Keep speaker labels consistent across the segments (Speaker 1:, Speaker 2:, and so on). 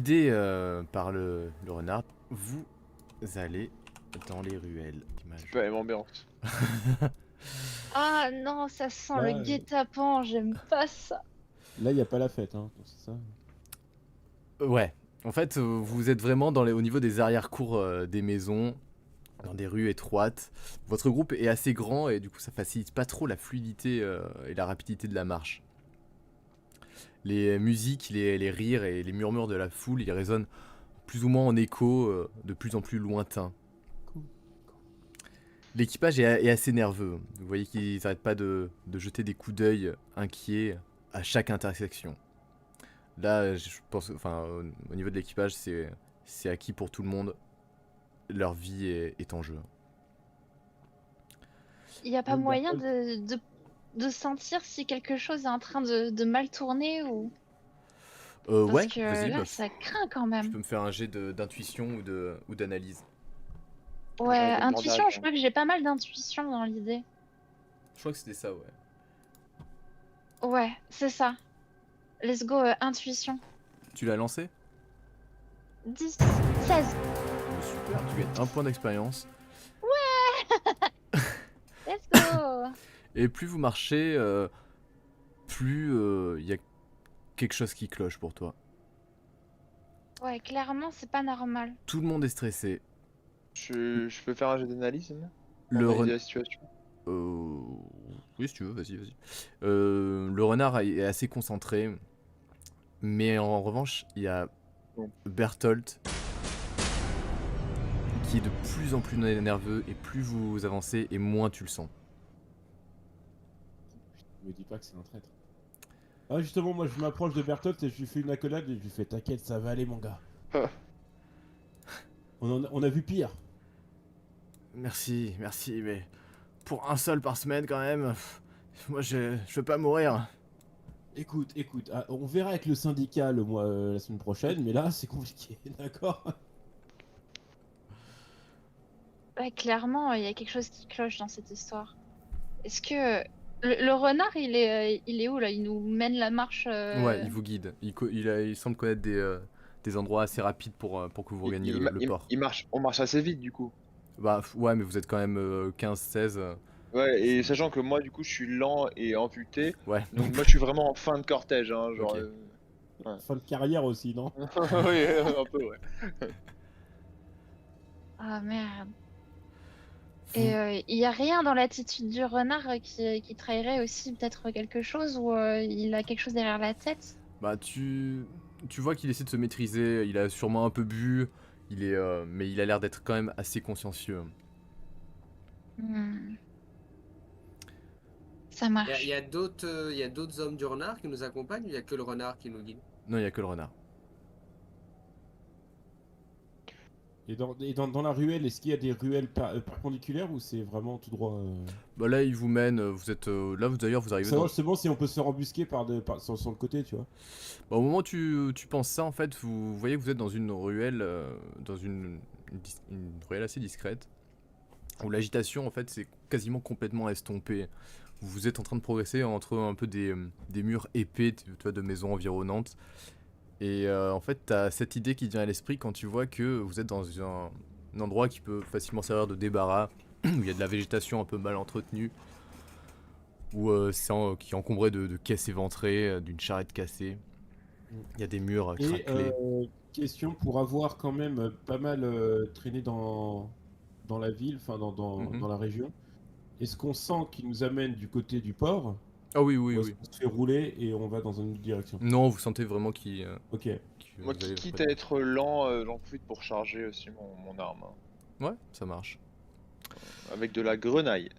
Speaker 1: Guidé par le renard, vous allez dans les ruelles.
Speaker 2: C'est pas la même ambiance.
Speaker 3: Ah non, ça sent le
Speaker 4: Là,
Speaker 3: guet-apens, j'aime pas ça.
Speaker 4: là, y a pas la fête, hein, c'est ça.
Speaker 1: Ouais, en fait, vous êtes vraiment au niveau des arrière-cours des maisons, dans des rues étroites. Votre groupe est assez grand et du coup, ça facilite pas trop la fluidité et la rapidité de la marche. Les musiques, les rires et les murmures de la foule, ils résonnent plus ou moins en écho, de plus en plus lointains. L'équipage est assez nerveux. Vous voyez qu'ils n'arrêtent pas de jeter des coups d'œil inquiets à chaque intersection. Là, je pense, enfin, au niveau de l'équipage, c'est acquis pour tout le monde. Leur vie est en jeu.
Speaker 3: Il n'y a pas moyen de sentir si quelque chose est en train de mal tourner ou... Parce
Speaker 1: Ouais,
Speaker 3: que
Speaker 1: vas-y,
Speaker 3: là,
Speaker 1: bah,
Speaker 3: ça craint quand
Speaker 1: tu
Speaker 3: même.
Speaker 1: peux me faire un jet d'intuition ou d'analyse.
Speaker 3: Ouais,
Speaker 2: Genre de
Speaker 3: intuition,
Speaker 2: bandage,
Speaker 3: je
Speaker 2: hein.
Speaker 3: crois que j'ai pas mal d'intuition dans l'idée.
Speaker 1: Je crois que c'était ça, ouais.
Speaker 3: Ouais, c'est ça. Let's go, intuition.
Speaker 1: Tu l'as lancé?
Speaker 3: 10, 16.
Speaker 1: Super, tu gagnes un point d'expérience.
Speaker 3: Let's go.
Speaker 1: Et plus vous marchez, plus il y a quelque chose qui cloche pour toi.
Speaker 3: Ouais, clairement, c'est pas normal.
Speaker 1: Tout le monde est stressé.
Speaker 2: Je peux faire un jeu d'analyse, moi?
Speaker 1: Le
Speaker 2: Analyser la situation.
Speaker 1: Oui, si tu veux, vas-y. Le renard est assez concentré. Mais en revanche, il y a
Speaker 2: Bon.
Speaker 1: Berthold qui est de plus en plus nerveux. Et plus vous avancez, et moins tu le sens.
Speaker 4: Me dis pas que c'est un traître. Ah, justement, moi je m'approche de Bertolt et je lui fais une accolade et je lui fais t'inquiète, ça va aller, mon gars. On a vu pire.
Speaker 1: Merci, mais pour un seul par semaine quand même, moi je veux pas mourir.
Speaker 4: Écoute, on verra avec le syndicat la semaine prochaine, mais là c'est compliqué, d'accord?
Speaker 3: Ouais, clairement, il y a quelque chose qui cloche dans cette histoire. Est-ce que... Le renard, il est où là? Il nous mène la marche
Speaker 1: Ouais, il vous guide. Il semble connaître des endroits assez rapides pour que vous regagniez le port.
Speaker 2: On marche assez vite du coup.
Speaker 1: Bah ouais, mais vous êtes quand même 15-16.
Speaker 2: Ouais, et sachant que moi du coup je suis lent et amputé,
Speaker 1: Ouais.
Speaker 2: donc moi je suis vraiment en fin de cortège, hein, genre.
Speaker 1: Ok.
Speaker 4: Fin de carrière aussi, non?
Speaker 2: Oui, un peu, ouais.
Speaker 3: Ah merde. Et il y a rien dans l'attitude du renard qui trahirait aussi peut-être quelque chose ou il a quelque chose derrière la tête?
Speaker 1: Bah tu vois qu'il essaie de se maîtriser, il a sûrement un peu bu, mais il a l'air d'être quand même assez consciencieux.
Speaker 3: Hmm. Ça
Speaker 5: Il
Speaker 3: marche.
Speaker 5: y a d'autres hommes du renard qui nous accompagnent ou il n'y a que le renard qui nous guide?
Speaker 1: Non, il y a que le renard.
Speaker 4: Et dans la ruelle, est-ce qu'il y a des ruelles perpendiculaires ou c'est vraiment tout droit
Speaker 1: Bah là, il vous mène, vous êtes là, d'ailleurs, vous arrivez dans...
Speaker 4: Savoir justement si on peut se faire embusquer sur le côté, tu vois.
Speaker 1: Bah, au moment où tu penses ça, en fait, vous voyez que vous êtes dans une ruelle, dans une ruelle assez discrète, où l'agitation, en fait, c'est quasiment complètement estompée. Vous êtes en train de progresser entre un peu des murs épais, tu vois, de maisons environnantes. Et en fait, t'as cette idée qui te vient à l'esprit quand tu vois que vous êtes dans un endroit qui peut facilement servir de débarras, où il y a de la végétation un peu mal entretenue, où qui est encombré de caisses éventrées, d'une charrette cassée. Il y a des murs
Speaker 4: Et
Speaker 1: craquelés.
Speaker 4: question pour avoir quand même pas mal traîné dans la ville, enfin dans la région. Est-ce qu'on sent qu'il nous amène du côté du port?
Speaker 1: Ah oui,
Speaker 4: Ou est-ce qu'on se fait rouler et on va dans une autre direction?
Speaker 1: Non, vous sentez vraiment qu'il...
Speaker 4: Ok.
Speaker 2: Moi
Speaker 1: vous allez
Speaker 2: quitte à être lent, j'en profite pour charger aussi mon arme, hein,
Speaker 1: Ouais, ça marche.
Speaker 2: avec de la grenaille,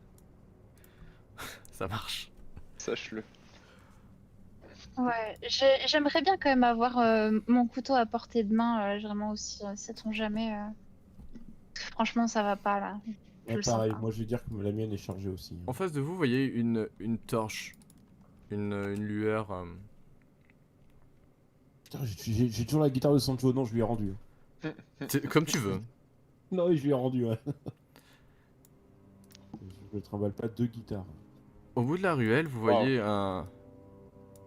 Speaker 1: Ça marche.
Speaker 2: sache-le.
Speaker 3: Ouais, j'aimerais bien quand même avoir mon couteau à portée de main, vraiment aussi, sait-on jamais. Franchement, ça va pas là. Je
Speaker 4: Ouais,
Speaker 3: le sens
Speaker 4: pareil,
Speaker 3: pas.
Speaker 4: moi je vais dire que la mienne est chargée aussi.
Speaker 1: En face de vous, vous voyez une torche. Une lueur...
Speaker 4: Putain, j'ai toujours la guitare de Sancho, non, je lui ai rendu.
Speaker 1: Comme tu veux.
Speaker 4: Non, oui, je lui ai rendu, ouais. Je ne trimballe pas deux guitares.
Speaker 1: Au bout de la ruelle, vous voyez un...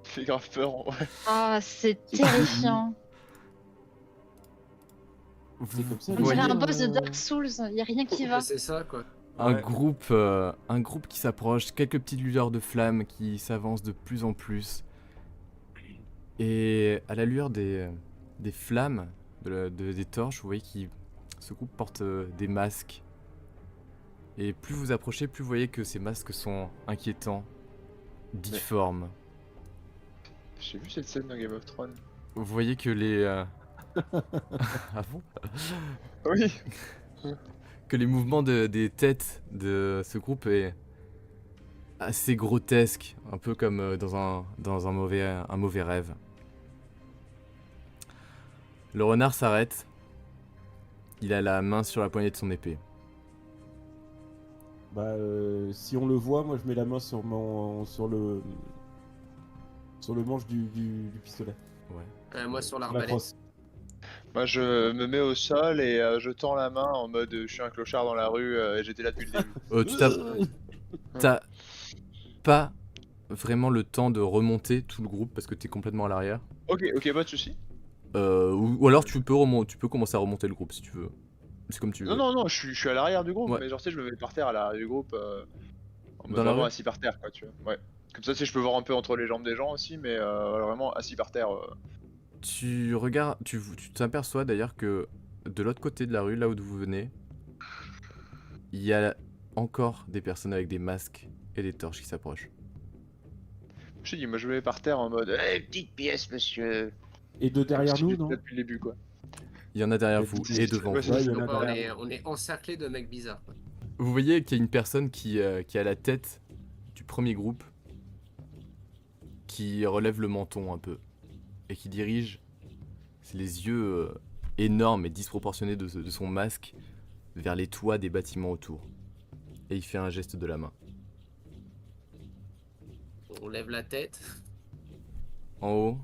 Speaker 2: Fait grave peur, ouais.
Speaker 3: Ah, c'est terrifiant.
Speaker 4: C'est comme ça.
Speaker 3: On dirait
Speaker 1: voyez
Speaker 3: un boss de Dark Souls, il y a rien qui va.
Speaker 5: C'est ça, quoi.
Speaker 1: un
Speaker 4: Ouais.
Speaker 1: groupe qui s'approche, quelques petites lueurs de flammes qui s'avancent de plus en plus. Et à la lueur des flammes, des torches, vous voyez que ce groupe porte des masques. Et plus vous approchez, plus vous voyez que ces masques sont inquiétants, difformes.
Speaker 2: J'ai vu cette scène dans Game of Thrones.
Speaker 1: Vous voyez que les... ah bon?
Speaker 2: Oui.
Speaker 1: Que les mouvements des têtes de ce groupe est assez grotesque, un peu comme dans un mauvais rêve. Le renard s'arrête. Il a la main sur la poignée de son épée.
Speaker 4: Bah, si on le voit, moi je mets la main sur le manche du pistolet.
Speaker 1: Ouais.
Speaker 5: Moi, sur
Speaker 4: La
Speaker 5: l'arbalète.
Speaker 4: crosse.
Speaker 2: Moi, je me mets au sol et je tends la main en mode je suis un clochard dans la rue et j'étais là depuis le début.
Speaker 1: T'as pas vraiment le temps de remonter tout le groupe parce que t'es complètement à l'arrière.
Speaker 2: Ok, pas de soucis.
Speaker 1: Ou alors tu peux commencer à remonter le groupe si tu veux. C'est comme tu veux.
Speaker 2: Non, je suis à l'arrière du groupe,
Speaker 1: Ouais.
Speaker 2: mais genre, tu sais, je me mets par terre à l'arrière du groupe en mode
Speaker 1: Dans la
Speaker 2: vraiment
Speaker 1: rue
Speaker 2: assis par terre, quoi, tu vois. Ouais. Comme ça, tu sais, je peux voir un peu entre les jambes des gens aussi, mais vraiment assis par terre.
Speaker 1: Tu regardes, tu t'aperçois d'ailleurs que de l'autre côté de la rue, là où vous venez, il y a encore des personnes avec des masques et des torches qui s'approchent.
Speaker 2: Je te dis, moi, je me mets par terre en mode petite pièce, monsieur.
Speaker 4: Et de derrière
Speaker 2: Parce que
Speaker 4: nous,
Speaker 2: j'étais
Speaker 4: non?
Speaker 2: là depuis le début, quoi.
Speaker 1: Il y en a derrière
Speaker 4: Ouais,
Speaker 1: vous
Speaker 2: c'est-
Speaker 1: et devant
Speaker 2: ouais,
Speaker 1: vous.
Speaker 4: Ouais, il y en a
Speaker 5: Donc,
Speaker 4: derrière.
Speaker 5: on est encerclé de mecs bizarres, quoi.
Speaker 1: Vous voyez qu'il y a une personne qui a la tête du premier groupe, qui relève le menton un peu, et qui dirige les yeux énormes et disproportionnés de son masque vers les toits des bâtiments autour. Et il fait un geste de la main.
Speaker 5: On lève la tête.
Speaker 1: En haut,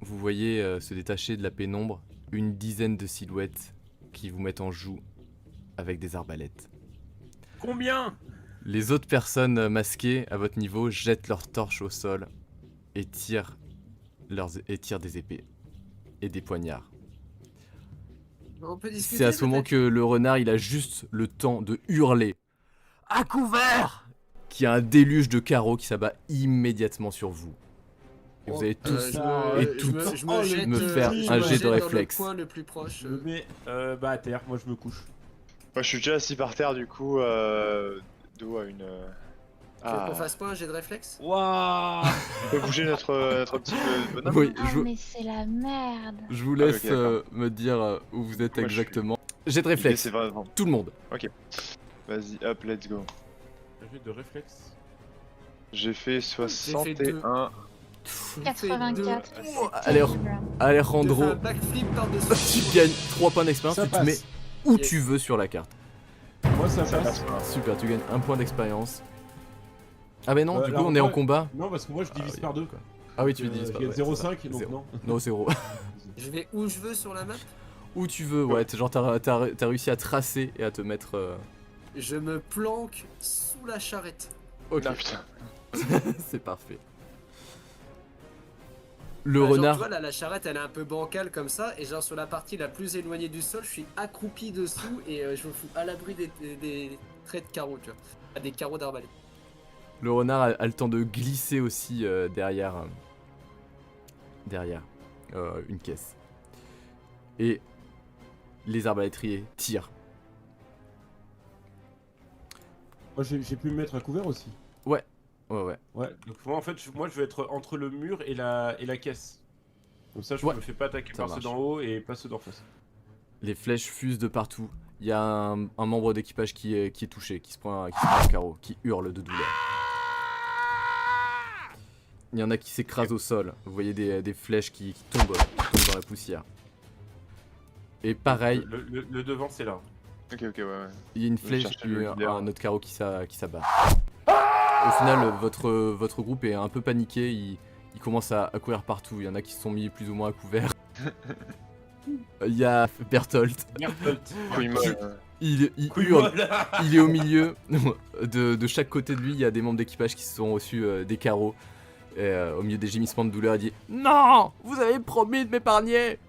Speaker 1: vous voyez se détacher de la pénombre une dizaine de silhouettes qui vous mettent en joue avec des arbalètes.
Speaker 4: Combien?
Speaker 1: Les autres personnes masquées à votre niveau jettent leurs torches au sol et tirent des épées et des poignards.
Speaker 5: On peut discuter.
Speaker 1: C'est à ce moment
Speaker 5: peut-être
Speaker 1: que le renard il a juste le temps de hurler à couvert, qu'il y a un déluge de carreaux qui s'abat immédiatement sur vous. Et vous allez tous et toutes me faire un jet de réflexe.
Speaker 5: Dans le coin le plus proche.
Speaker 4: Je me mets bah, à terre, moi je me couche.
Speaker 2: Moi, je suis déjà assis par terre, du coup, dos à une.
Speaker 5: Tu veux qu'on fasse pas un jet de réflexe?
Speaker 4: Waouh!
Speaker 2: On peut bouger notre petit bonhomme.
Speaker 1: Oui,
Speaker 3: Ah, mais c'est la merde.
Speaker 1: je vous laisse
Speaker 2: ok, d'accord.
Speaker 1: me dire où vous êtes
Speaker 2: Moi, je suis-
Speaker 1: exactement. Jet de
Speaker 2: L'idée,
Speaker 1: réflexe,
Speaker 2: c'est vraiment.
Speaker 1: tout le monde.
Speaker 2: Vas-y, hop, let's go.
Speaker 4: J'ai de réflexe.
Speaker 2: J'ai fait
Speaker 5: deux.
Speaker 2: 61.
Speaker 3: 84.
Speaker 1: Oh, Alejandro,
Speaker 5: Un backflip par-dessus.
Speaker 1: tu gagnes 3 points d'expérience
Speaker 4: Ça
Speaker 1: et tu te mets
Speaker 4: passe.
Speaker 1: où
Speaker 5: Yes.
Speaker 1: tu veux sur la carte.
Speaker 4: Moi ça
Speaker 2: Ça
Speaker 4: passe.
Speaker 2: passe pas.
Speaker 1: Super, tu gagnes 1 point d'expérience. Ah mais non, du coup
Speaker 4: alors
Speaker 1: on est en
Speaker 4: moi-
Speaker 1: combat.
Speaker 4: Non, parce que moi je divise
Speaker 1: oui.
Speaker 4: par deux quoi.
Speaker 1: Ah oui, tu
Speaker 4: Donc,
Speaker 1: dis.
Speaker 4: je gagne 0,5 donc
Speaker 1: Zéro.
Speaker 4: non.
Speaker 1: Non, 0.
Speaker 5: Je vais où je veux sur la map.
Speaker 1: Où tu veux, ouais, genre t'as réussi à tracer et à te mettre...
Speaker 5: Je me planque sous la charrette.
Speaker 1: Ok,
Speaker 2: Non, putain.
Speaker 1: c'est parfait. Le
Speaker 5: Genre,
Speaker 1: renard...
Speaker 5: tu vois, là, la charrette elle est un peu bancale comme ça, et genre sur la partie la plus éloignée du sol, je suis accroupi dessous et je me fous à l'abri des traits de carreaux, tu vois. Ah, des carreaux d'arbalète.
Speaker 1: Le renard a le temps de glisser aussi derrière une caisse. Et les arbalétriers tirent.
Speaker 4: Moi j'ai pu me mettre à couvert aussi.
Speaker 1: Ouais.
Speaker 4: Ouais, donc moi en fait, moi je vais être entre le mur et la caisse. Comme ça je
Speaker 1: Ouais,
Speaker 4: me fais pas attaquer
Speaker 1: ça
Speaker 4: par ceux
Speaker 1: marche.
Speaker 4: d'en haut et pas ceux d'en face.
Speaker 1: Les flèches fusent de partout. Il y a un membre d'équipage qui est touché, qui se prend un carreau, qui hurle de douleur. Il y en a qui s'écrasent au sol. Vous voyez des flèches qui tombent dans la poussière. Et pareil,
Speaker 4: Le devant c'est là.
Speaker 2: Ok, ouais.
Speaker 1: il y a une
Speaker 2: Je
Speaker 1: flèche,
Speaker 2: cherchais le leader.
Speaker 1: un autre carreau qui s'abat. Au final, votre groupe est un peu paniqué. Il commence à courir partout. Il y en a qui se sont mis plus ou moins à couvert. Il y a Berthold.
Speaker 2: Couille molle.
Speaker 1: Il hurle. Il est au milieu. De chaque côté de lui, il y a des membres d'équipage qui se sont reçus des carreaux. Et, au milieu des gémissements de douleur, il dit « Non, vous avez promis de m'épargner !»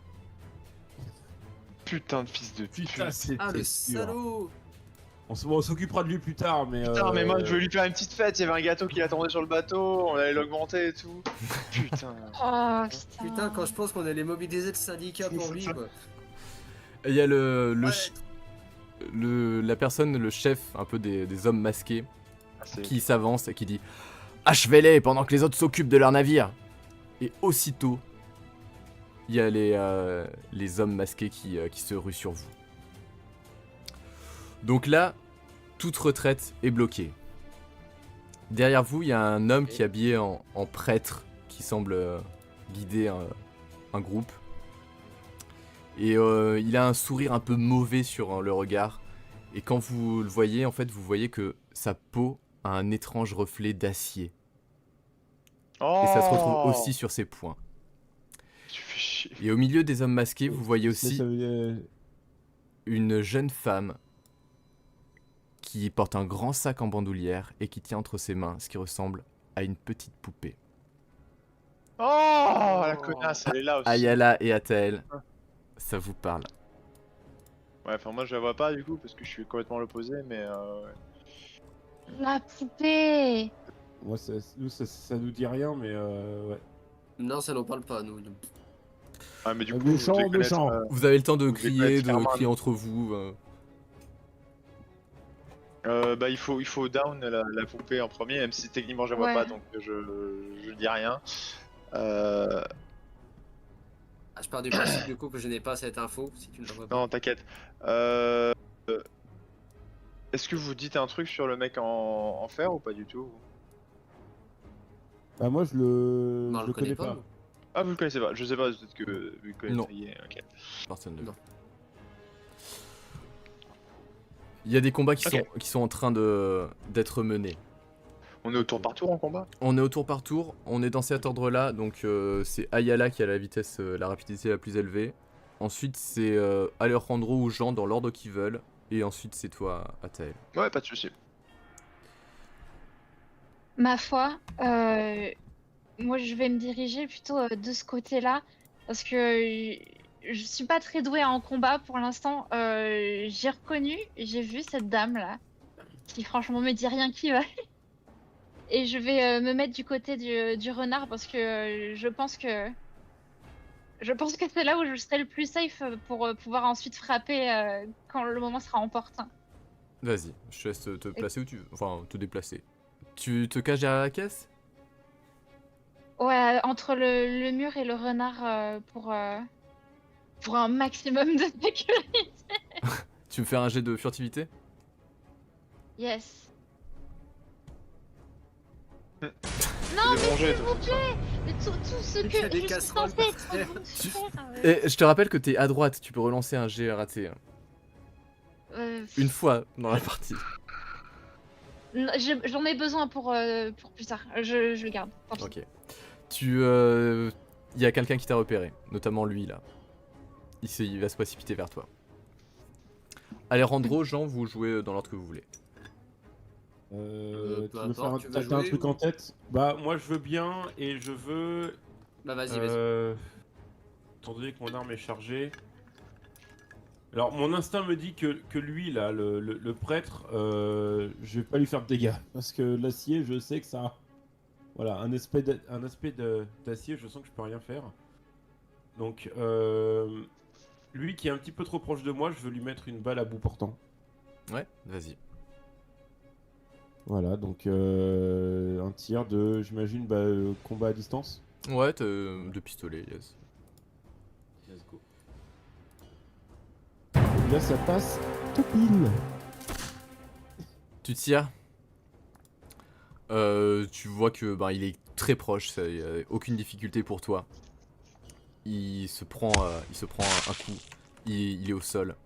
Speaker 2: Putain de fils de pute.
Speaker 4: Putain, c'est
Speaker 5: Ah, le
Speaker 4: sûr.
Speaker 5: salaud.
Speaker 4: On s'occupera de lui plus tard, mais.
Speaker 2: Putain, mais moi je veux lui faire une petite fête, il y avait un gâteau qui attendait sur le bateau, on allait l'augmenter et tout. Putain.
Speaker 3: Oh putain.
Speaker 5: Putain, quand je pense qu'on allait mobiliser le syndicat pour lui, quoi.
Speaker 1: Et il y a
Speaker 5: Ouais.
Speaker 1: la personne, le chef un peu des hommes masqués,
Speaker 2: Ah, c'est-
Speaker 1: qui s'avance et qui dit « Achevez-les pendant que les autres s'occupent de leur navire !» Et aussitôt, il y a les hommes masqués qui se ruent sur vous. Donc là, toute retraite est bloquée. Derrière vous, il y a un homme qui est habillé en prêtre, qui semble guider un groupe. Et il a un sourire un peu mauvais sur le regard. Et quand vous le voyez, en fait, vous voyez que sa peau a un étrange reflet d'acier. Et ça se retrouve aussi sur ses poings.
Speaker 2: Tu fais chier.
Speaker 1: Et au milieu des hommes masqués, vous voyez aussi
Speaker 4: Ça veut dire-
Speaker 1: une jeune femme qui porte un grand sac en bandoulière et qui tient entre ses mains ce qui ressemble à une petite poupée.
Speaker 2: Oh, la connasse, elle est là aussi.
Speaker 1: Ayala et Atael, ça vous parle.
Speaker 2: Ouais, enfin moi je la vois pas du coup parce que je suis complètement l'opposé, mais ouais.
Speaker 3: La poupée.
Speaker 4: Moi, ça nous dit rien, mais ouais.
Speaker 5: Non, ça n'en parle pas, nous.
Speaker 2: Ah, mais du coup,
Speaker 4: Méchant,
Speaker 2: vous devez connaître,
Speaker 4: méchant.
Speaker 1: Vous avez le temps de
Speaker 2: Vous devez
Speaker 1: crier,
Speaker 2: connaître
Speaker 1: de
Speaker 2: clairement
Speaker 1: crier entre vous.
Speaker 2: bah il faut down la poupée en premier, même si techniquement je la vois
Speaker 3: Ouais.
Speaker 2: pas, donc je dis rien.
Speaker 5: Ah, je pars du principe du coup que je n'ai pas cette info, si tu ne la vois pas.
Speaker 2: Non, t'inquiète. Est-ce que vous dites un truc sur le mec en fer ou pas du tout?
Speaker 4: Bah, moi, je
Speaker 5: Non, on
Speaker 4: le
Speaker 5: le
Speaker 4: connais pas.
Speaker 5: nous.
Speaker 2: Ah, vous le connaissez pas, je sais pas, peut-être que vous le
Speaker 1: Non.
Speaker 2: connaissez. Ok.
Speaker 1: Personne ne le
Speaker 5: Non.
Speaker 1: Il y a des combats
Speaker 2: Ok.
Speaker 1: qui sont en train d'être menés.
Speaker 2: On est au tour par tour en combat?
Speaker 1: On est au tour par tour, on est dans cet ordre-là, donc c'est Ayala qui a la vitesse, la rapidité la plus élevée. Ensuite c'est Alejandro ou Jean dans l'ordre qu'ils veulent. Et ensuite c'est toi, Atael.
Speaker 2: Ouais, pas de soucis.
Speaker 3: Ma foi, moi je vais me diriger plutôt de ce côté-là parce que je suis pas très douée en combat pour l'instant. J'ai reconnu, j'ai vu cette dame là qui franchement me dit rien qui va. Et je vais me mettre du côté du renard parce que je pense que c'est là où je serai le plus safe pour pouvoir ensuite frapper quand le moment sera opportun.
Speaker 1: Vas-y, je te laisse te placer où tu veux, enfin te déplacer. Tu te caches derrière la caisse?
Speaker 3: Ouais, entre le mur et le renard pour un maximum de sécurité.
Speaker 1: Tu me fais un jet de furtivité?
Speaker 3: Yes.
Speaker 2: C'est
Speaker 3: Non,
Speaker 2: des
Speaker 3: mais
Speaker 2: rongés,
Speaker 3: s'il
Speaker 2: toi,
Speaker 3: vous
Speaker 2: c'est ça.
Speaker 3: plaît, tout ce
Speaker 5: Il y a
Speaker 3: que
Speaker 5: des
Speaker 3: je suis
Speaker 5: casseroles
Speaker 3: censée
Speaker 5: par
Speaker 3: être
Speaker 5: terre.
Speaker 3: volontaire.
Speaker 1: Et je te rappelle que t'es à droite, tu peux relancer un jet raté. Une fois dans la partie.
Speaker 3: J'en ai besoin pour plus tard. Je le garde. Tant pis.
Speaker 1: Ok. Il y a quelqu'un qui t'a repéré, notamment lui là. Il va se précipiter vers toi. Alejandro, Jean, vous jouez dans l'ordre que vous voulez.
Speaker 4: Tu
Speaker 5: peu
Speaker 4: veux faire
Speaker 5: importe, tu veux
Speaker 4: t'as un
Speaker 5: jouer
Speaker 4: truc
Speaker 5: ou-
Speaker 4: en tête? Bah, moi, je veux bien, et je veux.
Speaker 5: Bah vas-y, vas-y.
Speaker 4: Étant donné que mon arme est chargée. Alors, mon instinct me dit que lui, là, le prêtre, je vais pas lui faire de dégâts. Parce que l'acier, je sais que ça. Voilà, un aspect d'acier, je sens que je peux rien faire. Donc, lui qui est un petit peu trop proche de moi, je veux lui mettre une balle à bout portant.
Speaker 1: Ouais, vas-y.
Speaker 4: Voilà, donc un tir de, j'imagine, combat à distance.
Speaker 1: Ouais, t'as deux pistolets, yes.
Speaker 4: Let's go. Et là, ça passe tout pile.
Speaker 1: Tu tires. Tu vois que il est très proche, ça y a aucune difficulté pour toi. Il se prend un coup. Il est au sol.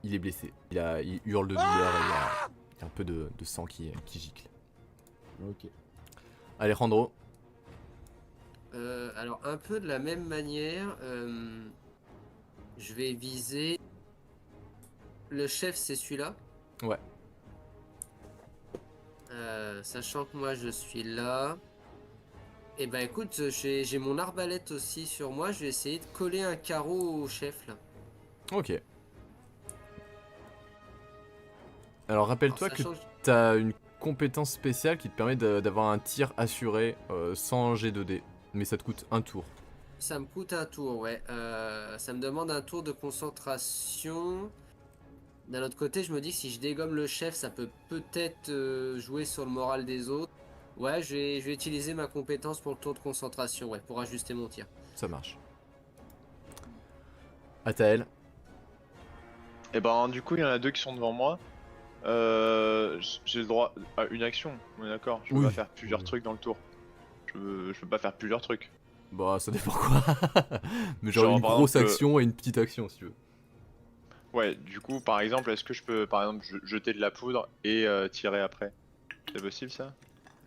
Speaker 1: Il est blessé. Il hurle de douleur et il y a un peu de sang qui gicle.
Speaker 4: Ok.
Speaker 1: Alejandro,
Speaker 5: Alors un peu de la même manière, je vais viser le chef, c'est celui-là.
Speaker 1: Ouais.
Speaker 5: Sachant que moi je suis là. Et bah écoute, j'ai mon arbalète aussi sur moi. Je vais essayer de coller un carreau au chef là.
Speaker 1: Ok. Alors rappelle-toi
Speaker 5: Alors,
Speaker 1: que
Speaker 5: ça change-
Speaker 1: t'as une compétence spéciale qui te permet d'avoir un tir assuré sans G2D. Mais ça te coûte un tour.
Speaker 5: Ça me coûte un tour, ouais. Ça me demande un tour de concentration. D'un autre côté, je me dis que si je dégomme le chef, ça peut peut-être jouer sur le moral des autres. Ouais, je vais utiliser ma compétence pour le tour de concentration, ouais, pour ajuster mon tir.
Speaker 1: Ça marche. Atael.
Speaker 2: Et ben du coup il y en a 2 qui sont devant moi. J'ai le droit à une action, on est d'accord. Je peux
Speaker 1: Oui.
Speaker 2: pas faire plusieurs
Speaker 1: Oui.
Speaker 2: trucs dans le tour. Je peux pas faire plusieurs trucs.
Speaker 1: Bah ça dépend quoi. Mais genre
Speaker 2: Genre,
Speaker 1: une
Speaker 2: par
Speaker 1: grosse
Speaker 2: exemple,
Speaker 1: action et une petite action si tu veux.
Speaker 2: Ouais, du coup par exemple est-ce que je peux par exemple jeter de la poudre et tirer après? C'est possible ça?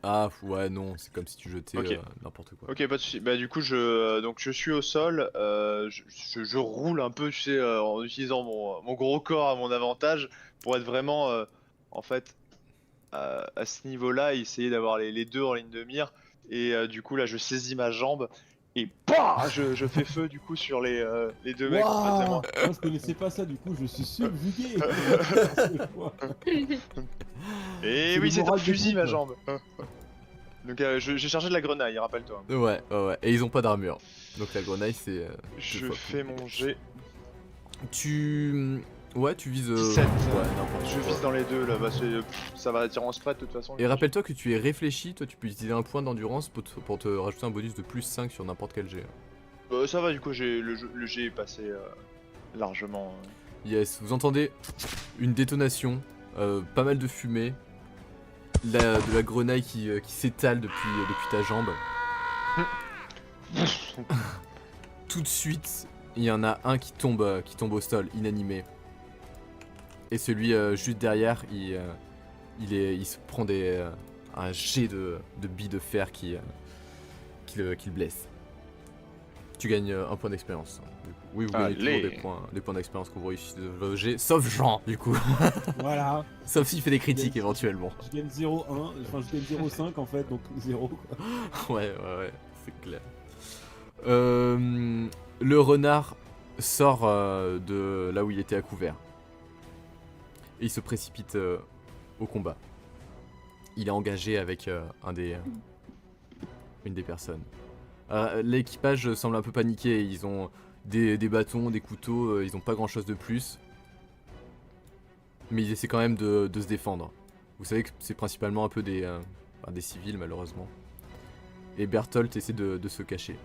Speaker 1: Ah ouais non, c'est comme si tu jetais
Speaker 2: Ok.
Speaker 1: n'importe quoi.
Speaker 2: Ok, pas de soucis. Bah du coup donc je suis au sol, je roule un peu, tu sais, en utilisant mon gros corps à mon avantage pour être vraiment, en fait, à ce niveau-là, essayer d'avoir les deux en ligne de mire. Et du coup là, je saisis ma jambe et bah, je fais feu du coup sur les deux mecs en face de
Speaker 4: Waouh,
Speaker 2: moi.
Speaker 4: moi je connaissais pas ça, du coup je suis subjugué.
Speaker 2: Et
Speaker 4: C'est
Speaker 2: oui,
Speaker 4: le
Speaker 2: c'est un
Speaker 4: moral des
Speaker 2: fusil ma
Speaker 4: troupes.
Speaker 2: jambe. Donc j'ai chargé de la grenaille, rappelle-toi.
Speaker 1: Ouais. Et ils ont pas d'armure. Donc la grenaille c'est...
Speaker 2: Je
Speaker 1: fois
Speaker 2: fais mon jet.
Speaker 1: Tu... Ouais tu vises...
Speaker 2: 17.
Speaker 1: Ouais n'importe
Speaker 2: Je
Speaker 1: quoi.
Speaker 2: vise dans les deux là, bah ça va tirer en spread de toute façon.
Speaker 1: Et rappelle-toi que tu es réfléchi, toi tu peux utiliser un point d'endurance pour te rajouter un bonus de plus 5 sur n'importe quel jet.
Speaker 2: Ça va, du coup, le jet est passé largement.
Speaker 1: Yes, vous entendez une détonation, pas mal de fumée, de la grenaille qui s'étale depuis ta jambe. Tout de suite, il y en a un qui tombe au sol, inanimé. Et celui juste derrière, il se prend un jet de billes de fer qui le blesse. Tu gagnes un point d'expérience. Du coup. Oui, vous gagnez
Speaker 2: Allez.
Speaker 1: toujours des points d'expérience quand vous réussissez vos jets, sauf Jean, du coup.
Speaker 4: Voilà,
Speaker 1: Sauf s'il fait des critiques éventuellement.
Speaker 4: je gagne 0,1, enfin je gagne 0,5 en fait, donc 0 quoi.
Speaker 1: Ouais, c'est clair. Le renard sort de là où il était à couvert. Et il se précipite au combat. Il est engagé avec une des personnes. L'équipage semble un peu paniqué. Ils ont des bâtons, des couteaux, ils ont pas grand chose de plus. Mais ils essaient quand même de se défendre. Vous savez que c'est principalement un peu des civils malheureusement. Et Berthold essaie de se cacher.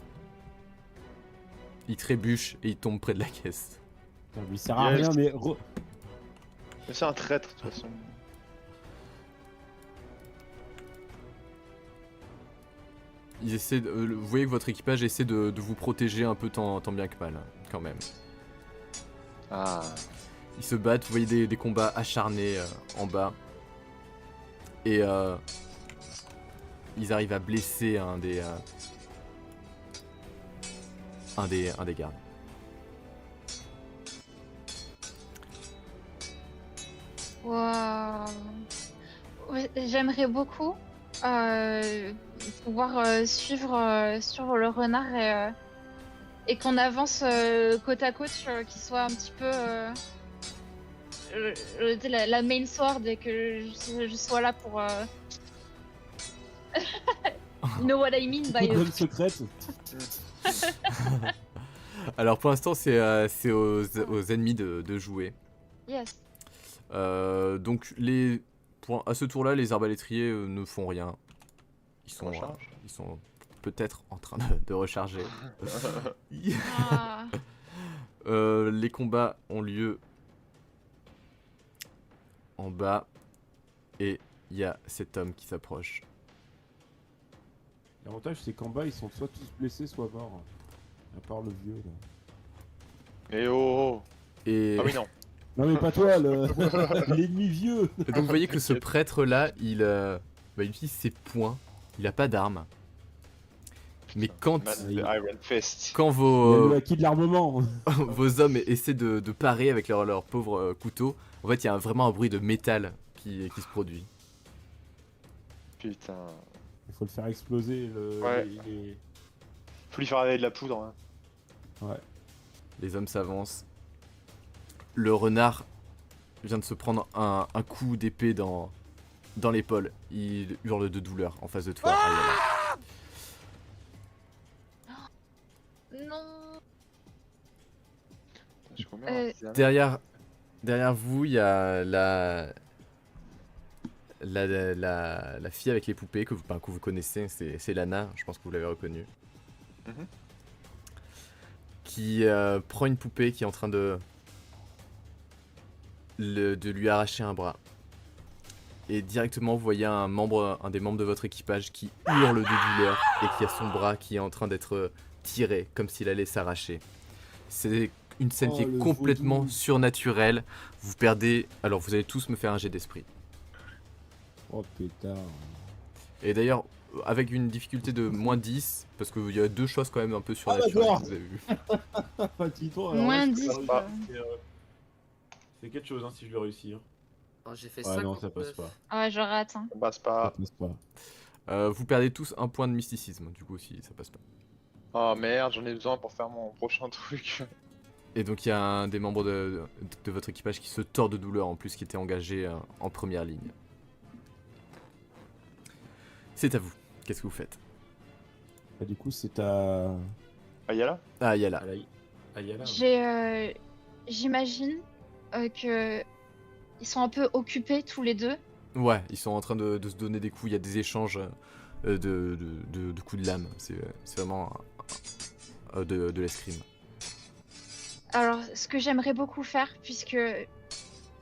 Speaker 1: Il trébuche et il tombe près de la caisse.
Speaker 4: Ça lui sert à
Speaker 2: Yes.
Speaker 4: rien, mais
Speaker 2: Mais c'est un traître, de toute façon.
Speaker 1: Ils essaient vous voyez que votre équipage essaie de vous protéger un peu tant bien que mal, quand même.
Speaker 2: Ah.
Speaker 1: Ils se battent, vous voyez des combats acharnés en bas. Et ils arrivent à blesser un des gardes.
Speaker 3: Waouh. Ouais, j'aimerais beaucoup pouvoir suivre le renard et qu'on avance côte à côte, qu'il soit un petit peu la main sword et que je sois là pour. You know what I mean by.
Speaker 4: bonne secrète.
Speaker 1: Alors pour l'instant c'est aux ennemis de jouer.
Speaker 3: Yes.
Speaker 1: Donc à ce tour-là, les arbalétriers ne font rien. Ils sont peut-être en train de recharger.
Speaker 3: Ah.
Speaker 1: Les combats ont lieu en bas et il y a cet homme qui s'approche.
Speaker 4: L'avantage c'est qu'en bas ils sont soit tous blessés, soit morts. À part le vieux là.
Speaker 2: Et oh.
Speaker 1: Et
Speaker 2: Ah oui, non.
Speaker 4: Non mais pas toi, l'ennemi vieux.
Speaker 1: et donc vous voyez que ce prêtre-là, il utilise ses poings. Il a pas d'arme. Mais quand
Speaker 2: Man the Iron Fist.
Speaker 1: quand
Speaker 4: Il a
Speaker 1: vos
Speaker 4: le acquis de l'armement.
Speaker 1: vos hommes essaient de parer avec leur pauvre couteau, en fait il y a vraiment un bruit de métal qui se produit.
Speaker 2: Putain.
Speaker 4: Il faut le faire exploser.
Speaker 2: Ouais. Faut lui faire aller de la poudre. Hein.
Speaker 4: Ouais.
Speaker 1: Les hommes s'avancent. Le renard vient de se prendre un coup d'épée dans l'épaule. Il hurle de douleur en face de toi. Ayala.
Speaker 3: Non.
Speaker 2: Je suis combien en artisanat
Speaker 1: Derrière vous, il y a la fille avec les poupées que vous connaissez, c'est Lana, je pense que vous l'avez reconnue.
Speaker 2: Mhm.
Speaker 1: Qui prend une poupée qui est en train de lui arracher un bras. Et directement, vous voyez un des membres de votre équipage qui hurle de douleur et qui a son bras qui est en train d'être tiré comme s'il allait s'arracher. C'est une scène qui est
Speaker 4: le
Speaker 1: complètement
Speaker 4: vaudou.
Speaker 1: surnaturelle. Vous perdez... Alors, vous allez tous me faire un jet d'esprit.
Speaker 4: Oh pétard.
Speaker 1: Et d'ailleurs, avec une difficulté de moins 10, parce qu'il y a 2 choses quand même un peu surnaturelles
Speaker 4: d'accord.
Speaker 1: que vous avez vues.
Speaker 4: Ah, dis-toi, alors
Speaker 3: Moins
Speaker 4: là,
Speaker 3: 10.
Speaker 4: c'est
Speaker 2: pas.
Speaker 4: c'est quelque chose hein, si je le réussis. Hein.
Speaker 5: Alors, j'ai fait
Speaker 4: Ouais,
Speaker 5: 59.
Speaker 4: non, ça passe pas.
Speaker 3: Ah ouais, je rate. Hein.
Speaker 2: Ça passe
Speaker 4: Ça
Speaker 2: pas.
Speaker 4: passe pas.
Speaker 1: Vous perdez tous un point de mysticisme, du coup, si ça passe pas.
Speaker 2: Oh merde, j'en ai besoin pour faire mon prochain truc.
Speaker 1: Et donc, il y a un des membres de votre équipage qui se tord de douleur, en plus, qui était engagé en première ligne. C'est à vous. Qu'est-ce que vous faites?
Speaker 4: Bah, du coup, c'est ta.
Speaker 2: Ah, Yala
Speaker 1: Ah, Yala.
Speaker 4: Ayala.
Speaker 3: J'imagine que ils sont un peu occupés tous les deux.
Speaker 1: Ouais, ils sont en train de se donner des coups, il y a des échanges de coups de lame. C'est vraiment de l'escrime.
Speaker 3: Alors, ce que j'aimerais beaucoup faire, puisque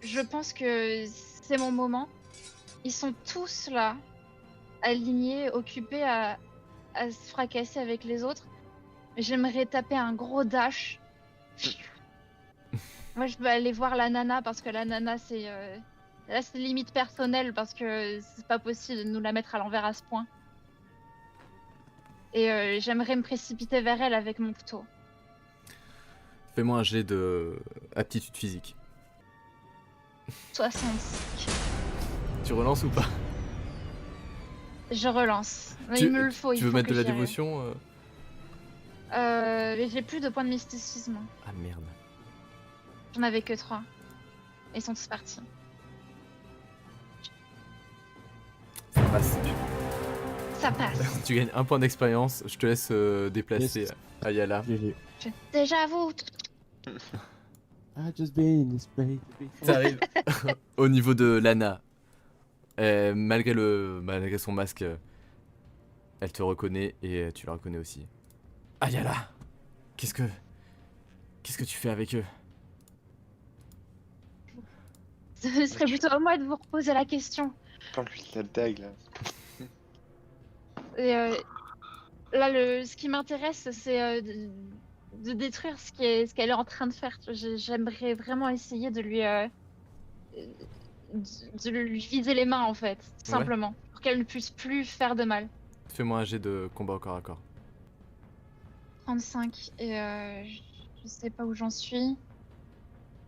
Speaker 3: je pense que c'est mon moment, ils sont tous là, alignés, occupés à se fracasser avec les autres. J'aimerais taper un gros dash. Moi, je veux aller voir la nana parce que la nana, c'est là, c'est limite personnel parce que c'est pas possible de nous la mettre à l'envers à ce point. Et j'aimerais me précipiter vers elle avec mon couteau.
Speaker 1: Fais-moi un jet de aptitude physique.
Speaker 3: 65.
Speaker 1: Tu relances ou pas?
Speaker 3: Je relance. Mais
Speaker 1: Tu-
Speaker 3: il me le faut. il
Speaker 1: Tu veux
Speaker 3: faut
Speaker 1: mettre
Speaker 3: que
Speaker 1: de la
Speaker 3: j'y arrive.
Speaker 1: dévotion
Speaker 3: Mais j'ai plus de points de mysticisme.
Speaker 1: Ah merde.
Speaker 3: J'en avais que 3. Ils sont tous partis.
Speaker 1: Ça passe.
Speaker 3: Ça passe.
Speaker 1: Tu gagnes un point d'expérience. Je te laisse déplacer
Speaker 4: Yes.
Speaker 1: Ayala.
Speaker 4: GG.
Speaker 3: Déjà vous.
Speaker 4: I just been in space.
Speaker 1: T'arrives au niveau de Lana. Malgré son masque, elle te reconnaît et tu la reconnais aussi. Ayala, qu'est-ce que tu fais avec eux?
Speaker 3: Ce serait plutôt à moi de vous reposer la question.
Speaker 2: Parle-lui de la dague là.
Speaker 3: Et là, ce qui m'intéresse, c'est de détruire ce qu'elle est en train de faire. J'aimerais vraiment essayer de lui viser les mains, en fait, tout
Speaker 1: Ouais.
Speaker 3: simplement, pour qu'elle ne puisse plus faire de mal.
Speaker 1: Fais-moi un jet de combat au corps à corps.
Speaker 3: 35, et je sais pas où j'en suis.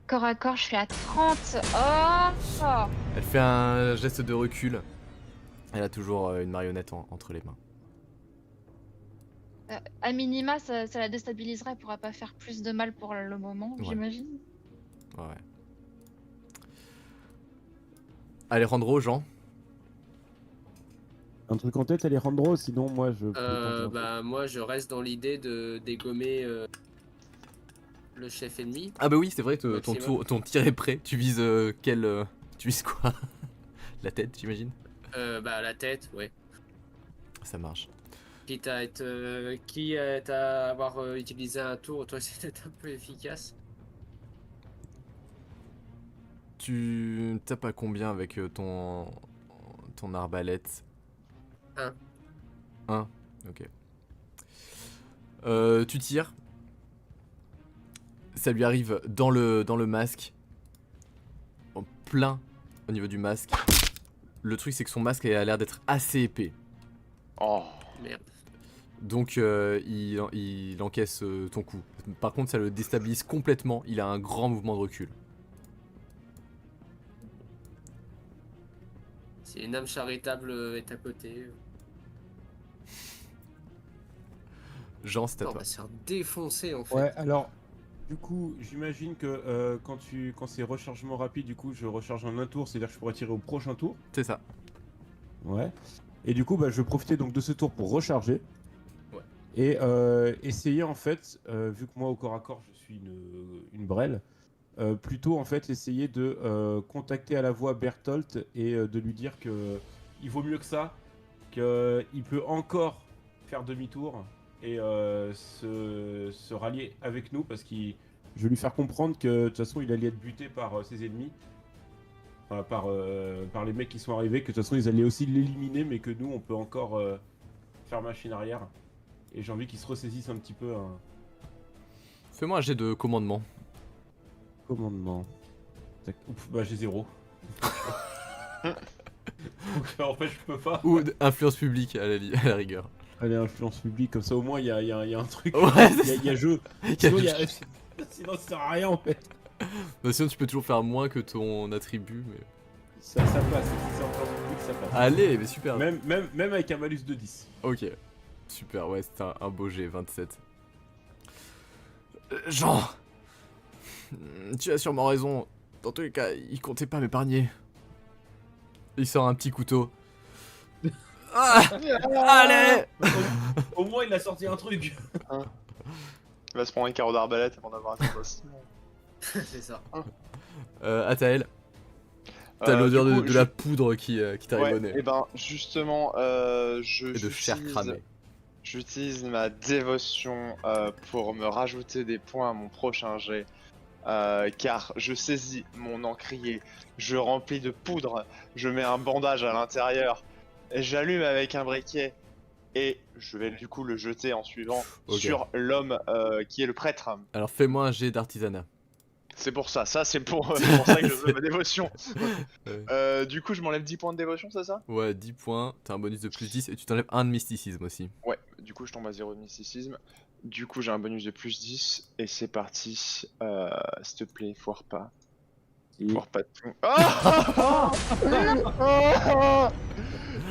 Speaker 3: Corps à corps, je suis à 30. Oh,
Speaker 1: Elle fait un geste de recul. Elle a toujours une marionnette entre les mains.
Speaker 3: à minima, ça la déstabilisera, elle pourra pas faire plus de mal pour le moment,
Speaker 1: Ouais.
Speaker 3: j'imagine.
Speaker 1: Ouais. Alejandro, Jean.
Speaker 4: Un truc en tête, Alejandro, sinon moi je. peux tenter un truc.
Speaker 5: Bah, moi, je reste dans l'idée de dégommer le chef ennemi.
Speaker 1: Ah bah oui, c'est vrai que
Speaker 5: Maximum.
Speaker 1: ton tir est prêt. Tu vises tu vises quoi? La tête, j'imagine.
Speaker 5: Bah, la tête, ouais.
Speaker 1: Ça marche.
Speaker 5: Quitte à avoir utilisé un tour, toi, c'est peut-être un peu efficace.
Speaker 1: Tu tapes à combien avec ton arbalète?
Speaker 5: 1.
Speaker 1: 1, ok. Tu tires. Ça lui arrive dans le masque. En plein au niveau du masque. Le truc c'est que son masque a l'air d'être assez épais.
Speaker 2: Oh.
Speaker 5: Merde.
Speaker 1: Donc il encaisse ton coup. Par contre ça le déstabilise complètement. Il a un grand mouvement de recul.
Speaker 5: Si une âme charitable est à côté,
Speaker 1: Jean, c'est à
Speaker 5: on
Speaker 1: toi.
Speaker 5: va se faire défoncer en fait.
Speaker 4: Ouais, alors Du coup, j'imagine que quand c'est rechargement rapide, du coup, je recharge en un tour, c'est-à-dire que je pourrais tirer au prochain tour.
Speaker 1: C'est ça.
Speaker 4: Ouais. Et du coup, bah, je vais profiter donc de ce tour pour recharger.
Speaker 1: Ouais.
Speaker 4: Et essayer en fait, vu que moi au corps à corps je suis une brêle, plutôt en fait essayer de contacter à la voix Berthold et de lui dire que il vaut mieux que ça, qu'il peut encore faire demi-tour et se rallier avec nous parce que je vais lui faire comprendre que de toute façon il allait être buté par ses ennemis. Enfin, par les mecs qui sont arrivés, que de toute façon ils allaient aussi l'éliminer, mais que nous on peut encore faire machine arrière. Et j'ai envie qu'ils se ressaisissent un petit peu un
Speaker 1: Fais-moi un jet de commandement.
Speaker 4: commandement. Tac. Ouf, bah j'ai 0. Donc en fait je peux pas.
Speaker 1: Ou influence publique à la rigueur.
Speaker 4: Allez, influence publique, comme ça au moins il y a un truc.
Speaker 1: Ouais,
Speaker 4: Il y a jeu. Sinon, sinon ça sert à rien en fait.
Speaker 1: Bah, sinon tu peux toujours faire moins que ton attribut. Mais...
Speaker 4: Ça passe, si c'est influence publique ça passe.
Speaker 1: Allez, mais super.
Speaker 4: Même avec un malus de 10.
Speaker 1: Ok. Super, ouais, c'était un beau jet, 27. Jean, tu as sûrement raison. Dans tous les cas, il comptait pas m'épargner. Il sort un petit couteau. Ah, allez.
Speaker 4: Au moins il a sorti un truc.
Speaker 2: Il va se prendre un carreau d'arbalète avant d'avoir un boss.
Speaker 5: C'est ça.
Speaker 1: Atael, t'as l'odeur
Speaker 2: du coup,
Speaker 1: de la poudre qui t'arrive au nez.
Speaker 2: Et ben justement,
Speaker 1: Et de chair cramée.
Speaker 2: j'utilise ma dévotion pour me rajouter des points à mon prochain jet. Car je saisis mon encrier, je remplis de poudre, je mets un bandage à l'intérieur, et j'allume avec un briquet et je vais du coup le jeter en suivant sur l'homme qui est le prêtre.
Speaker 1: Alors fais-moi un jet d'artisanat.
Speaker 2: C'est pour ça, c'est pour ça que je veux ma dévotion.
Speaker 1: Ouais.
Speaker 2: Du coup je m'enlève 10 points de dévotion, c'est ça?
Speaker 1: Ouais, 10 points, t'as un bonus de plus 10 et tu t'enlèves un de mysticisme aussi.
Speaker 2: Ouais, du coup je tombe à 0 de mysticisme. Du coup j'ai un bonus de plus 10 et c'est parti. S'il te plaît, foire pas. Foire pas de tout.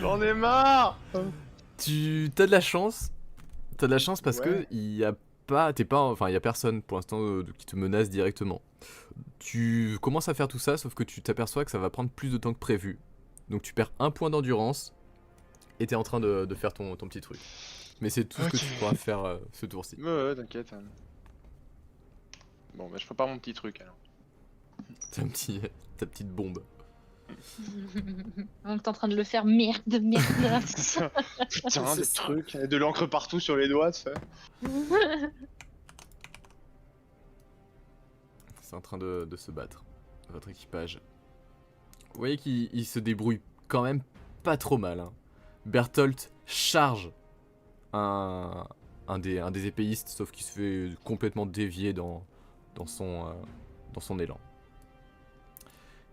Speaker 2: J'en ai marre.
Speaker 1: T'as de la chance. T'as de la chance parce
Speaker 2: Ouais.
Speaker 1: que il y a pas, enfin il y a personne pour l'instant qui te menace directement. Tu commences à faire tout ça, sauf que tu t'aperçois que ça va prendre plus de temps que prévu. Donc tu perds un point d'endurance et t'es en train de faire ton petit truc. Mais c'est tout ce que
Speaker 2: Ok.
Speaker 1: tu pourras faire ce tour-ci.
Speaker 2: Ouais, t'inquiète. Bon, bah je prépare mon petit truc alors.
Speaker 1: Ta petite bombe.
Speaker 3: Donc t'es en train de le faire, merde.
Speaker 2: C'est ça. Putain,
Speaker 5: C'est
Speaker 2: des
Speaker 5: ça.
Speaker 2: trucs. Et de l'encre partout sur les doigts, tu sais.
Speaker 1: C'est en train de se battre, votre équipage. Vous voyez qu'il se débrouille quand même pas trop mal. Hein. Berthold charge un des épéistes, sauf qu'il se fait complètement dévier dans son élan.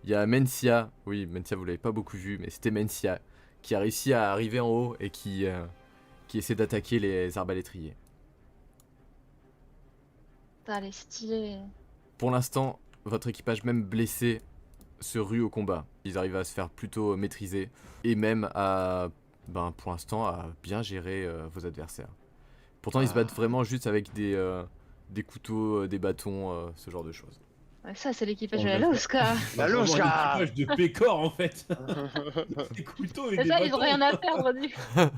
Speaker 1: Il y a Mencia, oui, Mencia vous l'avez pas beaucoup vu, mais c'était Mencia qui a réussi à arriver en haut et qui essaie d'attaquer les arbalétriers.
Speaker 3: Putain, elle est stylée.
Speaker 1: Pour l'instant, votre équipage, même blessé, se rue au combat. Ils arrivent à se faire plutôt maîtriser et même à, pour l'instant, à bien gérer vos adversaires. Pourtant, ils se battent vraiment juste avec des couteaux, des bâtons, ce genre de choses.
Speaker 3: Ouais, ça, c'est l'équipage
Speaker 4: Oh,
Speaker 3: de la
Speaker 4: d'accord.
Speaker 3: LOS, quoi.
Speaker 2: La
Speaker 4: Vraiment
Speaker 2: loge,
Speaker 4: un
Speaker 2: gars.
Speaker 4: équipage de pécores en fait. Des couteaux et
Speaker 3: C'est
Speaker 4: des
Speaker 3: ça, ils
Speaker 4: bâtons.
Speaker 3: ont rien à perdre du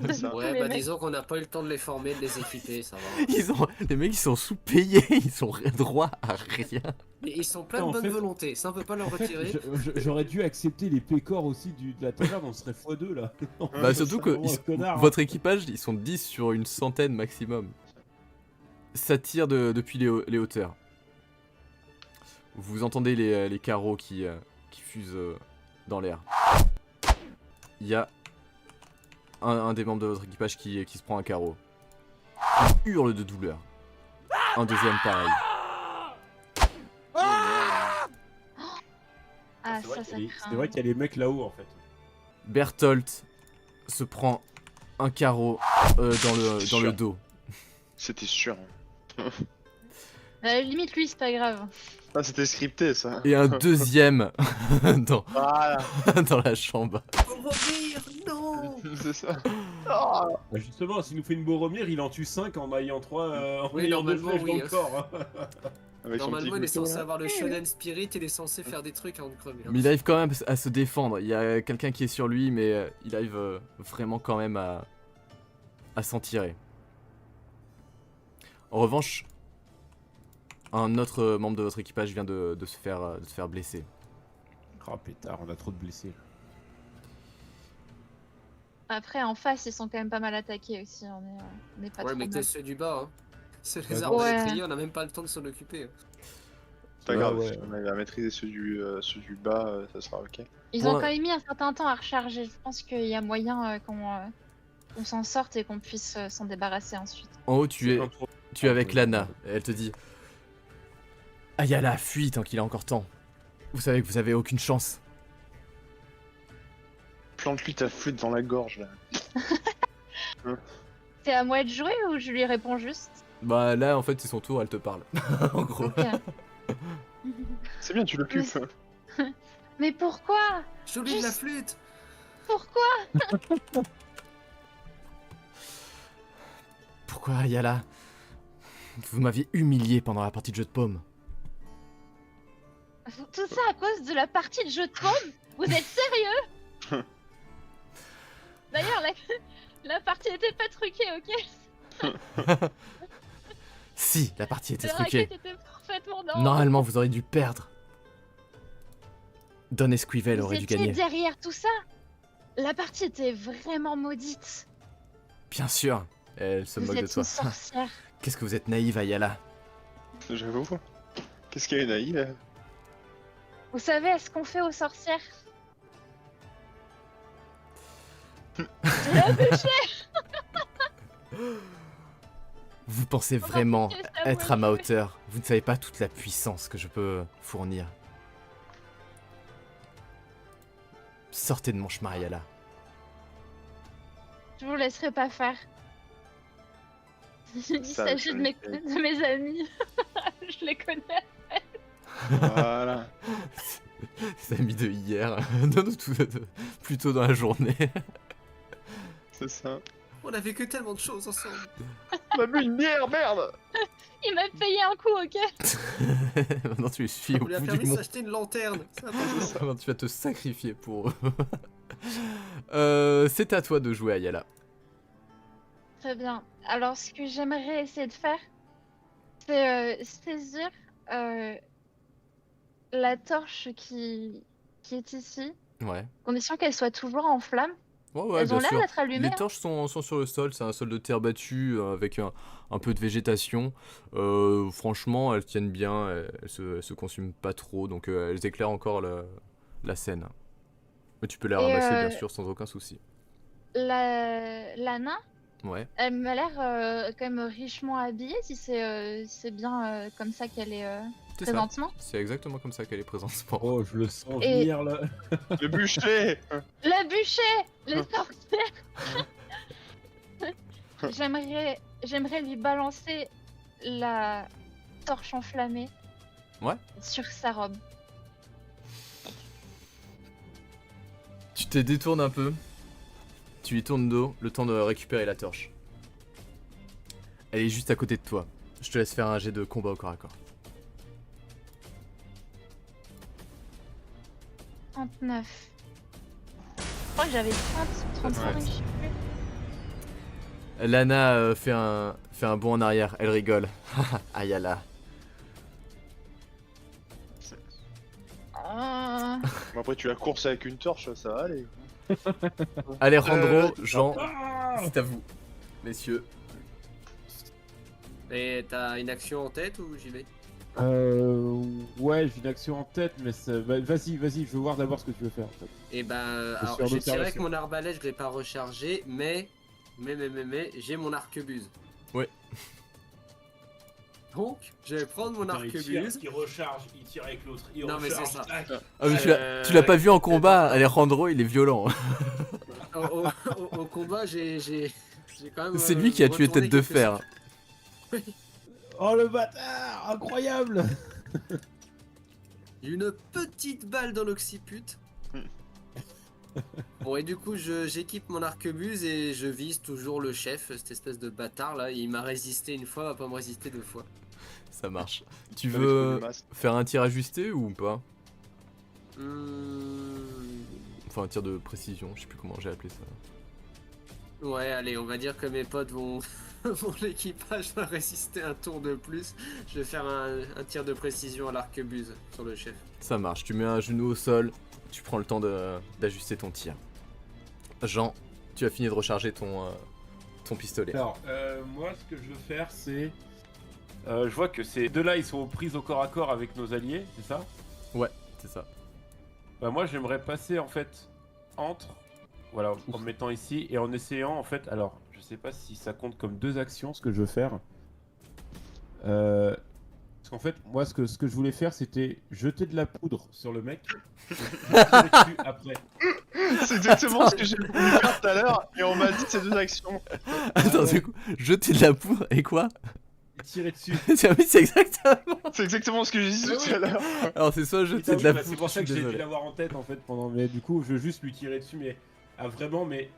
Speaker 3: de
Speaker 2: ça.
Speaker 3: tous
Speaker 5: Ouais,
Speaker 3: les
Speaker 5: bah
Speaker 3: mecs.
Speaker 5: disons qu'on n'a pas eu le temps de les former, de les équiper, ça va.
Speaker 1: Les mecs, ils sont sous-payés, ils sont droit à rien.
Speaker 5: Et ils sont pleins
Speaker 4: En
Speaker 5: de bonne
Speaker 4: fait-
Speaker 5: volonté, ça on peut pas leur retirer.
Speaker 4: J'aurais dû accepter les pécores aussi de la taverne, on serait x2 là.
Speaker 1: Bah, surtout que
Speaker 4: vraiment un connard, hein.
Speaker 1: votre équipage, ils sont 10 sur une centaine maximum. Ça tire depuis les hauteurs. Vous entendez les carreaux qui fusent dans l'air. Il y a un des membres de votre équipage qui se prend un carreau. Il hurle de douleur. Un deuxième pareil.
Speaker 3: Ah,
Speaker 4: C'est vrai
Speaker 3: ça,
Speaker 4: qu'il
Speaker 3: ça
Speaker 4: y a-
Speaker 3: craint.
Speaker 4: c'est vrai qu'il y a les mecs là-haut en fait.
Speaker 1: Berthold se prend un carreau dans le dos.
Speaker 2: C'était sûr.
Speaker 3: Limite, lui, c'est pas grave.
Speaker 2: Ah, c'était scripté ça.
Speaker 1: Et un deuxième dans,
Speaker 2: Voilà,
Speaker 1: dans la chambre.
Speaker 5: Revenir, non.
Speaker 2: c'est ça. Ah.
Speaker 4: Bah justement, s'il nous fait une Boromir, il en tue 5 en maillant 3 en
Speaker 5: Oui,
Speaker 4: ayant 2
Speaker 5: normalement,
Speaker 4: flèches
Speaker 5: oui,
Speaker 4: dans le corps. hein.
Speaker 2: Avec son
Speaker 5: Normalement,
Speaker 2: petit
Speaker 5: il est
Speaker 2: couteau,
Speaker 5: censé
Speaker 2: là.
Speaker 5: avoir le shonen spirit, il est censé faire des trucs avant de crever. hein.
Speaker 1: Mais il arrive quand même à se défendre. Il y a quelqu'un qui est sur lui, mais il arrive vraiment quand même à s'en tirer. En revanche, un autre membre de votre équipage vient de se faire blesser.
Speaker 4: Oh pétard, on a trop de blessés. là.
Speaker 3: Après, en face, ils sont quand même pas mal attaqués aussi. On est pas
Speaker 5: Ouais,
Speaker 3: trop
Speaker 5: mais
Speaker 3: mal.
Speaker 5: que ceux du bas, hein. C'est les
Speaker 4: Ouais.
Speaker 5: arbalètriers, on a même pas le temps de s'en occuper. hein.
Speaker 2: C'est pas
Speaker 4: Ouais,
Speaker 2: grave,
Speaker 4: ouais.
Speaker 2: si on arrive à maîtriser ceux du bas, ça sera ok.
Speaker 3: Ils
Speaker 1: Pour
Speaker 3: ont
Speaker 1: l'in-
Speaker 3: quand même mis un certain temps à recharger. Je pense qu'il y a moyen qu'on s'en sorte et qu'on puisse s'en débarrasser ensuite.
Speaker 1: En haut,
Speaker 4: C'est
Speaker 1: tu es avec Lana. Et elle te dit Ayala, fuis tant qu'il a encore temps. Vous savez que vous avez aucune chance.
Speaker 2: Plante-lui ta flûte dans la gorge, là.
Speaker 3: C'est à moi de jouer ou je lui réponds juste?
Speaker 1: Bah là, en fait, c'est son tour, elle te parle. En gros.
Speaker 3: Ok.
Speaker 2: C'est bien, tu l'occupes.
Speaker 3: Mais pourquoi?
Speaker 5: Joue-lui de la flûte.
Speaker 3: Pourquoi?
Speaker 1: Pourquoi, Ayala? Vous m'aviez humilié pendant la partie de jeu de paume.
Speaker 3: Tout ça à cause de la partie de jeu de paume? Vous êtes sérieux? D'ailleurs, la partie était pas truquée, ok?
Speaker 1: Si, la partie était
Speaker 3: Les
Speaker 1: truquée.
Speaker 3: raquettes étaient parfaitement dans.
Speaker 1: Normalement, vous auriez dû perdre. Don Esquivel
Speaker 3: Vous
Speaker 1: aurait dû
Speaker 3: étiez
Speaker 1: gagner.
Speaker 3: derrière tout ça? La partie était vraiment maudite.
Speaker 1: Bien sûr. Elle se
Speaker 3: Vous
Speaker 1: moque de
Speaker 3: êtes
Speaker 1: toi.
Speaker 3: une sorcière.
Speaker 1: Qu'est-ce que vous êtes naïve, Ayala.
Speaker 2: J'avoue. Qu'est-ce qu'il y a, Naïl?
Speaker 3: Vous savez ce qu'on fait aux sorcières?
Speaker 1: Vous pensez vraiment
Speaker 3: qu'est-ce que ça
Speaker 1: être
Speaker 3: va
Speaker 1: à ma
Speaker 3: jouer
Speaker 1: hauteur. Vous ne savez pas toute la puissance que je peux fournir. Sortez de mon chemin, Ayala.
Speaker 3: Je vous laisserai pas faire. Il
Speaker 2: Ça,
Speaker 3: s'agit
Speaker 2: je
Speaker 3: de
Speaker 2: le
Speaker 3: de mes amis. Je les connais.
Speaker 2: Voilà.
Speaker 1: C'est amis de hier. Non, plutôt dans la journée.
Speaker 2: C'est ça.
Speaker 5: On a vécu tellement de choses ensemble.
Speaker 2: On a bu une bière, merde!
Speaker 3: Il m'a payé un coup, ok?
Speaker 1: Maintenant, tu es suivi
Speaker 5: On
Speaker 1: au
Speaker 5: lui a
Speaker 1: bout du
Speaker 5: permis de
Speaker 1: monde.
Speaker 5: s'acheter une lanterne. C'est important.
Speaker 1: Maintenant, tu vas te sacrifier pour eux. C'est à toi de jouer, Ayala.
Speaker 3: Très bien. Alors, ce que j'aimerais essayer de faire, c'est saisir la torche qui est ici,
Speaker 1: Ouais.
Speaker 3: condition qu'elle soit toujours en flamme.
Speaker 1: Ouais,
Speaker 3: Elles
Speaker 1: bien
Speaker 3: ont l'air
Speaker 1: sûr.
Speaker 3: d'être allumées.
Speaker 1: Les torches sont sur le sol, c'est un sol de terre battue avec un peu de végétation. Franchement, elles tiennent bien, elles se consument pas trop, donc elles éclairent encore la scène. Mais tu peux les
Speaker 3: Et,
Speaker 1: ramasser, bien sûr, sans aucun souci.
Speaker 3: La nain,
Speaker 1: Ouais,
Speaker 3: elle m'a l'air quand même richement habillée, si c'est bien comme ça qu'elle est
Speaker 1: c'est ça.
Speaker 3: présentement.
Speaker 1: C'est exactement comme ça qu'elle est présentement.
Speaker 4: Oh, je le sens
Speaker 3: Et-
Speaker 4: venir là.
Speaker 2: Le bûcher!
Speaker 3: Le bûcher, le sorcière. J'aimerais lui balancer la torche enflammée.
Speaker 1: Ouais.
Speaker 3: Sur sa robe.
Speaker 1: Tu te détournes un peu, tu lui tournes dos, le temps de récupérer la torche. Elle est juste à côté de toi. Je te laisse faire un jet de combat au corps à corps.
Speaker 3: 39. Je crois que j'avais 35,
Speaker 1: Ouais.
Speaker 3: je sais plus.
Speaker 1: Lana fait un bond en arrière, elle rigole. Ayala.
Speaker 3: Ah,
Speaker 2: Bon, après, tu la courses avec une torche, ça va aller.
Speaker 1: Alejandro, Jean, c'est à vous, messieurs.
Speaker 5: Et t'as une action en tête ou j'y vais?
Speaker 4: Ouais, j'ai une action en tête, mais bah, vas-y, je veux voir d'abord ce que tu veux faire en fait.
Speaker 5: Et ben,
Speaker 4: Je
Speaker 5: alors
Speaker 4: suis en
Speaker 5: j'ai tiré avec
Speaker 4: observation.
Speaker 5: mon arbalète, je l'ai pas rechargé, mais j'ai mon arquebuse.
Speaker 1: Ouais.
Speaker 5: Donc, je vais prendre mon arquebuse.
Speaker 4: il recharge, il tire avec l'autre, il
Speaker 5: Non, mais c'est ça.
Speaker 1: Ah mais tu l'as pas vu en combat, Alejandro il est violent.
Speaker 5: Au combat, j'ai quand même.
Speaker 1: C'est lui qui a tué
Speaker 5: retourné
Speaker 1: Tête de
Speaker 5: quelques
Speaker 1: Fer.
Speaker 5: circuits.
Speaker 4: Oh le bâtard, incroyable.
Speaker 5: Une petite balle dans l'occiput. Bon, et du coup, j'équipe mon arquebuse et je vise toujours le chef, cette espèce de bâtard là. Il m'a résisté une fois, il va pas me résister deux fois.
Speaker 1: Ça marche. Tu
Speaker 2: Avec trop
Speaker 1: veux
Speaker 2: de masse.
Speaker 1: faire un tir ajusté ou pas?
Speaker 5: Hmm,
Speaker 1: Enfin, un tir de précision, je sais plus comment j'ai appelé ça.
Speaker 5: Ouais, allez, on va dire que mes potes vont. Mon équipage va résister un tour de plus. Je vais faire un tir de précision à l'arquebuse sur le chef.
Speaker 1: Ça marche, tu mets un genou au sol, tu prends le temps d'ajuster ton tir. Jean, tu as fini de recharger ton pistolet.
Speaker 4: Alors, moi, ce que je veux faire, c'est. Je vois que ces deux-là, ils sont aux prises au corps à corps avec nos alliés, c'est ça?
Speaker 1: Ouais, c'est ça.
Speaker 4: Bah, moi, j'aimerais passer en fait entre. Voilà, en me mettant ici et en essayant en fait. Alors, je sais pas si ça compte comme 2 actions ce que je veux faire. Parce qu'en fait, moi, ce que je voulais faire, c'était jeter de la poudre sur le mec. Et tirer dessus après.
Speaker 2: C'est exactement ce que j'ai voulu faire tout à l'heure et on m'a dit ces 2 actions.
Speaker 1: Attends, c'est quoi? Jeter de la poudre et quoi?
Speaker 4: Et tirer dessus.
Speaker 1: Oui, c'est exactement.
Speaker 2: C'est exactement ce que j'ai dit tout à l'heure.
Speaker 1: Alors, c'est soit jeter
Speaker 4: Putain,
Speaker 1: de la
Speaker 4: bah,
Speaker 1: poudre.
Speaker 4: c'est pour ça que
Speaker 1: je suis
Speaker 4: j'ai dû
Speaker 1: désolé.
Speaker 4: l'avoir en tête en fait pendant. Mais du coup, je veux juste lui tirer dessus, mais vraiment, mais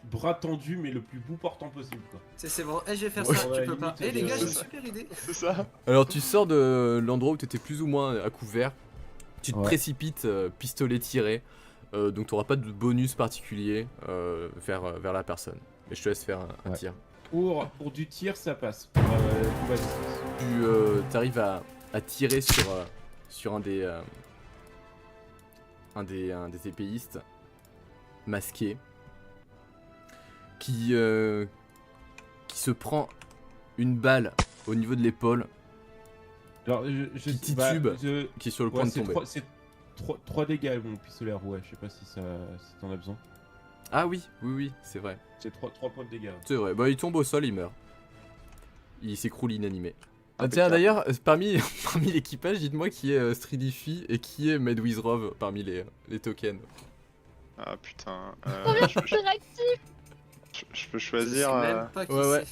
Speaker 4: bras tendu, mais le plus bout portant possible quoi.
Speaker 5: C'est bon. Eh, je vais faire
Speaker 1: Ouais.
Speaker 5: ça,
Speaker 4: Ouais,
Speaker 5: tu peux pas.
Speaker 4: limite,
Speaker 5: Eh, les gars, j'ai une
Speaker 2: ça.
Speaker 5: super idée.
Speaker 2: C'est ça.
Speaker 1: Alors, tu sors de l'endroit où tu étais plus ou moins à couvert. Tu te
Speaker 4: Ouais.
Speaker 1: précipites, pistolet tiré. Donc, tu n'auras pas de bonus particulier vers la personne. Mais je te laisse faire un
Speaker 4: Ouais.
Speaker 1: tir.
Speaker 4: Pour du tir, ça passe. Vas-y.
Speaker 1: Tu arrives à tirer sur un des épéistes masqués qui se prend une balle au niveau de l'épaule
Speaker 4: Alors,
Speaker 1: Qui titube. qui est sur le point
Speaker 4: Ouais,
Speaker 1: de tomber.
Speaker 4: c'est 3 dégâts mon pistolet à rouet, je sais pas si t'en as besoin.
Speaker 1: Ah oui, c'est vrai.
Speaker 4: C'est 3 points de dégâts.
Speaker 1: C'est vrai. Bah, il tombe au sol, il meurt. Il s'écroule inanimé. Ah,
Speaker 2: Impeccable.
Speaker 1: tiens, d'ailleurs, parmi l'équipage, dites-moi qui est Stridify et qui est Medwizrov parmi les tokens.
Speaker 2: Ah putain.
Speaker 3: Interactif.
Speaker 2: Je peux
Speaker 5: Je
Speaker 2: choisir.
Speaker 5: sais même pas qui
Speaker 1: ouais, ouais.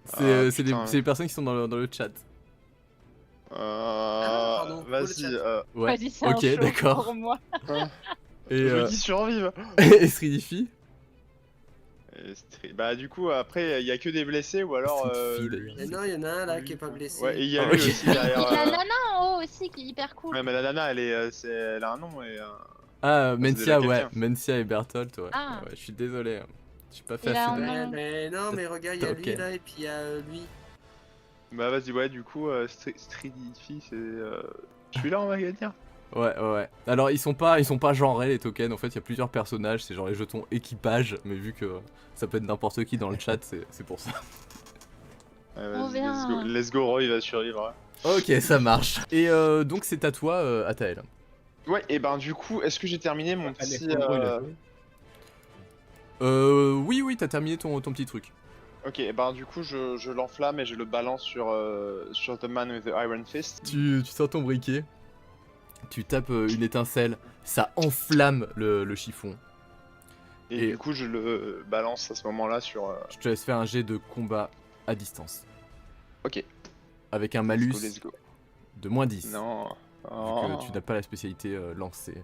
Speaker 5: c'est.
Speaker 1: C'est
Speaker 2: putain.
Speaker 1: les personnes qui sont dans le chat.
Speaker 5: pardon, pour le
Speaker 2: Vas-y.
Speaker 5: chat.
Speaker 1: Ouais.
Speaker 3: Vas-y, c'est un
Speaker 1: Ok,
Speaker 3: show
Speaker 1: d'accord.
Speaker 3: pour moi.
Speaker 1: Et,
Speaker 2: Je veux qu'ils survivent.
Speaker 1: et Stridify.
Speaker 2: Bah du coup après il y a que des blessés ou alors
Speaker 1: C'est une fille,
Speaker 2: lui.
Speaker 5: Mais non, il y en a un là qui est pas blessé.
Speaker 2: Ouais et il y a
Speaker 1: Ah,
Speaker 2: lui
Speaker 1: ok.
Speaker 2: aussi derrière.
Speaker 3: Il y a la nana en haut aussi qui est hyper cool.
Speaker 2: Ouais mais la nana elle a un nom et
Speaker 1: Ah,
Speaker 2: c'est
Speaker 1: Mencia,
Speaker 2: déjà
Speaker 1: ouais.
Speaker 2: quelqu'un.
Speaker 1: Mencia et Bertolt, ouais.
Speaker 3: Ah.
Speaker 1: Ouais, je suis désolé. J'ai pas
Speaker 3: Il
Speaker 1: fait
Speaker 3: a
Speaker 1: assez de...
Speaker 3: un-
Speaker 5: Ouais, mais non, mais regarde, il y a lui
Speaker 1: Ok.
Speaker 5: là et puis il y a lui.
Speaker 2: bah vas-y ouais du coup Stridify c'est celui-là on va dire.
Speaker 1: Ouais. Alors, ils sont pas genrés, les tokens. En fait, il y a plusieurs personnages. C'est genre les jetons équipage. Mais vu que ça peut être n'importe qui dans le chat, c'est pour ça.
Speaker 2: Ouais,
Speaker 3: On
Speaker 2: vas-y,
Speaker 3: verra.
Speaker 2: let's go Roy il va survivre.
Speaker 1: Ok, ça marche. Et donc, c'est à toi, Atael.
Speaker 2: Ouais et ben du coup est-ce que j'ai terminé mon petit
Speaker 4: Alejandro, il a joué.
Speaker 1: Oui, t'as terminé ton petit truc.
Speaker 2: Ok et ben du coup je l'enflamme et je le balance sur The Man with the Iron Fist.
Speaker 1: Tu sors ton briquet. Tu tapes une étincelle. Ça enflamme le chiffon.
Speaker 2: Et
Speaker 1: Et-
Speaker 2: du coup je le balance à ce moment-là sur
Speaker 1: Je te laisse faire un jet de combat à distance.
Speaker 2: Ok.
Speaker 1: Avec un malus
Speaker 2: Let's go.
Speaker 1: de moins 10.
Speaker 2: Non.
Speaker 1: Vu
Speaker 2: Oh.
Speaker 1: que tu n'as pas la spécialité lancée.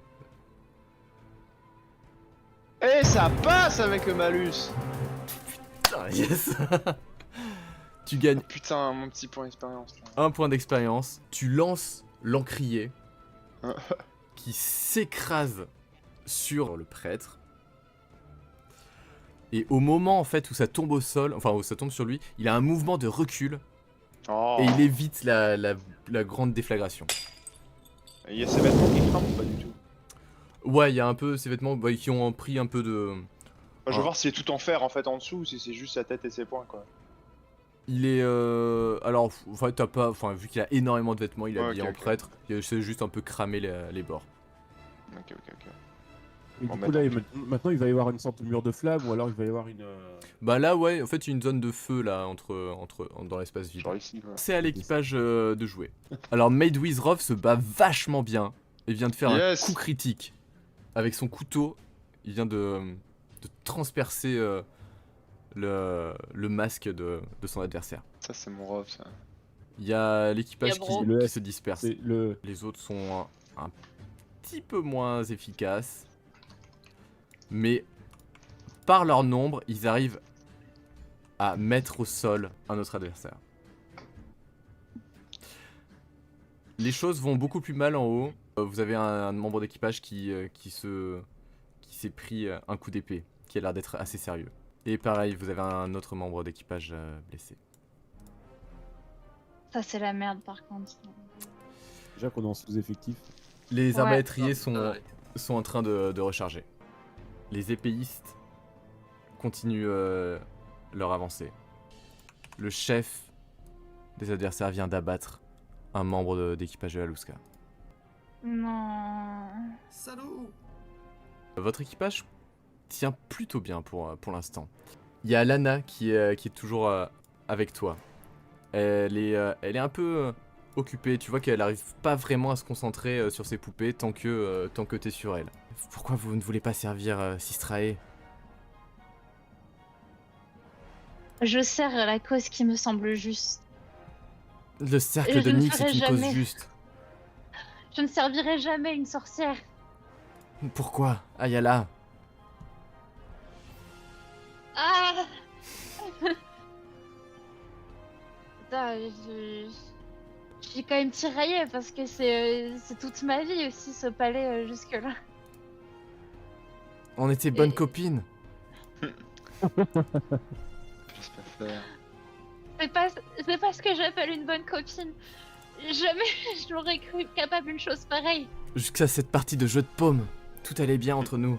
Speaker 2: Eh, ça passe avec le malus.
Speaker 1: Putain, yes. Tu gagnes
Speaker 2: Putain, mon petit point d'expérience. là.
Speaker 1: un point d'expérience. Tu lances l'encrier qui s'écrase sur le prêtre. Et au moment en fait où ça tombe au sol, enfin où ça tombe sur lui, il a un mouvement de recul
Speaker 2: Oh.
Speaker 1: et il évite la grande déflagration.
Speaker 2: Il y a ses vêtements qui crament ou pas du tout.
Speaker 1: Ouais, il y a un peu ces vêtements qui ont pris un peu de...
Speaker 2: Moi, je veux
Speaker 1: Ah.
Speaker 2: voir s'il est tout en fer en fait en dessous ou si c'est juste sa tête et ses poings quoi.
Speaker 1: Il est... Alors, enfin, t'as pas... Enfin, vu qu'il a énormément de vêtements, il est
Speaker 2: Ouais,
Speaker 1: habillé
Speaker 2: ok,
Speaker 1: en
Speaker 2: ok.
Speaker 1: prêtre. C'est juste un peu cramé les bords.
Speaker 2: Ok.
Speaker 4: Et
Speaker 2: Bon,
Speaker 4: du
Speaker 2: bah,
Speaker 4: coup, là,
Speaker 2: tant
Speaker 4: maintenant, il va y avoir une sorte de mur de flamme ou alors il va y avoir une.
Speaker 1: Bah là, ouais, en fait, il y a une zone de feu là, dans l'espace vide.
Speaker 2: Genre ici quoi.
Speaker 1: C'est à l'équipage de jouer. Alors, Medwizrov se bat vachement bien et vient de faire
Speaker 2: Yes.
Speaker 1: un coup critique. Avec son couteau, il vient de transpercer le masque de son adversaire.
Speaker 2: Ça c'est mon rove ça.
Speaker 1: Il y a l'équipage
Speaker 3: Il y a Bro.
Speaker 1: qui se disperse.
Speaker 4: C'est le.
Speaker 1: Les autres sont un petit peu moins efficaces. Mais par leur nombre, ils arrivent à mettre au sol un autre adversaire. Les choses vont beaucoup plus mal en haut. Vous avez un membre d'équipage qui s'est pris un coup d'épée, qui a l'air d'être assez sérieux. Et pareil, vous avez un autre membre d'équipage blessé.
Speaker 3: Ça, c'est la merde, par contre.
Speaker 4: Déjà qu'on est en sous-effectif.
Speaker 1: Les
Speaker 3: Ouais.
Speaker 1: arbalétriers
Speaker 5: Ah, ouais.
Speaker 1: sont en train de recharger. Les épéistes continuent leur avancée. Le chef des adversaires vient d'abattre un membre d'équipage de la Lusca.
Speaker 3: Non.
Speaker 5: Salaud.
Speaker 1: Votre équipage tient plutôt bien pour l'instant. Il y a Lana qui est toujours avec toi. Elle est un peu occupée, tu vois qu'elle arrive pas vraiment à se concentrer sur ses poupées tant que t'es sur elle. Pourquoi vous ne voulez pas servir Sistrae?
Speaker 3: Je sers la cause qui me semble juste.
Speaker 1: Le
Speaker 3: Et
Speaker 1: cercle
Speaker 3: je
Speaker 1: de
Speaker 3: ne
Speaker 1: Nyx est
Speaker 3: ferai
Speaker 1: une cause
Speaker 3: jamais.
Speaker 1: juste.
Speaker 3: Je ne servirai jamais une sorcière.
Speaker 1: Pourquoi, Ayala?
Speaker 3: Ah Putain, je suis quand même tiraillée parce que c'est toute ma vie aussi ce palais jusque-là.
Speaker 1: On était bonnes
Speaker 3: Et-
Speaker 1: copines.
Speaker 2: Qu'est-ce pas faire?
Speaker 3: C'est pas ce que j'appelle une bonne copine. Jamais je l'aurais cru capable d'une chose pareille.
Speaker 1: Jusqu'à cette partie de jeu de paume, tout allait bien entre nous.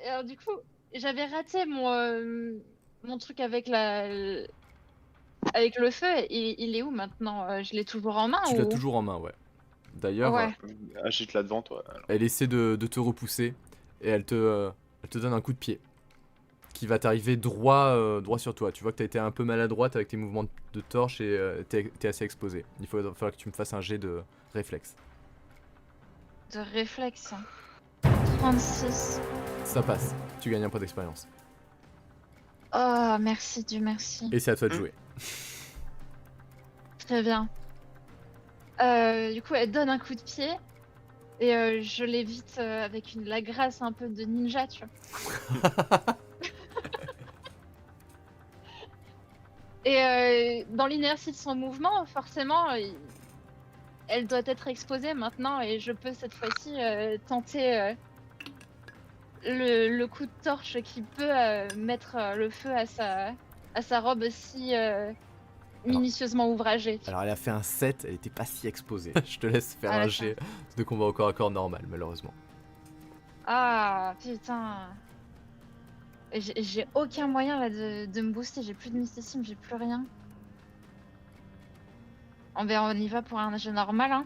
Speaker 1: Alors du coup, j'avais raté mon truc avec avec le feu. Il est où maintenant? Je l'ai toujours en main Tu
Speaker 3: ou...
Speaker 1: l'as toujours en main, ouais. D'ailleurs,
Speaker 3: Ouais.
Speaker 2: Agite là devant toi. Alors.
Speaker 1: elle essaie de te repousser et elle te donne un coup de pied qui va t'arriver droit sur toi. Tu vois que t'as été un peu maladroite avec tes mouvements de torche et t'es assez exposé. Il va falloir que tu me fasses un jet de réflexe.
Speaker 3: De réflexe. 36.
Speaker 1: Ça passe, tu gagnes un point d'expérience.
Speaker 3: Oh, merci, Dieu merci.
Speaker 1: Et c'est à toi de jouer.
Speaker 3: Très bien. Du coup, elle donne un coup de pied et je l'évite avec la grâce un peu de ninja, tu vois. Et dans l'inertie de son mouvement, forcément, elle doit être exposée maintenant et je peux cette fois-ci tenter le coup de torche qui peut mettre le feu à sa robe si minutieusement ouvragée.
Speaker 1: Alors elle a fait un 7, elle était pas si exposée. Je te laisse faire
Speaker 3: Ah,
Speaker 1: un
Speaker 3: la
Speaker 1: jet de combat au corps à corps normal, malheureusement.
Speaker 3: Ah putain. J'ai aucun moyen là de me booster, j'ai plus de mysticisme, j'ai plus rien. On y va pour un jeu normal, hein.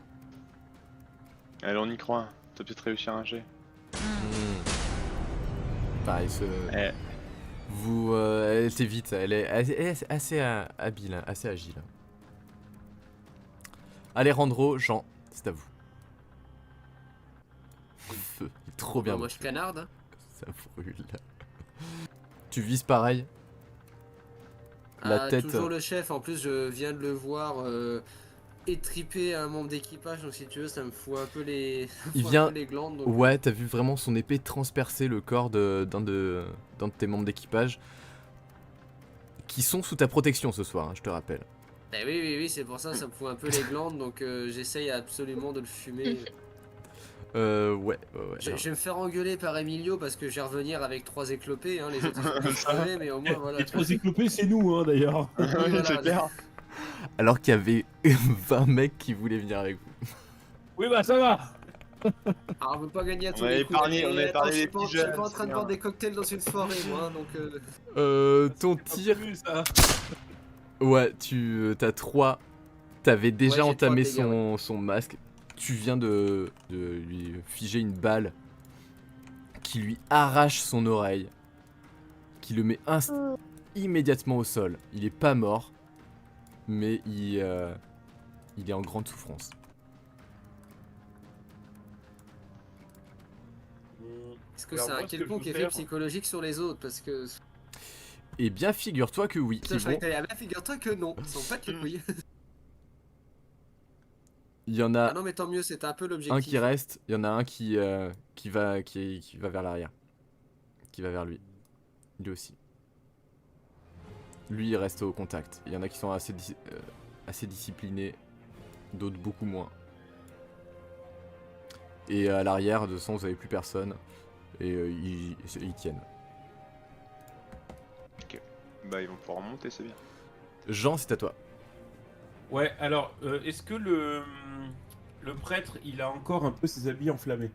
Speaker 2: Allez, on y croit. T'as peut-être réussi un jet.
Speaker 1: Pareil,
Speaker 2: Eh,
Speaker 1: elle était vite, elle est assez habile, hein, assez agile. Alejandro, Jean, c'est à vous. Feu, il est trop bien.
Speaker 5: Moi, je canarde. Hein.
Speaker 1: Ça brûle. Tu vises pareil. La
Speaker 5: Ah,
Speaker 1: tête.
Speaker 5: toujours le chef. En plus, je viens de le voir étriper un membre d'équipage. Donc, si tu veux, ça me fout un peu les,
Speaker 1: Il
Speaker 5: fout un
Speaker 1: vient-
Speaker 5: peu les glandes. Donc...
Speaker 1: Ouais, t'as vu vraiment son épée transpercer le corps d'un de tes membres d'équipage. Qui sont sous ta protection ce soir, hein, je te rappelle.
Speaker 5: Eh oui, c'est pour ça, ça me fout un peu les glandes. Donc, j'essaye absolument de le fumer.
Speaker 1: Ouais.
Speaker 5: Je vais me faire engueuler par Emilio parce que je vais revenir avec 3 éclopés. Hein. Les autres, ils sont tous crevés, mais au moins, voilà.
Speaker 4: Les 3 éclopés, c'est nous, hein, d'ailleurs.
Speaker 5: Oui, voilà.
Speaker 2: c'est clair.
Speaker 1: Alors qu'il y avait 20 mecs qui voulaient venir avec vous.
Speaker 4: Oui, bah ça va.
Speaker 5: Alors, on veut pas gagner à tous
Speaker 2: On a
Speaker 5: les coups.
Speaker 2: épargné- on a
Speaker 5: Attends,
Speaker 2: épargné
Speaker 5: je suis
Speaker 2: les
Speaker 5: pas-
Speaker 2: petits
Speaker 5: je suis
Speaker 2: jeunes,
Speaker 5: pas en train de
Speaker 2: c'est
Speaker 5: boire
Speaker 2: bien.
Speaker 5: des cocktails dans une soirée, moi. Hein, donc,
Speaker 1: Ton
Speaker 4: Pas
Speaker 1: tir.
Speaker 4: prévu, ça.
Speaker 1: Ouais, t'as 3. T'avais déjà
Speaker 5: Ouais, j'ai
Speaker 1: entamé
Speaker 5: 3 de dégâts,
Speaker 1: son masque. Tu viens de lui figer une balle qui lui arrache son oreille. Qui le met immédiatement au sol. Il est pas mort, mais il est en grande souffrance.
Speaker 5: est-ce que
Speaker 4: Alors,
Speaker 5: ça a
Speaker 4: moi,
Speaker 5: un
Speaker 4: ce que je
Speaker 5: quelconque
Speaker 4: veux
Speaker 5: effet
Speaker 4: faire-
Speaker 5: psychologique sur les autres? Parce que.
Speaker 1: Eh bien, figure-toi que oui.
Speaker 5: Putain, je croyais que t'allais- ah bah, figure-toi que non. Ils sont pas de les couilles.
Speaker 1: Il y en a
Speaker 5: Ah non, mais tant mieux, c'était un peu
Speaker 1: un
Speaker 5: l'objectif.
Speaker 1: qui reste, il y en a un qui va vers l'arrière. Qui va vers lui. Lui aussi. Lui, il reste au contact. Il y en a qui sont assez disciplinés, d'autres beaucoup moins. Et à l'arrière, de toute façon, vous avez plus personne. Et ils tiennent.
Speaker 2: Bah, ils vont pouvoir monter, c'est bien.
Speaker 1: Jean, c'est à toi.
Speaker 4: Ouais, alors, est-ce que le prêtre, il a encore un peu ses habits enflammés?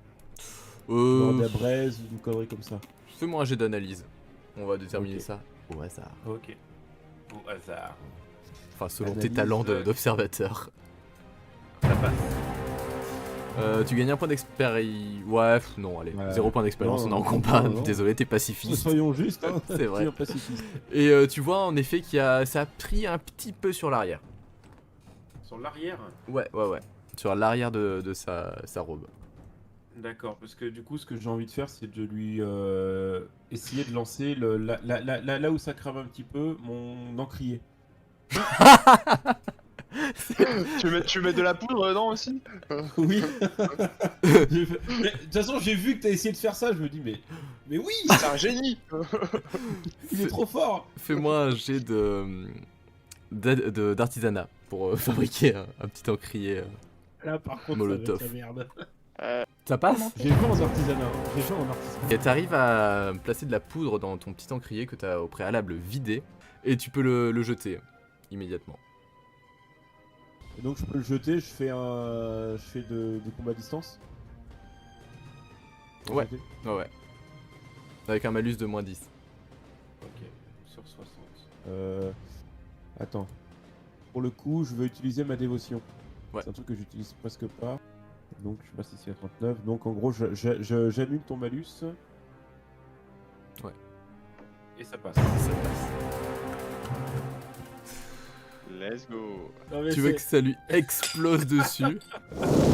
Speaker 4: Genre de la braise ou une connerie comme ça.
Speaker 1: Fais-moi un jet d'analyse. On va déterminer
Speaker 4: Ok.
Speaker 1: ça au hasard.
Speaker 4: Ok. Au hasard.
Speaker 1: Enfin, selon tes
Speaker 4: Analyse,
Speaker 1: talents d'observateur.
Speaker 4: Ça passe.
Speaker 1: Tu gagnes un point d'expérience. Ouais, non, allez.
Speaker 4: Ouais.
Speaker 1: 0 point d'expérience, on est
Speaker 4: Non,
Speaker 1: en combat.
Speaker 4: non.
Speaker 1: Désolé, t'es pacifiste.
Speaker 4: Soyons justes, hein.
Speaker 1: C'est vrai.
Speaker 4: Soyons pacifistes.
Speaker 1: Et tu vois en effet ça a pris un petit peu sur l'arrière.
Speaker 4: Sur l'arrière?
Speaker 1: Ouais. Sur l'arrière de sa robe.
Speaker 4: D'accord, parce que du coup, ce que j'ai envie de faire, c'est de lui essayer de lancer là où ça crame un petit peu, mon encrier.
Speaker 2: Tu mets de la poudre dedans aussi?
Speaker 4: Oui. Mais, de toute façon, j'ai vu que t'as essayé de faire ça, je me dis, mais oui,
Speaker 2: C'est un génie!
Speaker 4: il est trop fort.
Speaker 1: Fais-moi un jet d'artisanat pour fabriquer un petit encrier.
Speaker 4: Là, par contre,
Speaker 1: Molotov.
Speaker 4: ça va être la merde.
Speaker 1: Ça passe?
Speaker 4: J'ai joué en artisanat. J'ai joué en artisanat.
Speaker 1: Et t'arrives à placer de la poudre dans ton petit encrier que t'as au préalable vidé. Et tu peux le jeter immédiatement.
Speaker 4: Et donc, je peux le jeter, je fais du combat à distance. Pour
Speaker 1: Ouais.
Speaker 4: jeter.
Speaker 1: Ouais. Avec un malus de moins 10.
Speaker 4: Ok, sur 60. Attends. Pour le coup, je veux utiliser ma dévotion.
Speaker 1: Ouais.
Speaker 4: C'est un truc que j'utilise presque pas. Donc, je passe ici à 39. Donc, en gros, j'annule ton malus.
Speaker 1: Ouais.
Speaker 4: Et ça passe.
Speaker 1: Ça passe.
Speaker 2: Let's go!
Speaker 1: Tu veux que ça lui explose dessus.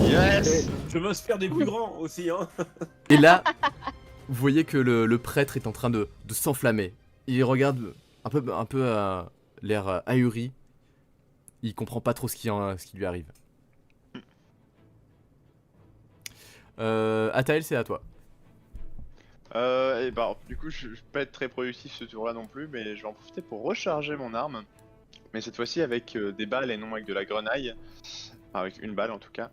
Speaker 2: Yes!
Speaker 4: Je m'inspire des plus grands aussi, hein.
Speaker 1: Et là, vous voyez que le prêtre est en train de s'enflammer. Il regarde un peu l'air ahuri. Il comprend pas trop ce qui lui arrive. Atael, c'est à toi.
Speaker 2: Et bah, du coup, je vais pas être très productif ce tour-là non plus, mais je vais en profiter pour recharger mon arme. Mais cette fois-ci avec des balles et non avec de la grenaille. Enfin, avec une balle en tout cas.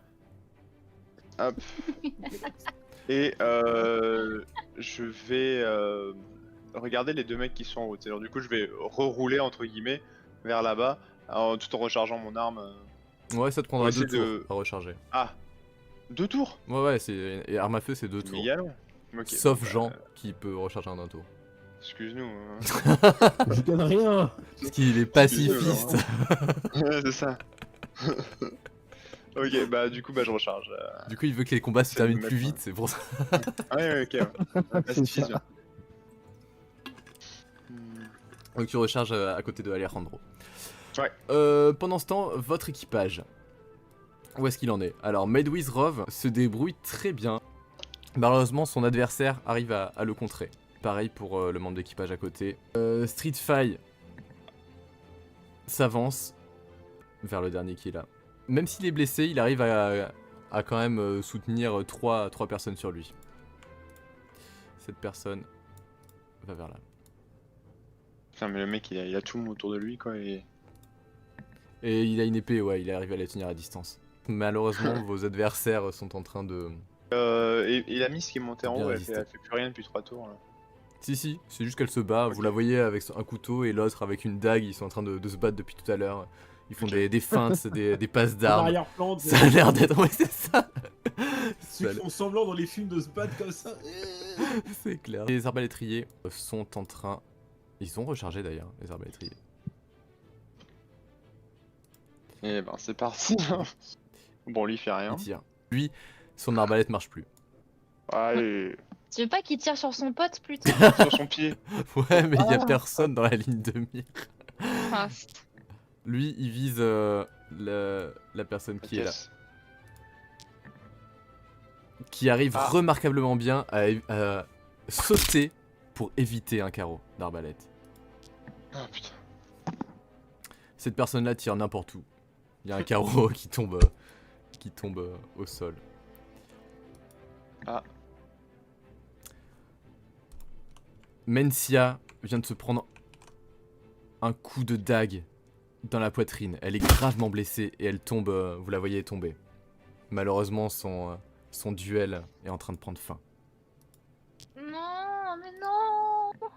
Speaker 2: Hop. Et je vais regarder les deux mecs qui sont en haut. Alors du coup, je vais rerouler entre guillemets vers là-bas, tout en rechargeant mon arme.
Speaker 1: Ouais, ça te prendra
Speaker 2: essayer
Speaker 1: 2 tours à recharger.
Speaker 2: Ah, 2 tours?
Speaker 1: Ouais, et arme à feu, c'est 2
Speaker 2: C'est
Speaker 1: tours.
Speaker 2: méga long. Ok,
Speaker 1: Sauf
Speaker 2: bon, bah,
Speaker 1: Jean qui peut recharger en un tour.
Speaker 2: Excuse-nous.
Speaker 4: Je gagne rien.
Speaker 1: Parce qu'il est pacifiste.
Speaker 2: Ouais, c'est ça. Ok, bah du coup, bah je recharge.
Speaker 1: Du coup, il veut que les combats se
Speaker 2: C'est
Speaker 1: terminent
Speaker 2: le
Speaker 1: plus
Speaker 2: mettre,
Speaker 1: vite, c'est pour ça.
Speaker 2: Ouais, ok. Ouais. Pacifisme.
Speaker 1: Donc tu recharges à côté de Alejandro.
Speaker 2: Ouais.
Speaker 1: Pendant ce temps, votre équipage. Où est-ce qu'il en est? Alors, Medwizrov se débrouille très bien. Malheureusement, son adversaire arrive à le contrer. Pareil pour le membre d'équipage à côté. Streetfy s'avance vers le dernier qui est là. Même s'il est blessé, il arrive à quand même soutenir 3 personnes sur lui. Cette personne va vers là.
Speaker 2: Putain, mais le mec il a tout autour de lui quoi. Et
Speaker 1: Et il a une épée, ouais, il arrive à la tenir à distance. Malheureusement, vos adversaires sont en train de...
Speaker 2: et la Miss qui est montée en
Speaker 1: Bien
Speaker 2: haut, elle
Speaker 1: résisté.
Speaker 2: fait plus rien depuis 3 tours. Là.
Speaker 1: Si, c'est juste qu'elle se bat. Vous la voyez avec un couteau et l'autre avec une dague. Ils sont en train de se battre depuis tout à l'heure. Ils font
Speaker 2: Ok.
Speaker 1: des feintes, des passes
Speaker 4: En
Speaker 1: d'armes.
Speaker 4: arrière-plan,
Speaker 1: Ça a l'air d'être... Ouais, c'est ça.
Speaker 4: ceux qui font semblant dans les films de se battre comme ça.
Speaker 1: C'est clair. Les arbalétriers sont en train... Ils ont rechargé d'ailleurs, les arbalétriers.
Speaker 2: Et ben c'est parti. Bon, lui il fait rien.
Speaker 1: Il tire. Lui, son arbalète marche plus.
Speaker 2: Allez,
Speaker 3: Tu veux pas qu'il tire sur son pote plutôt?
Speaker 2: sur son pied.
Speaker 1: Ouais, mais il y a personne dans la ligne de mire.
Speaker 3: Enfin,
Speaker 1: Lui, il vise la personne qui est là.
Speaker 2: Yes.
Speaker 1: Qui arrive
Speaker 2: Ah.
Speaker 1: remarquablement bien à sauter pour éviter un carreau d'arbalète.
Speaker 2: Ah putain.
Speaker 1: Cette personne-là tire n'importe où. Il y a un carreau qui tombe qui tombe au sol.
Speaker 2: Ah.
Speaker 1: Mencia vient de se prendre un coup de dague dans la poitrine. Elle est gravement blessée et elle tombe, vous la voyez tomber. Malheureusement, son duel est en train de prendre fin.
Speaker 3: Non, mais non.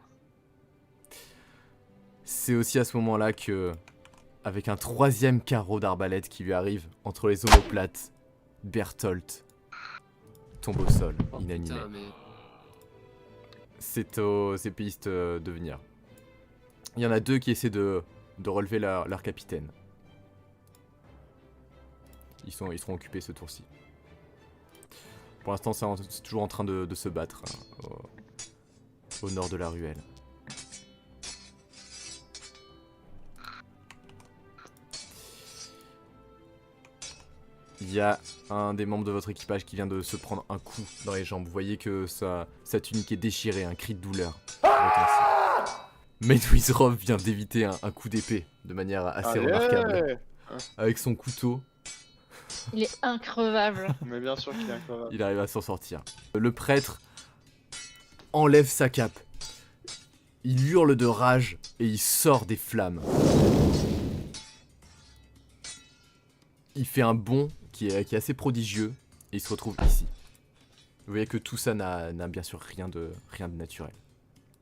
Speaker 1: C'est aussi à ce moment-là que, avec un troisième carreau d'arbalète qui lui arrive entre les omoplates, Berthold tombe au sol,
Speaker 5: Oh,
Speaker 1: inanimé.
Speaker 5: putain, mais...
Speaker 1: C'est aux épéistes de venir. Il y en a deux qui essaient de relever leur capitaine. Ils seront occupés ce tour-ci. Pour l'instant, c'est toujours en train de se battre hein, au nord de la ruelle. Il y a un des membres de votre équipage qui vient de se prendre un coup dans les jambes. Vous voyez que sa tunique est déchirée, un cri de douleur retentit. Medwizrov vient d'éviter un coup d'épée de manière assez remarquable. Avec son couteau,
Speaker 3: Il est increvable.
Speaker 2: Mais bien sûr qu'il est incroyable.
Speaker 1: il arrive à s'en sortir. Le prêtre enlève sa cape. Il hurle de rage et il sort des flammes. Il fait un bond qui est assez prodigieux et il se retrouve ici. Vous voyez que tout ça n'a bien sûr rien de naturel.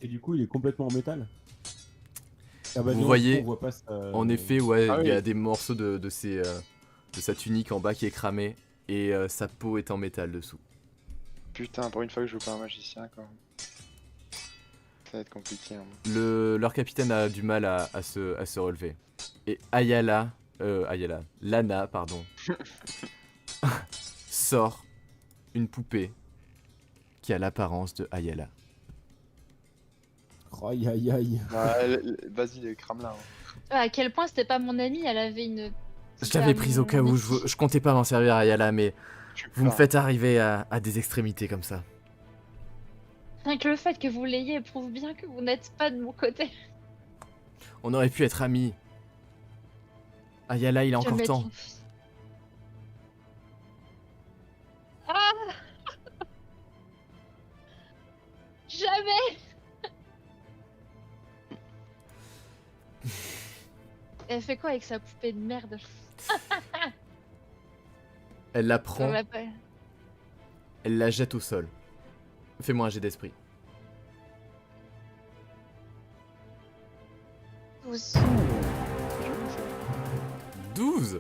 Speaker 4: Et du coup, il est complètement en métal. Ah bah
Speaker 1: Vous
Speaker 4: non,
Speaker 1: voyez,
Speaker 4: on voit pas ça,
Speaker 1: En effet, ouais,
Speaker 2: Ah
Speaker 1: il y a
Speaker 2: oui.
Speaker 1: des morceaux de sa tunique en bas qui est cramée et sa peau est en métal dessous.
Speaker 2: Putain, pour une fois que je joue pas un magicien, quand même. Ça va être compliqué. Hein.
Speaker 1: Leur capitaine a du mal à se relever. Et Lana, pardon, sort une poupée qui a l'apparence de Ayala.
Speaker 4: Aïe aïe aïe.
Speaker 2: Vas-y, crame-la. Hein.
Speaker 3: À quel point c'était pas mon amie, elle avait une.
Speaker 1: Je l'avais prise au cas où, je comptais pas m'en servir à Ayala, mais vous me faites arriver à des extrémités comme ça.
Speaker 3: Rien que le fait que vous l'ayez prouve bien que vous n'êtes pas de mon côté.
Speaker 1: On aurait pu être amis. Ayala, il a encore
Speaker 3: Jamais
Speaker 1: temps.
Speaker 3: de- Ah Jamais. Elle fait quoi avec sa poupée de merde?
Speaker 1: Elle la
Speaker 3: On
Speaker 1: prend,
Speaker 3: l'appelle.
Speaker 1: elle la jette au sol. Fais-moi un jet d'esprit. 12.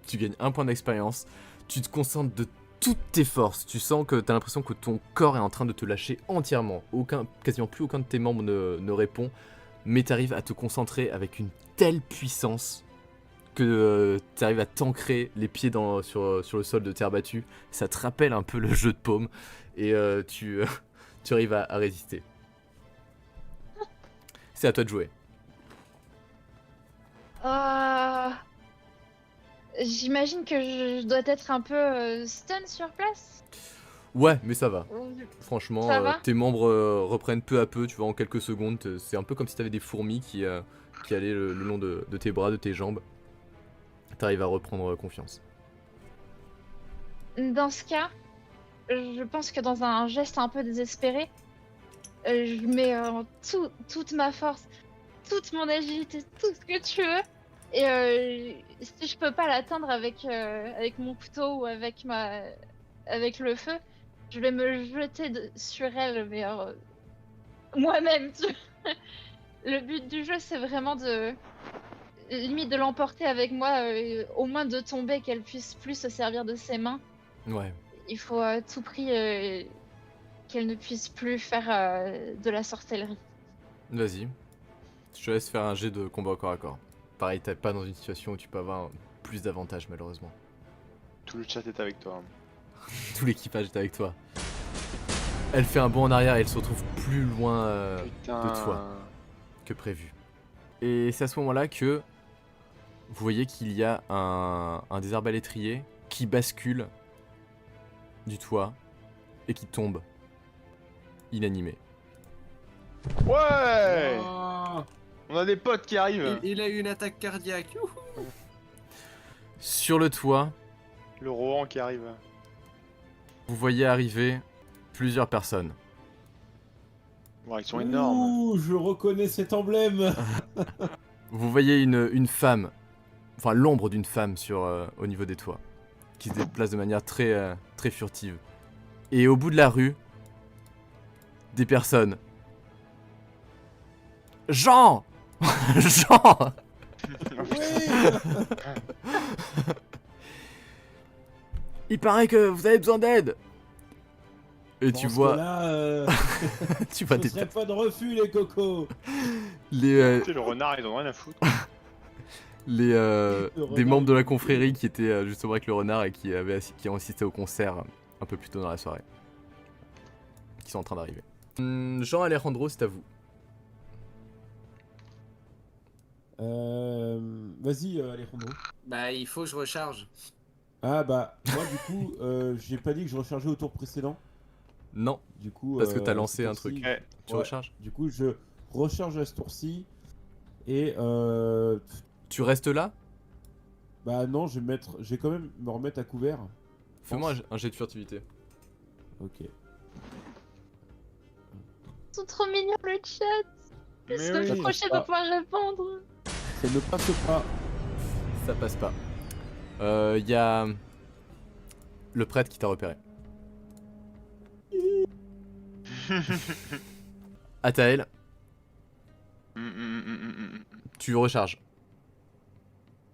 Speaker 1: Tu gagnes un point d'expérience. Tu te concentres de toutes tes forces. Tu sens que t'as l'impression que ton corps est en train de te lâcher entièrement. Quasiment plus aucun de tes membres ne répond. Mais t'arrives à te concentrer avec une telle puissance que t'arrives à t'ancrer les pieds sur le sol de terre battue. Ça te rappelle un peu le jeu de paume. Et tu arrives à résister. C'est à toi de jouer.
Speaker 3: J'imagine que je dois être un peu stun sur place.
Speaker 1: Ouais, mais ça va.
Speaker 3: Ou-
Speaker 1: Franchement,
Speaker 3: Ça va
Speaker 1: tes membres reprennent peu à peu, tu vois, en quelques secondes. C'est un peu comme si t'avais des fourmis qui allaient le long de tes bras, de tes jambes. T'arrives à reprendre confiance.
Speaker 3: Dans ce cas, je pense que dans un geste un peu désespéré, je mets toute ma force, toute mon agilité, tout ce que tu veux. Et si je peux pas l'atteindre avec mon couteau ou avec le feu, je vais me jeter sur elle, mais moi-même. Le but du jeu, c'est vraiment limite de l'emporter avec moi, au moins de tomber, qu'elle puisse plus se servir de ses mains.
Speaker 1: Ouais.
Speaker 3: Il faut à tout prix qu'elle ne puisse plus faire de la sorcellerie.
Speaker 1: Vas-y. Je te laisse faire un jet de combat au corps à corps. Pareil, t'es pas dans une situation où tu peux avoir plus d'avantages, malheureusement.
Speaker 2: Tout le chat est avec toi.
Speaker 1: Tout l'équipage est avec toi. Elle fait un bond en arrière et elle se retrouve plus loin
Speaker 2: Putain.
Speaker 1: de toi que prévu. Et c'est à ce moment-là que vous voyez qu'il y a un des arbalétriers qui bascule du toit et qui tombe inanimé.
Speaker 2: Ouais.
Speaker 4: Ah.
Speaker 2: On a des potes qui arrivent.
Speaker 5: Il a eu une attaque cardiaque. Youhou.
Speaker 1: Sur le toit,
Speaker 2: Le Rohan qui arrive.
Speaker 1: Vous voyez arriver plusieurs personnes.
Speaker 2: Bon, ils sont énormes.
Speaker 4: Ouh, je reconnais cet emblème.
Speaker 1: Vous voyez une femme, enfin l'ombre d'une femme au niveau des toits, qui se déplace de manière très furtive. Et au bout de la rue, des personnes. Jean Jean Il paraît que vous avez besoin d'aide. Et tu vois,
Speaker 4: Là,
Speaker 1: tu vois
Speaker 4: ce
Speaker 1: des,
Speaker 4: serait pas de refus, les cocos.
Speaker 1: les,
Speaker 2: Tu sais, le renard, ils ont rien à foutre.
Speaker 1: des membres de la confrérie qui étaient justement avec le renard et qui ont assisté au concert un peu plus tôt dans la soirée. Qui sont en train d'arriver. Jean Alejandro, c'est à vous.
Speaker 4: Vas-y, Alejandro.
Speaker 5: Bah, il faut que je recharge.
Speaker 4: Ah bah, moi du coup, j'ai pas dit que je rechargeais au tour précédent.
Speaker 1: Non,
Speaker 4: Du coup,
Speaker 1: parce que t'as lancé
Speaker 4: ce
Speaker 1: un
Speaker 4: tour-ci,
Speaker 1: truc.
Speaker 2: Ouais.
Speaker 1: Tu
Speaker 4: Ouais.
Speaker 1: recharges.
Speaker 4: Du coup, je recharge à ce tour-ci. Et
Speaker 1: Tu restes là.
Speaker 4: bah non, je vais quand même me remettre à couvert.
Speaker 1: Fais-moi un jet de furtivité.
Speaker 4: Ok.
Speaker 3: Ils sont trop mignons le chat.
Speaker 2: Mais
Speaker 3: Je
Speaker 2: oui.
Speaker 3: suis prochaine de pouvoir répondre.
Speaker 4: Ça ne passe pas.
Speaker 1: Ça passe pas. Y a le prêtre qui t'a repéré. Atael, tu recharges.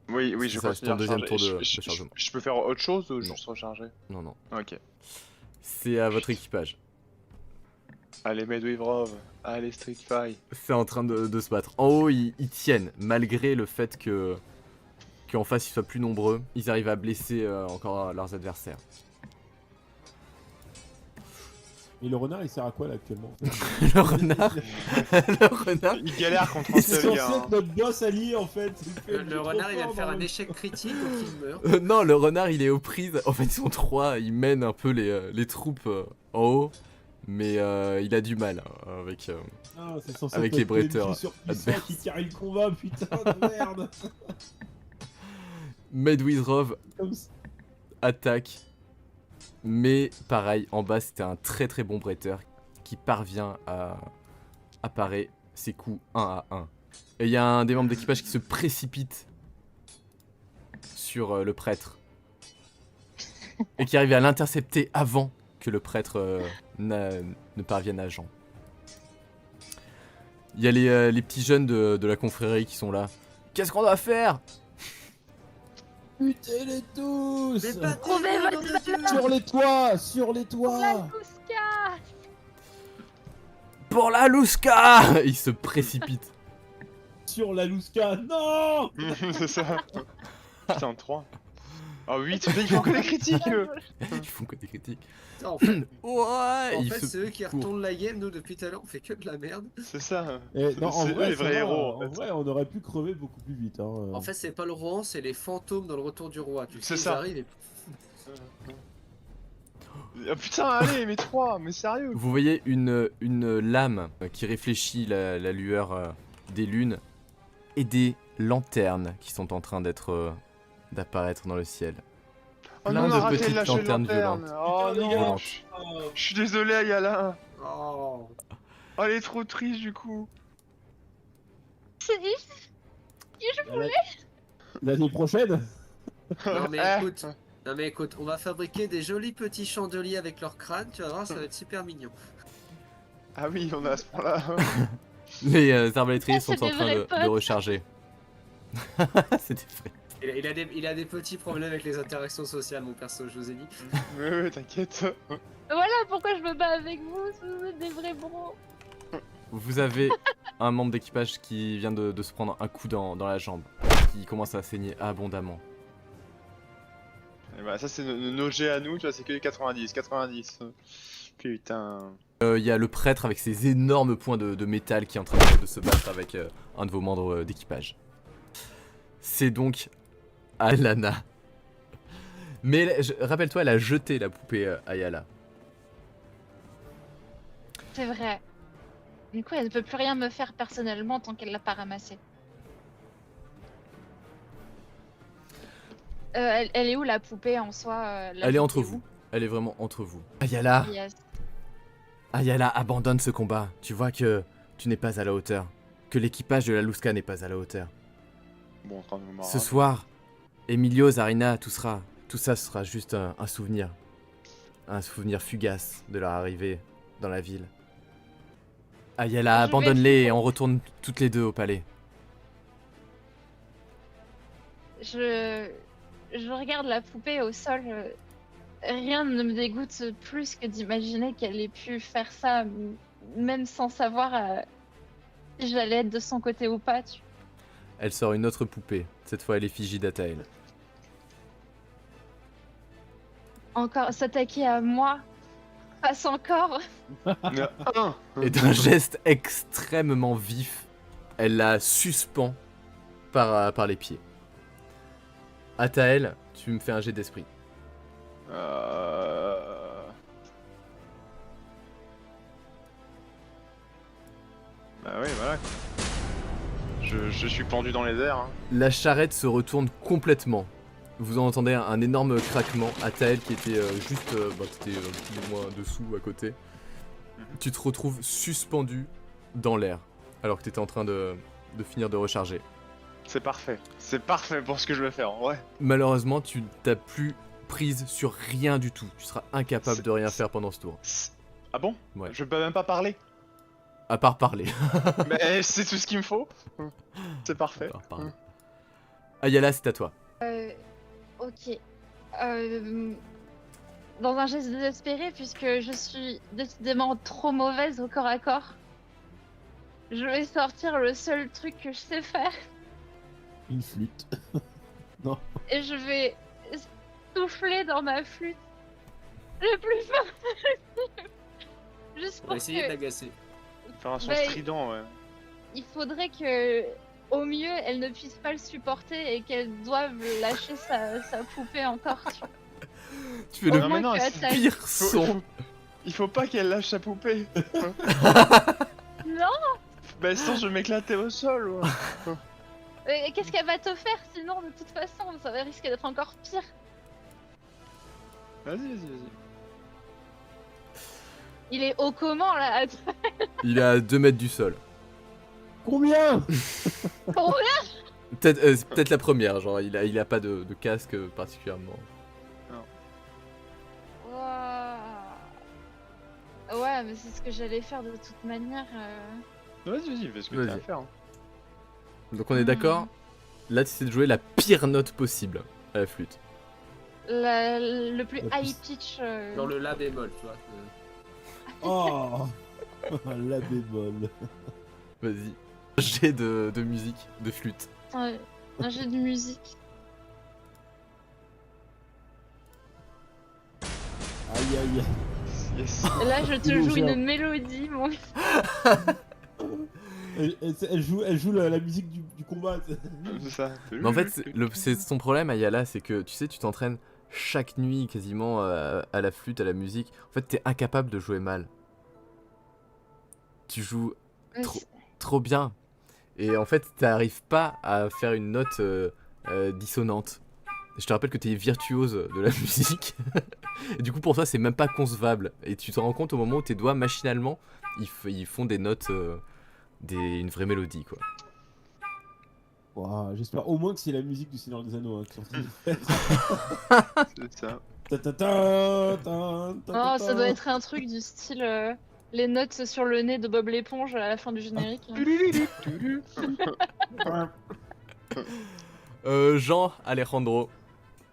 Speaker 2: Oui,
Speaker 1: C'est
Speaker 2: je
Speaker 1: ça,
Speaker 2: continue
Speaker 1: c'est ton
Speaker 2: à
Speaker 1: deuxième
Speaker 2: recharger.
Speaker 1: tour de
Speaker 2: Je-
Speaker 1: chargement.
Speaker 2: Je peux faire autre chose ou
Speaker 1: Non.
Speaker 2: juste recharger?
Speaker 1: Non, non.
Speaker 2: Ok.
Speaker 1: C'est à votre équipage.
Speaker 2: Allez, Medwivrov. Allez, Street Fight.
Speaker 1: C'est en train de se battre. En haut, ils tiennent, malgré le fait qu'en face ils soient plus nombreux. Ils arrivent à blesser encore leurs adversaires.
Speaker 4: Et le renard, il sert à quoi là actuellement?
Speaker 1: Le renard, le renard,
Speaker 2: Il galère contre un
Speaker 4: C'est
Speaker 2: seul
Speaker 4: censé
Speaker 2: gars.
Speaker 4: être notre boss allié en fait.
Speaker 5: Le renard, il vient de faire un échec critique, donc il meurt.
Speaker 1: non, le renard il est aux prises. En fait, ils sont trois. Ils mènent un peu les troupes en haut, mais il a du mal avec.
Speaker 4: Ah, c'est censé
Speaker 1: Avec
Speaker 4: être
Speaker 1: les
Speaker 4: notre
Speaker 1: bretteurs
Speaker 4: PNJ surpuissant
Speaker 1: adverses.
Speaker 4: qui carry le combat, putain de merde.
Speaker 1: Medwizrov
Speaker 4: Comme ça.
Speaker 1: attaque, mais pareil, en bas c'était un très bon bretteur qui parvient à parer ses coups 1 à 1. Et il y a un des membres d'équipage qui se précipite sur le prêtre et qui arrive à l'intercepter avant que le prêtre ne parvienne à Jean. Il y a les petits jeunes de la confrérie qui sont là. Qu'est-ce qu'on doit faire?
Speaker 4: Butez-les tous.
Speaker 5: Mais pas
Speaker 3: Trouvez votre
Speaker 4: Sur les toits, sur les
Speaker 3: La
Speaker 4: toits.
Speaker 3: Louska.
Speaker 1: Pour la Louska! Il se précipite.
Speaker 4: Sur la Louska. Non.
Speaker 2: C'est ça. Putain, 3. Ah 8, il faut que des critiques.
Speaker 1: Ils font que des critiques.
Speaker 5: En fait,
Speaker 1: Ouais! il se
Speaker 5: c'est eux qui
Speaker 1: court.
Speaker 5: retournent la game. Nous, depuis tout à l'heure, on fait que de la merde.
Speaker 2: C'est ça.
Speaker 4: Eh, non, en
Speaker 2: C'est
Speaker 4: vrai,
Speaker 2: eux les
Speaker 4: ça
Speaker 2: vrais
Speaker 4: va,
Speaker 2: héros, en
Speaker 4: En
Speaker 2: fait.
Speaker 4: vrai, on aurait pu crever beaucoup plus vite. Hein.
Speaker 5: En fait, c'est pas le Rohan, c'est les fantômes dans le retour du roi. Tu sais,
Speaker 2: C'est
Speaker 5: ils
Speaker 2: ça.
Speaker 5: arrivent et
Speaker 2: Ah putain, allez, mais 3, mais sérieux.
Speaker 1: Vous voyez une lame qui réfléchit la lueur des lunes et des lanternes qui sont en train d'apparaître dans le ciel.
Speaker 2: Oh
Speaker 1: Plein
Speaker 2: non, on
Speaker 1: de
Speaker 2: a raté
Speaker 1: petites
Speaker 2: de lâcher une
Speaker 1: lanternes
Speaker 2: lanterne.
Speaker 1: violentes.
Speaker 2: Oh non,
Speaker 1: Violentes.
Speaker 2: je suis désolé, Ayala.
Speaker 5: Oh.
Speaker 2: Oh, elle est trop triste du coup.
Speaker 4: L'année prochaine.
Speaker 5: Non mais
Speaker 2: Eh.
Speaker 5: écoute, non mais écoute, on va fabriquer des jolis petits chandeliers avec leur crâne, tu vas voir, ça va être super mignon.
Speaker 2: Ah oui, on a à ce point-là.
Speaker 1: Les arbalétriers
Speaker 3: Ah,
Speaker 1: sont
Speaker 3: c'est
Speaker 1: en
Speaker 3: des
Speaker 1: train
Speaker 3: vrais
Speaker 1: de
Speaker 3: potes.
Speaker 1: recharger. C'est des vrais.
Speaker 5: Il a des petits problèmes avec les interactions sociales, mon perso, je vous ai dit.
Speaker 2: Ouais, t'inquiète.
Speaker 3: Voilà pourquoi je me bats avec vous, vous êtes des vrais bros.
Speaker 1: Vous avez un membre d'équipage qui vient de se prendre un coup dans la jambe, qui commence à saigner abondamment.
Speaker 2: Et bah, ça, c'est nos jets à nous, tu vois, c'est que les 90. 90. Putain.
Speaker 1: Il y a le prêtre avec ses énormes poings de métal qui est en train de se battre avec un de vos membres d'équipage. C'est donc Alana. Mais rappelle-toi, elle a jeté la poupée Ayala.
Speaker 3: C'est vrai. Du coup, elle ne peut plus rien me faire personnellement tant qu'elle l'a pas ramassé. Elle est où la poupée en soi
Speaker 1: Elle est entre
Speaker 3: poupée
Speaker 1: vous. Elle est vraiment entre vous. Ayala,
Speaker 3: où Yes.
Speaker 1: Ayala, abandonne ce combat. Tu vois que tu n'es pas à la hauteur. Que l'équipage de la Lusca n'est pas à la hauteur.
Speaker 2: Bon, quand même,
Speaker 1: Ce soir, Emilio, Zarina, tout ça sera juste un souvenir. Un souvenir fugace de leur arrivée dans la ville. Ayala,
Speaker 3: Je vais-
Speaker 1: abandonne-les et on retourne toutes les deux au palais.
Speaker 3: Je regarde la poupée au sol. Rien ne me dégoûte plus que d'imaginer qu'elle ait pu faire ça, même sans savoir si j'allais être de son côté ou pas.
Speaker 1: Elle sort une autre poupée. Cette fois, elle est l'effigie d'Atael.
Speaker 3: Encore s'attaquer à moi, passe encore.
Speaker 1: Et d'un geste extrêmement vif, elle la suspend par les pieds. Atael, tu me fais un jet d'esprit.
Speaker 2: Bah oui, voilà. Quoi. Je suis pendu dans les airs. Hein.
Speaker 1: La charrette se retourne complètement. Vous en entendez un énorme craquement. Atael qui était juste t'étais plus ou moins dessous à côté. Tu te retrouves suspendu dans l'air alors que t'étais en train de finir de recharger.
Speaker 2: C'est parfait. C'est parfait pour ce que je veux faire, en vrai.
Speaker 1: Malheureusement, tu t'as plus prise sur rien du tout. Tu seras incapable
Speaker 2: C'est-
Speaker 1: de rien faire pendant ce tour.
Speaker 2: Ah bon?
Speaker 1: Ouais.
Speaker 2: Je peux même pas parler.
Speaker 1: À part parler.
Speaker 2: Mais c'est tout ce qu'il me faut. C'est parfait.
Speaker 1: À part parler. Ayala, c'est à toi.
Speaker 3: Ok. Dans un geste désespéré, puisque je suis décidément trop mauvaise au corps à corps, je vais sortir le seul truc que je sais faire
Speaker 4: Une flûte.
Speaker 3: et je vais souffler dans ma flûte le plus fort possible. Juste
Speaker 5: On
Speaker 3: pour
Speaker 5: va essayer de
Speaker 3: que
Speaker 5: l'agacer.
Speaker 2: Faire un son
Speaker 3: Bah,
Speaker 2: strident, ouais.
Speaker 3: il faudrait que, au mieux, elle ne puisse pas le supporter et qu'elle doive lâcher sa poupée encore.
Speaker 1: Tu fais
Speaker 3: Au
Speaker 1: le
Speaker 2: non,
Speaker 3: moins
Speaker 2: mais non,
Speaker 3: que
Speaker 2: c'est
Speaker 3: Attaque-
Speaker 1: pire son.
Speaker 2: Il faut pas qu'elle lâche sa poupée.
Speaker 3: Non.
Speaker 2: Bah sinon je vais m'éclater au sol. Ouais.
Speaker 3: Mais qu'est-ce qu'elle va te faire sinon, de toute façon? Ça va risquer d'être encore pire.
Speaker 2: Vas-y.
Speaker 3: Il est haut comment là?
Speaker 1: Il est à 2 mètres du sol.
Speaker 4: Combien?
Speaker 3: Combien?
Speaker 1: C'est peut-être la première, genre il a pas de casque particulièrement.
Speaker 3: Ouais, mais c'est ce que j'allais faire de toute manière.
Speaker 2: Vas-y, fais ce que
Speaker 1: Vas-y.
Speaker 2: t'as à faire. Hein.
Speaker 1: Donc on est d'accord. Là tu essaies de jouer la pire note possible à la flûte.
Speaker 3: Le plus
Speaker 4: La
Speaker 3: high
Speaker 4: plus-
Speaker 3: pitch.
Speaker 5: Genre le la bémol, tu vois.
Speaker 4: Oh. La bémol.
Speaker 1: Vas-y. Jet de musique, de flûte.
Speaker 3: Un jeu de musique.
Speaker 4: Aïe aïe.
Speaker 2: Yes.
Speaker 3: Et là, je te
Speaker 4: Il est
Speaker 3: joue
Speaker 4: cher.
Speaker 3: une mélodie, mon.
Speaker 4: Elle joue la musique du combat.
Speaker 2: C'est ça.
Speaker 1: Mais en fait, c'est son problème Ayala, c'est que tu sais, tu t'entraînes chaque nuit quasiment à la flûte, à la musique. En fait, t'es incapable de jouer mal. Tu joues trop bien. Et en fait, t'arrives pas à faire une note dissonante. Je te rappelle que t'es virtuose de la musique. Et du coup, pour toi, c'est même pas concevable. Et tu te rends compte au moment où tes doigts, machinalement, ils font des notes, une vraie mélodie, quoi.
Speaker 4: Ouah, j'espère au moins que c'est la musique du Seigneur des Anneaux hein, qui est en train de faire.
Speaker 2: C'est ça.
Speaker 3: Oh, ça doit être un truc du style les notes sur le nez de Bob l'éponge à la fin du générique.
Speaker 1: Jean Alejandro,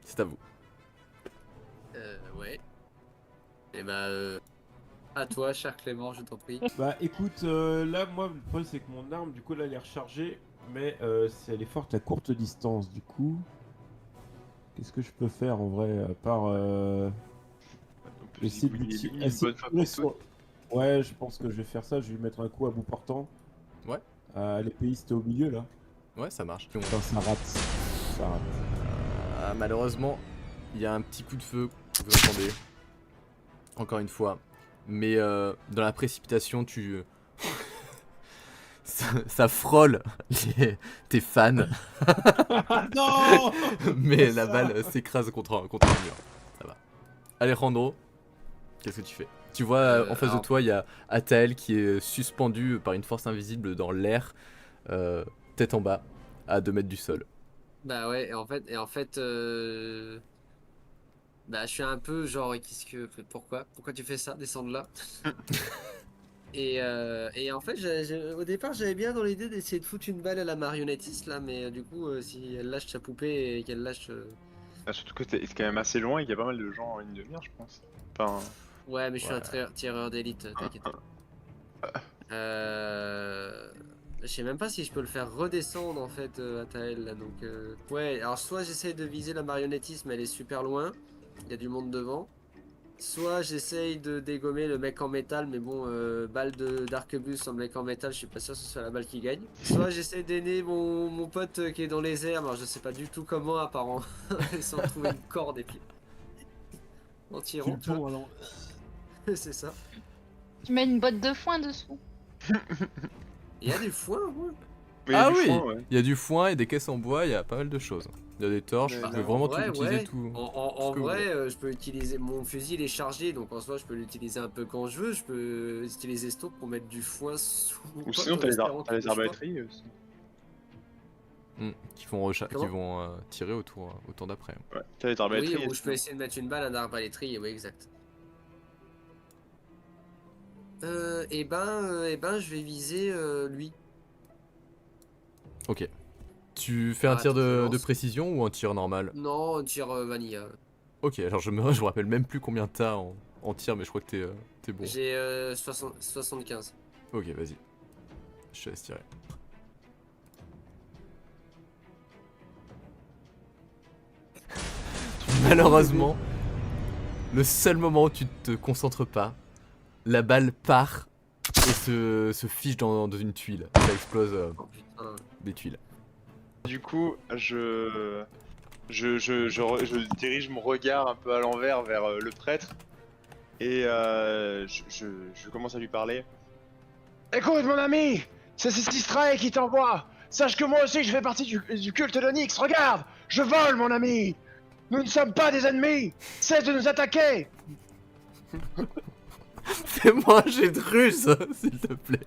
Speaker 1: c'est à vous.
Speaker 5: Ouais. Et bah, à toi, cher Clément, je t'en prie.
Speaker 4: Bah écoute, là moi le problème c'est que mon arme du coup là elle est rechargée, mais elle est forte à courte distance du coup. Qu'est-ce que je peux faire en vrai à part
Speaker 2: On peut
Speaker 4: essayer de
Speaker 2: zigouiller
Speaker 4: lui
Speaker 2: lui
Speaker 4: tirer-
Speaker 2: une
Speaker 4: essayer
Speaker 2: bonne
Speaker 4: de
Speaker 2: fois
Speaker 4: tirer
Speaker 2: pour
Speaker 4: sur-
Speaker 2: toutes.
Speaker 4: Ouais, je pense que je vais faire ça, je vais lui mettre un coup à bout portant.
Speaker 1: Ouais.
Speaker 4: L'épéiste au milieu là.
Speaker 1: Ouais, ça marche.
Speaker 4: Putain, ça rate. Ça rate.
Speaker 1: Malheureusement, il y a un petit coup de feu, vous entendez. Encore une fois. Mais dans la précipitation, tu... ça ça frôle tes fans,
Speaker 4: Ah non.
Speaker 1: mais
Speaker 4: pas
Speaker 1: la
Speaker 4: ça.
Speaker 1: balle s'écrase contre un mur. Ça va. Alejandro, qu'est-ce que tu fais? Tu vois, en face de
Speaker 5: alors-
Speaker 1: toi, il y a Atael qui est suspendu par une force invisible dans l'air, tête en bas, à 2 mètres du sol.
Speaker 5: Bah ouais, bah je suis un peu genre, pourquoi tu fais ça, descends de là. Et en fait, au départ, j'avais bien dans l'idée d'essayer de foutre une balle à la marionnettiste là, mais du coup, si elle lâche sa poupée et qu'elle lâche.
Speaker 2: Ah, surtout que c'est quand même assez loin et qu'il y a pas mal de gens en une demi-heure, je pense. Enfin,
Speaker 5: Ouais, mais je suis
Speaker 1: Ouais.
Speaker 5: un tireur d'élite, t'inquiète pas. Je sais même pas si je peux le faire redescendre en fait à Taël là, donc ouais, alors soit j'essaye de viser la marionnettiste mais elle est super loin, il y a du monde devant. Soit j'essaye de dégommer le mec en métal, mais bon, balle d'arquebus sur le mec en métal, je suis pas sûr que ce soit la balle qui gagne. Soit j'essaie d'aider mon pote qui est dans les airs, alors je sais pas du tout comment, à part en essayant de trouver une corde et puis en
Speaker 4: Tu
Speaker 5: tirant,
Speaker 4: le
Speaker 5: tu vois.
Speaker 4: tournes, alors.
Speaker 5: C'est ça.
Speaker 3: Tu mets une botte de foin dessous.
Speaker 5: Il y a du foin, ouais.
Speaker 2: mais il y a
Speaker 1: Ah
Speaker 2: du
Speaker 1: oui,
Speaker 2: foin, ouais.
Speaker 1: il y a du foin et des caisses en bois, il y a pas mal de choses. Il y a des torches,
Speaker 2: Mais
Speaker 1: vous
Speaker 2: non.
Speaker 1: pouvez vraiment tout
Speaker 5: Ouais,
Speaker 1: utiliser
Speaker 5: ouais.
Speaker 1: tout.
Speaker 5: En
Speaker 1: que vous
Speaker 5: vrai, je peux utiliser mon fusil, il est chargé, donc en soi, je peux l'utiliser un peu quand je veux. Je peux utiliser ce pour mettre du foin sous mon
Speaker 2: Ou
Speaker 5: pote
Speaker 2: sinon,
Speaker 5: en
Speaker 2: t'as les,
Speaker 5: espérant
Speaker 2: t'as les
Speaker 5: qu'il bouge pas.
Speaker 2: arbalèteries aussi.
Speaker 1: Qui vont, qui
Speaker 5: Comment
Speaker 1: vont tirer autour d'après.
Speaker 2: Ouais, t'as les
Speaker 5: Oui,
Speaker 2: arbalèteries.
Speaker 5: ou je peux essayer de mettre une balle à un arbalétrier, oui, exact. Je vais viser lui.
Speaker 1: Ok. Tu fais un
Speaker 5: Ah,
Speaker 1: tir
Speaker 5: attends, je
Speaker 1: de
Speaker 5: lance.
Speaker 1: précision ou un tir normal?
Speaker 5: Non, tir vanilla.
Speaker 1: Ok, alors je me rappelle même plus combien t'as en tir, mais je crois que t'es bon.
Speaker 5: J'ai 75.
Speaker 1: Ok, vas-y. Je te laisse tirer. Malheureusement, le seul moment où tu te concentres pas, la balle part et se fiche dans une tuile. Ça explose
Speaker 5: Oh putain.
Speaker 1: des tuiles.
Speaker 2: Du coup, je dirige mon regard un peu à l'envers vers le prêtre et je commence à lui parler. Écoute mon ami, c'est Sistrae qui t'envoie. Sache que moi aussi je fais partie du culte d'Onyx. Regarde, je vole mon ami. Nous ne sommes pas des ennemis. Cesse de nous attaquer.
Speaker 1: Fais-moi un jet de ruse, s'il te plaît.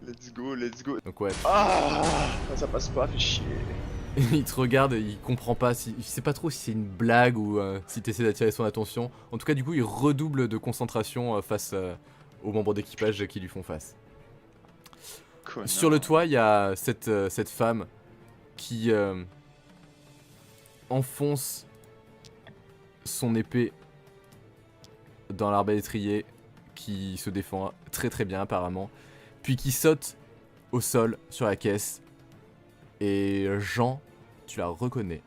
Speaker 2: Let's go, let's go.
Speaker 1: Donc ouais,
Speaker 2: Ah, ça passe pas, fait chier.
Speaker 1: il te regarde et il comprend pas, il sait pas trop si c'est une blague ou si t'essaies d'attirer son attention. En tout cas, du coup, il redouble de concentration face aux membres d'équipage qui lui font face.
Speaker 2: Connard.
Speaker 1: Sur le toit, il y a cette femme qui enfonce son épée dans l'arbalétrier, qui se défend très très bien apparemment, puis qui saute au sol sur la caisse. Et Jean, tu la reconnais.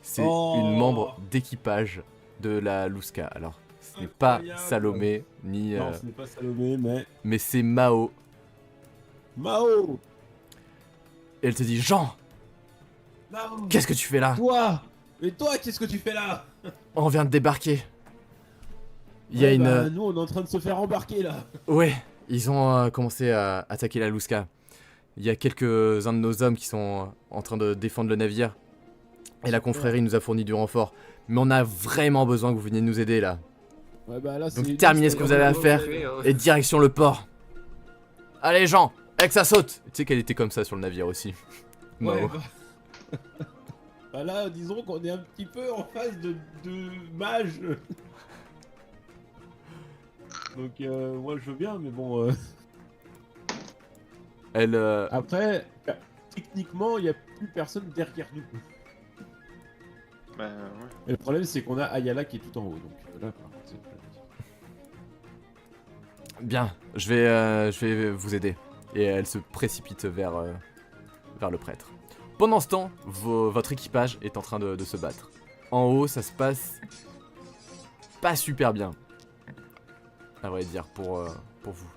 Speaker 1: C'est
Speaker 4: Oh.
Speaker 1: une membre d'équipage de la Lusca. Alors, ce n'est pas
Speaker 4: Incroyable.
Speaker 1: Salomé, ni...
Speaker 4: Non, ce n'est pas Salomé, mais
Speaker 1: mais c'est Mao.
Speaker 4: Mao.
Speaker 1: Et elle te dit, Jean,
Speaker 4: Mao.
Speaker 1: qu'est-ce que tu fais là?
Speaker 4: Toi. Et toi, qu'est-ce que tu fais là?
Speaker 1: On vient de débarquer. Il y a
Speaker 4: Ouais,
Speaker 1: une...
Speaker 4: bah, nous, on est en train de se faire embarquer là.
Speaker 1: Ouais, ils ont commencé à attaquer la Lusca. Il y a quelques-uns de nos hommes qui sont en train de défendre le navire. Et la confrérie nous a fourni du renfort. Mais on a vraiment besoin que vous veniez nous aider là.
Speaker 4: Ouais, bah là,
Speaker 1: Donc
Speaker 4: c'est
Speaker 1: terminez ce que vous avez à faire.
Speaker 5: Hein.
Speaker 1: Et direction le port. Allez Jean, avec ça saute. Tu sais qu'elle était comme ça sur le navire aussi.
Speaker 4: Ouais,
Speaker 1: Mao.
Speaker 4: bah... bah là, disons qu'on est un petit peu en phase de mage. Donc moi je veux bien, mais bon...
Speaker 1: Elle...
Speaker 4: Après, techniquement, il n'y a plus personne derrière nous.
Speaker 2: Bah, ouais.
Speaker 4: Et le problème, c'est qu'on a Ayala qui est tout en haut. Donc là, par contre, c'est...
Speaker 1: Bien, je vais vous aider. Et elle se précipite vers le prêtre. Pendant ce temps, votre équipage est en train de se battre. En haut, ça se passe pas super bien. À vrai dire, pour vous.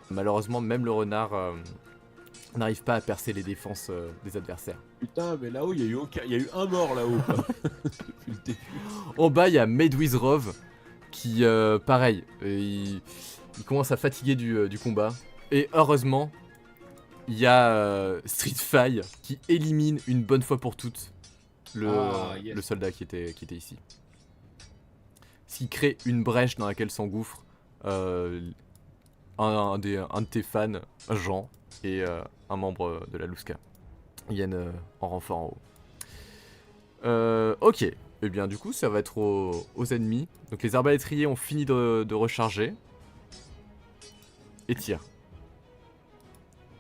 Speaker 1: Malheureusement, même le renard n'arrive pas à percer les défenses des adversaires.
Speaker 4: Putain, mais là-haut, il y a eu un mort là-haut. quoi. Depuis le début.
Speaker 1: En bas, il y a Medwizrov qui, pareil, il il commence à fatiguer du combat. Et heureusement, il y a Street Fight qui élimine une bonne fois pour toutes le soldat qui était ici. Ce qui crée une brèche dans laquelle s'engouffre un de tes fans, Jean, et un membre de la Lusca. Ils viennent en renfort en haut. Ok, et bien du coup ça va être aux ennemis. Donc les arbalétriers ont fini de recharger. Et tirent.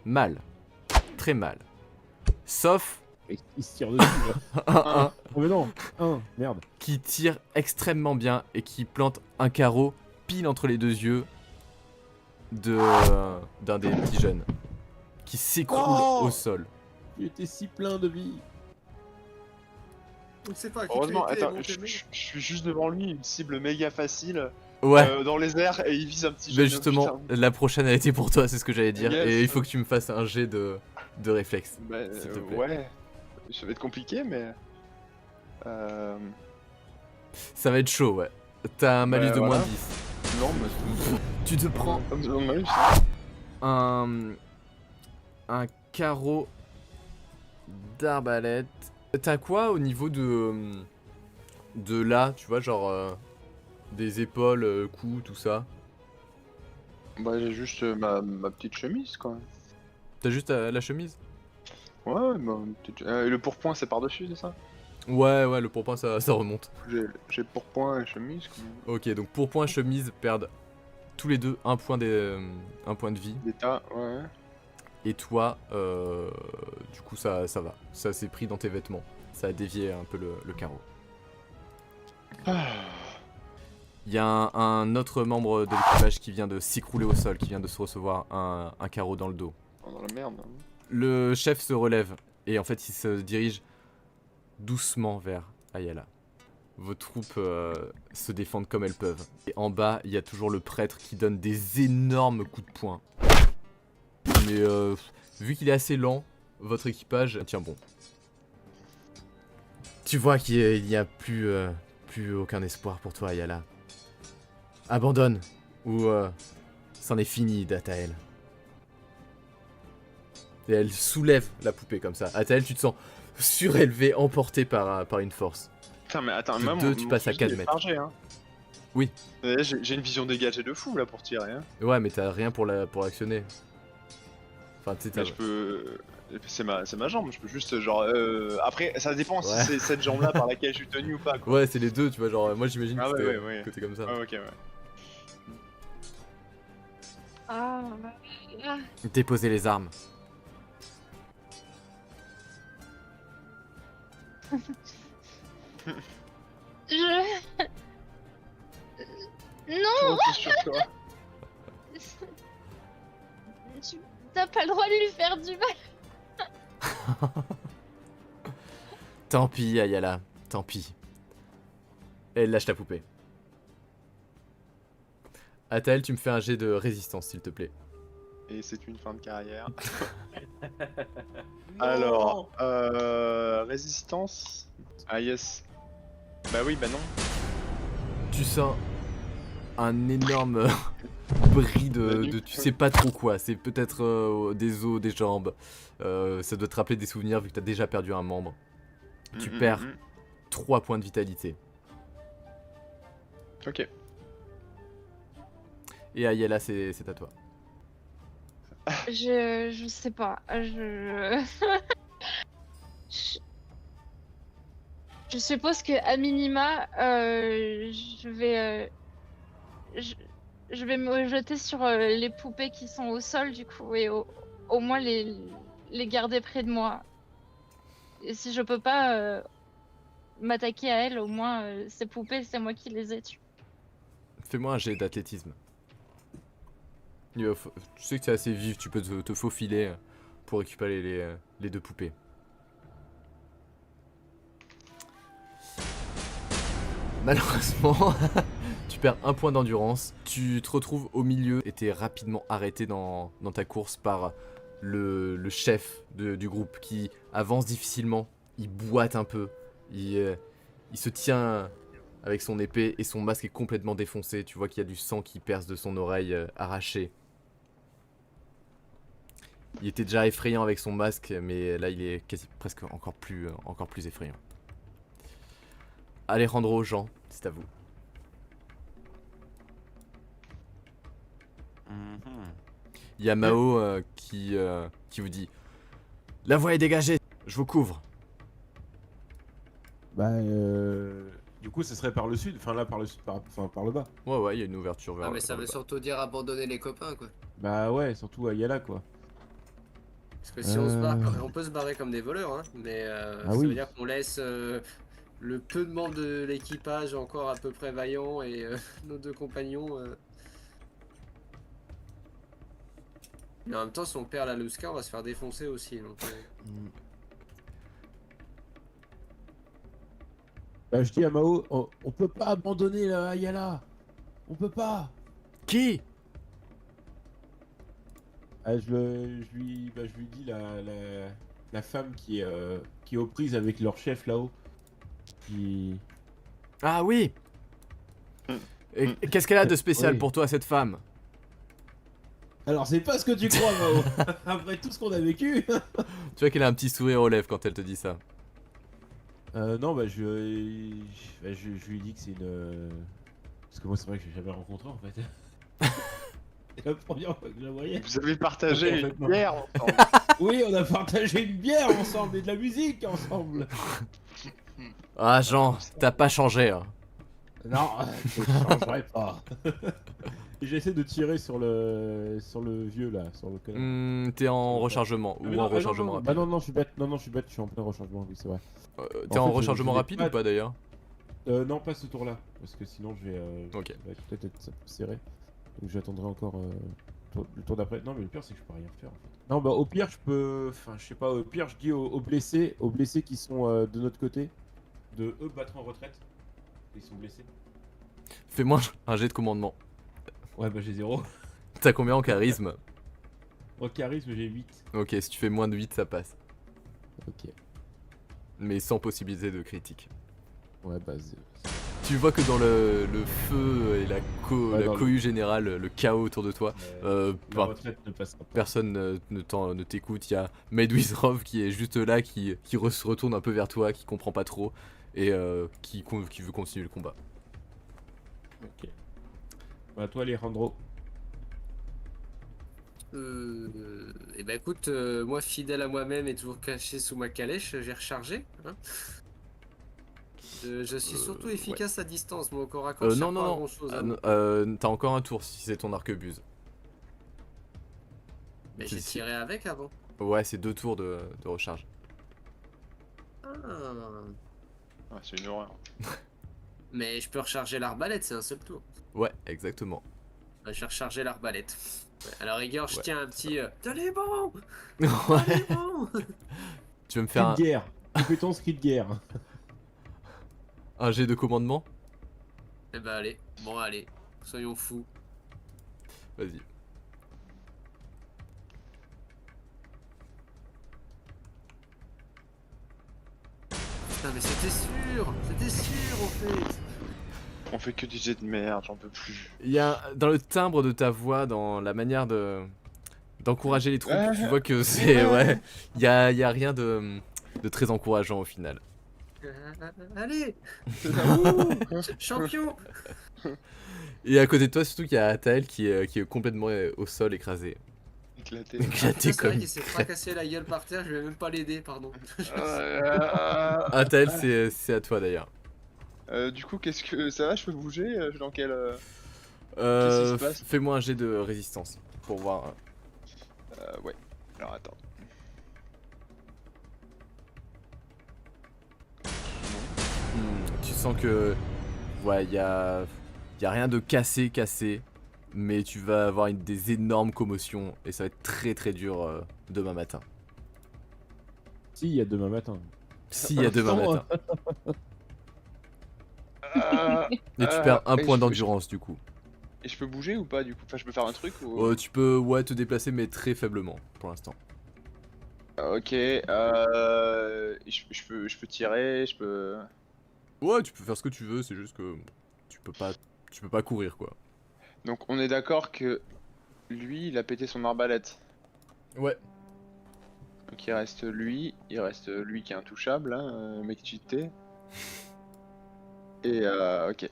Speaker 1: Mal. Très mal. Sauf
Speaker 4: Il se tire dessus. Là.
Speaker 1: 1-1
Speaker 4: Oh mais non, merde.
Speaker 1: qui tire extrêmement bien et qui plante un carreau pile entre les deux yeux d'un des petits jeunes. Qui s'écroule au sol.
Speaker 4: Il était si plein de vie.
Speaker 5: On ne sait pas.
Speaker 2: Heureusement, attends, je suis juste devant lui, une cible méga facile.
Speaker 1: Ouais.
Speaker 2: Dans les airs et il vise un petit
Speaker 1: Mais
Speaker 2: jeune.
Speaker 1: justement, la prochaine a été pour toi, c'est ce que j'allais dire.
Speaker 2: Yes.
Speaker 1: Et il faut que tu me fasses un jet de réflexe.
Speaker 2: Bah,
Speaker 1: s'il te plaît.
Speaker 2: ouais, ça va être compliqué, mais.
Speaker 1: Ça va être chaud, ouais. T'as un malus de
Speaker 2: voilà.
Speaker 1: moins 10.
Speaker 2: Non, mais.
Speaker 1: Tu te prends
Speaker 2: Non, mais
Speaker 1: un carreau d'arbalète. T'as quoi au niveau de là, tu vois, genre des épaules, cou, tout ça?
Speaker 2: Bah, j'ai juste ma petite chemise, quoi.
Speaker 1: T'as juste la chemise?
Speaker 2: Ouais, bah, et le pourpoint, c'est par-dessus, c'est ça?
Speaker 1: Ouais, le pourpoint ça remonte.
Speaker 2: J'ai pourpoint et chemise, quoi.
Speaker 1: Ok, donc pourpoint et chemise perdent tous les deux un point de vie.
Speaker 2: D'état, ouais.
Speaker 1: Et toi, du coup ça va. Ça s'est pris dans tes vêtements. Ça a dévié un peu le carreau. Il y a un autre membre de l'équipage qui vient de s'écrouler au sol, qui vient de se recevoir un carreau dans le dos.
Speaker 2: Oh, dans la merde. Hein.
Speaker 1: Le chef se relève et en fait il se dirige doucement vers Ayala. Vos troupes se défendent comme elles peuvent. Et en bas, il y a toujours le prêtre qui donne des énormes coups de poing. Mais vu qu'il est assez lent, votre équipage tient bon. Tu vois qu'il n'y a plus aucun espoir pour toi, Ayala. Abandonne, ou c'en est fini d'Atael. Et elle soulève la poupée comme ça. Atael, tu te sens surélevé, emporté par une force.
Speaker 2: Putain, mais attends,
Speaker 1: De
Speaker 2: même
Speaker 1: deux, tu passes à 4 mètres.
Speaker 2: Chargé, hein.
Speaker 1: Oui.
Speaker 2: J'ai une vision dégagée de fou là pour tirer. Hein.
Speaker 1: Ouais, mais t'as rien pour actionner. Enfin, tu sais,
Speaker 2: Mais je peux. C'est ma jambe, je peux juste genre. Après, ça dépend
Speaker 1: Ouais.
Speaker 2: si c'est cette jambe là par laquelle je suis tenu ou pas. Quoi.
Speaker 1: Ouais, c'est les deux, tu vois. Genre, moi j'imagine
Speaker 2: Ah
Speaker 1: que
Speaker 2: ouais,
Speaker 1: c'était
Speaker 2: ouais.
Speaker 1: que t'es comme ça.
Speaker 2: Ah, ok, ouais.
Speaker 3: Ah, ah.
Speaker 1: Déposez les armes.
Speaker 3: Je... Non,
Speaker 2: C'est sur toi.
Speaker 3: t'as pas le droit de lui faire du mal.
Speaker 1: Tant pis, Ayala. Tant pis. Et elle lâche la poupée. Atael, tu me fais un jet de résistance, s'il te plaît.
Speaker 2: Et c'est une fin de carrière.
Speaker 4: Non.
Speaker 2: Alors, résistance. Ah yes. Bah oui, bah non.
Speaker 1: Tu sens un énorme bris de tu sais pas trop quoi. C'est peut-être des os, des jambes. Ça doit te rappeler des souvenirs vu que t'as déjà perdu un membre. Tu perds 3 points de vitalité.
Speaker 2: Ok.
Speaker 1: Et Ayala, c'est à toi.
Speaker 3: Je sais pas. Je suppose que à minima, je vais me jeter sur les poupées qui sont au sol du coup et au moins les garder près de moi. Et si je peux pas m'attaquer à elles, au moins ces poupées, c'est moi qui les ai tuées.
Speaker 1: Fais-moi un jet d'athlétisme. Tu sais que c'est assez vif, tu peux te faufiler pour récupérer les deux poupées. Malheureusement, tu perds un point d'endurance. Tu te retrouves au milieu et t'es rapidement arrêté dans ta course par le chef du groupe qui avance difficilement. Il boite un peu. Il se tient avec son épée et son masque est complètement défoncé. Tu vois qu'il y a du sang qui perce de son oreille arrachée. Il était déjà effrayant avec son masque, mais là il est presque encore plus effrayant. Alejandro, Jean, c'est à vous. Il y a Mao qui vous dit « La voie est dégagée, je vous couvre ».
Speaker 4: Bah, du coup, ce serait par le sud, enfin là, par le sud, par le bas.
Speaker 1: Ouais, il y a une ouverture vers
Speaker 5: Ah, mais ça
Speaker 1: vers le
Speaker 5: veut
Speaker 1: bas.
Speaker 5: surtout dire abandonner les copains, quoi.
Speaker 4: Bah ouais, surtout à Yala, quoi.
Speaker 5: Parce que si on se barre, on peut se barrer comme des voleurs, hein, mais
Speaker 4: Ah
Speaker 5: ça
Speaker 4: oui.
Speaker 5: veut dire qu'on laisse le peu de membres de l'équipage encore à peu près vaillants et nos 2 compagnons. Mais en même temps, si on perd la Lusca, on va se faire défoncer aussi. Donc,
Speaker 4: Bah, je dis à Mao, on peut pas abandonner la Ayala. On peut pas.
Speaker 1: Qui?
Speaker 4: Ah, je lui dis la femme qui est aux prises avec leur chef là-haut. Qui...
Speaker 1: Ah oui. Et qu'est-ce qu'elle a de spécial
Speaker 4: Oui.
Speaker 1: pour toi, cette femme?
Speaker 4: Alors c'est pas ce que tu crois, Mao. Après tout ce qu'on a vécu.
Speaker 1: Tu vois qu'elle a un petit sourire aux lèvres quand elle te dit ça.
Speaker 4: Non, bah je lui dis que c'est une... Parce que moi c'est vrai que je l'ai jamais rencontré en fait. C'est la première fois que je la voyais.
Speaker 2: Vous avez partagé
Speaker 4: En fait,
Speaker 2: une
Speaker 4: non.
Speaker 2: bière ensemble.
Speaker 4: Oui, on a partagé une bière ensemble et de la musique ensemble.
Speaker 1: Ah Jean, t'as pas changé. Hein.
Speaker 4: Non, je changerai pas. Et j'essaie de tirer sur le vieux là, sur le connard.
Speaker 1: T'es en rechargement ou en rechargement rapide.
Speaker 4: Bah non, je suis bête. Non, je suis bête, je suis en plein rechargement, oui, c'est vrai.
Speaker 1: T'es en
Speaker 4: en fait,
Speaker 1: rechargement
Speaker 4: je n'ai
Speaker 1: rapide
Speaker 4: pas-
Speaker 1: ou pas d'ailleurs?
Speaker 4: Non, pas ce tour-là, parce que sinon je vais,
Speaker 1: Ok.
Speaker 4: ça va peut-être être serré. Donc j'attendrai encore le tour d'après. Non, mais le pire c'est que je peux rien faire en fait. Non, bah au pire je peux, enfin je sais pas, au pire je dis aux blessés qui sont de notre côté, de eux battre en retraite. Ils sont blessés.
Speaker 1: Fais-moi un jet de commandement.
Speaker 4: Ouais, bah j'ai 0.
Speaker 1: T'as combien en charisme?
Speaker 4: En charisme j'ai 8.
Speaker 1: Ok, si tu fais moins de 8, ça passe.
Speaker 4: Ok.
Speaker 1: Mais sans possibilité de critique.
Speaker 4: Ouais, bah
Speaker 1: Tu vois que dans le feu et la
Speaker 4: Ouais, dans le-
Speaker 1: cohue générale, le chaos autour de toi,
Speaker 4: la
Speaker 1: bah,
Speaker 4: retraite ne passera pas.
Speaker 1: personne ne t'écoute. Il y a Medwizrov qui est juste là, qui se retourne un peu vers toi, qui comprend pas trop et qui veut continuer le combat.
Speaker 4: Ok. Bah toi Alejandro.
Speaker 5: Et ben écoute, moi fidèle à moi-même et toujours caché sous ma calèche, j'ai rechargé. Hein. Je suis surtout efficace à distance, mon corps à corps, je
Speaker 1: non,
Speaker 5: sers
Speaker 1: non,
Speaker 5: pas à
Speaker 1: non.
Speaker 5: grand chose.
Speaker 1: T'as encore un tour si c'est ton arquebuse.
Speaker 5: Mais j'ai tiré avec avant.
Speaker 1: Ouais, c'est 2 tours de recharge.
Speaker 5: Ah.
Speaker 2: Ouais, c'est une horreur.
Speaker 5: Mais je peux recharger l'arbalète, c'est un seul tour.
Speaker 1: Ouais, exactement.
Speaker 5: Je vais recharger l'arbalète. Ouais, à la rigueur, je
Speaker 1: Ouais.
Speaker 5: tiens un petit. Tenez bon.
Speaker 1: Ouais.
Speaker 5: Tenez bon.
Speaker 1: Tu veux me faire
Speaker 4: Cri de guerre. Compétence cri de guerre.
Speaker 1: un jet de commandement?
Speaker 5: Eh ben allez, bon allez, soyons fous.
Speaker 1: Vas-y.
Speaker 5: Putain mais c'était sûr en fait.
Speaker 2: On fait que du jet de merde, j'en peux plus.
Speaker 1: Il y a dans le timbre de ta voix, dans la manière d'encourager les troupes, tu vois que c'est ouais, il y a rien de très encourageant au final.
Speaker 5: Allez, champion.
Speaker 1: Et à côté de toi, surtout qu'il y a Atael qui est complètement au sol écrasé.
Speaker 2: Éclaté.
Speaker 1: Éclaté
Speaker 5: C'est vrai
Speaker 1: comme.
Speaker 5: qu'il s'est fracassé la gueule par terre, je vais même pas l'aider, pardon.
Speaker 1: Atael, c'est à toi d'ailleurs.
Speaker 2: Du coup, qu'est-ce que ça va? Je peux bouger? Dans quel Qu'est-ce qui se passe?
Speaker 1: Fais-moi un jet de résistance pour voir.
Speaker 2: ouais. Alors attends.
Speaker 1: Tu sens que ouais, il y a rien de cassé, mais tu vas avoir des énormes commotions et ça va être très très dur demain matin.
Speaker 4: Si, il y a demain matin.
Speaker 1: S'il y a demain
Speaker 4: Non,
Speaker 1: matin. Et tu perds un
Speaker 2: et
Speaker 1: point
Speaker 2: je-
Speaker 1: d'endurance du coup.
Speaker 2: Et je peux bouger ou pas du coup? Enfin, je peux faire un truc ou...
Speaker 1: Tu peux ouais te déplacer mais très faiblement pour l'instant.
Speaker 2: Ok, je peux tirer, je peux...
Speaker 1: Ouais, tu peux faire ce que tu veux, c'est juste que tu peux pas courir quoi.
Speaker 2: Donc on est d'accord que lui, il a pété son arbalète.
Speaker 1: Ouais.
Speaker 2: Donc il reste lui qui est intouchable, hein, mec cheaté. Et ok.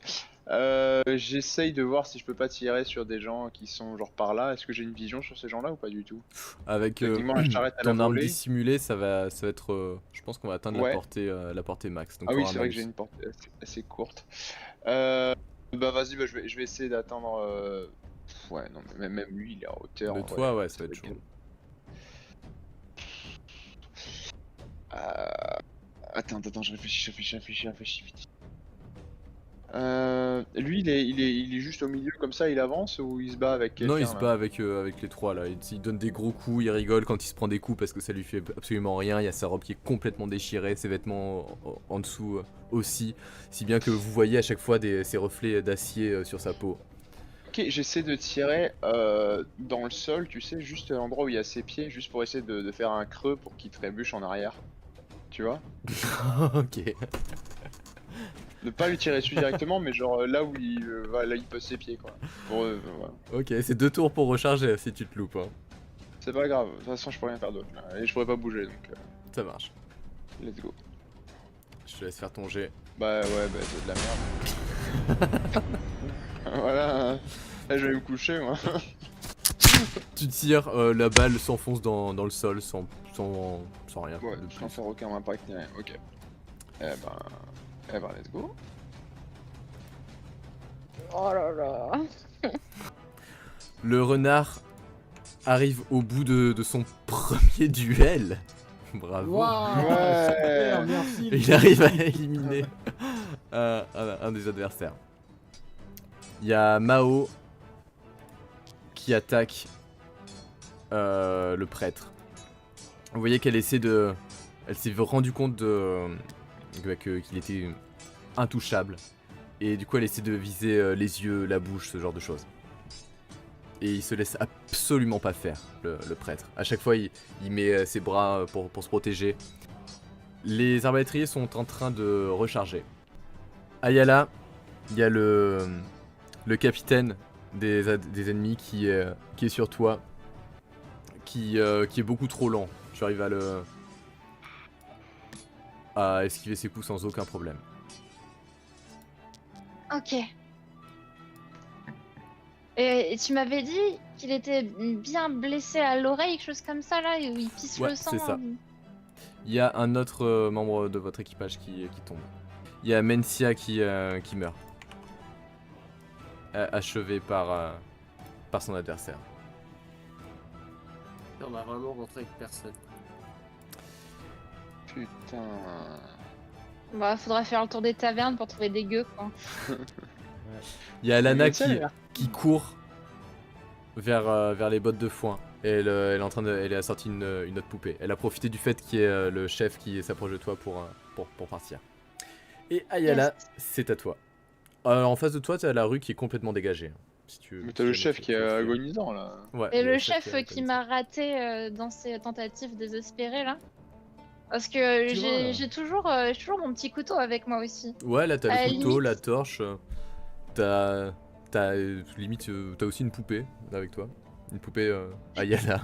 Speaker 2: J'essaye de voir si je peux pas tirer sur des gens qui sont genre par là. Est-ce que j'ai une vision sur ces gens-là ou pas du tout?
Speaker 1: Avec
Speaker 2: Techniquement, la charrette à la
Speaker 1: ton arme
Speaker 2: volée.
Speaker 1: dissimulée, ça va être. Je pense qu'on va atteindre
Speaker 2: Ouais.
Speaker 1: la portée max. Donc
Speaker 2: Ah oui,
Speaker 1: t'auras un
Speaker 2: c'est vrai que
Speaker 1: malus.
Speaker 2: j'ai une portée assez courte. Bah vas-y, bah, je vais essayer d'attendre. Ouais, non, mais même lui, il est en hauteur.
Speaker 1: De
Speaker 2: en
Speaker 1: toi,
Speaker 2: vrai.
Speaker 1: ouais, ça va être chaud.
Speaker 2: Attends, je réfléchis vite. Lui, il est juste au milieu comme ça, il avance ou il se bat avec quelqu'un
Speaker 1: Non, il se
Speaker 2: là
Speaker 1: bat avec les trois là. Il donne des gros coups, il rigole quand il se prend des coups parce que ça lui fait absolument rien. Il y a sa robe qui est complètement déchirée, ses vêtements en dessous aussi. Si bien que vous voyez à chaque fois ces reflets d'acier sur sa peau.
Speaker 2: Ok, j'essaie de tirer dans le sol, tu sais, juste à l'endroit où il y a ses pieds, juste pour essayer de faire un creux pour qu'il trébuche en arrière. Tu vois?
Speaker 1: Ok.
Speaker 2: Ne pas lui tirer dessus directement, mais genre là où là, il pose ses pieds quoi. Voilà.
Speaker 1: Ok, c'est 2 tours pour recharger si tu te loupes. Hein.
Speaker 2: C'est pas grave, de toute façon je peux rien faire d'autre là. Et je pourrais pas bouger donc
Speaker 1: Ça marche.
Speaker 2: let's go.
Speaker 1: Je te laisse faire ton jet.
Speaker 2: Bah ouais, bah c'est de la merde. Voilà, hein. Là, je vais me coucher moi.
Speaker 1: Tu tires, la balle s'enfonce dans le sol sans rien.
Speaker 2: Ouais,
Speaker 1: de plus.
Speaker 2: sans faire aucun impact ni rien, ok. Eh ben let's go.
Speaker 3: Oh là là.
Speaker 1: Le renard arrive au bout de son premier duel. Bravo.
Speaker 4: Waouh
Speaker 2: Ouais.
Speaker 4: super, merci.
Speaker 1: Il arrive à éliminer un des adversaires. Il y a Mao qui attaque le prêtre. Vous voyez qu'elle essaie de... Elle s'est rendu compte qu'il était intouchable. Et du coup elle essaie de viser les yeux, la bouche, ce genre de choses. Et il se laisse absolument pas faire, le prêtre. À chaque fois il met ses bras pour se protéger. Les arbalétriers sont en train de recharger. Ayala, il y a le capitaine des ennemis qui est sur toi, qui est beaucoup trop lent. Tu arrives à esquiver ses coups sans aucun problème.
Speaker 3: Ok. Et tu m'avais dit qu'il était bien blessé à l'oreille, quelque chose comme ça là, où il pisse
Speaker 1: Ouais,
Speaker 3: le sang.
Speaker 1: c'est ça. Il y a un autre membre de votre équipage qui tombe. Il y a Mencia qui meurt. Achevé par son adversaire.
Speaker 5: On va vraiment rentrer avec personne.
Speaker 2: Putain.
Speaker 3: Bah, faudra faire le tour des tavernes pour trouver des gueux, quoi.
Speaker 1: Il y a Lana
Speaker 2: Mais ça, elle a l'air-
Speaker 1: qui court vers les bottes de foin. Et elle a sorti une autre poupée. Elle a profité du fait qu'il y ait le chef qui s'approche de toi pour partir. Et Ayala,
Speaker 3: Yes.
Speaker 1: c'est à toi. En face de toi, tu as la rue qui est complètement dégagée. Si tu veux,
Speaker 2: Mais t'as
Speaker 1: si
Speaker 2: le
Speaker 1: jamais
Speaker 2: chef
Speaker 1: tu
Speaker 2: qui est
Speaker 1: veux fuir.
Speaker 2: agonisant là.
Speaker 1: Ouais,
Speaker 3: Et
Speaker 1: il y a
Speaker 3: le chef
Speaker 1: est
Speaker 3: qui
Speaker 1: agonisant.
Speaker 3: m'a raté dans ses tentatives désespérées là. Parce que
Speaker 4: Tu vois, là.
Speaker 3: j'ai toujours mon petit couteau avec moi aussi.
Speaker 1: Ouais, là, t'as
Speaker 3: À la
Speaker 1: le couteau,
Speaker 3: limite.
Speaker 1: la torche. Limite, t'as aussi une poupée avec toi. Une poupée Ayala.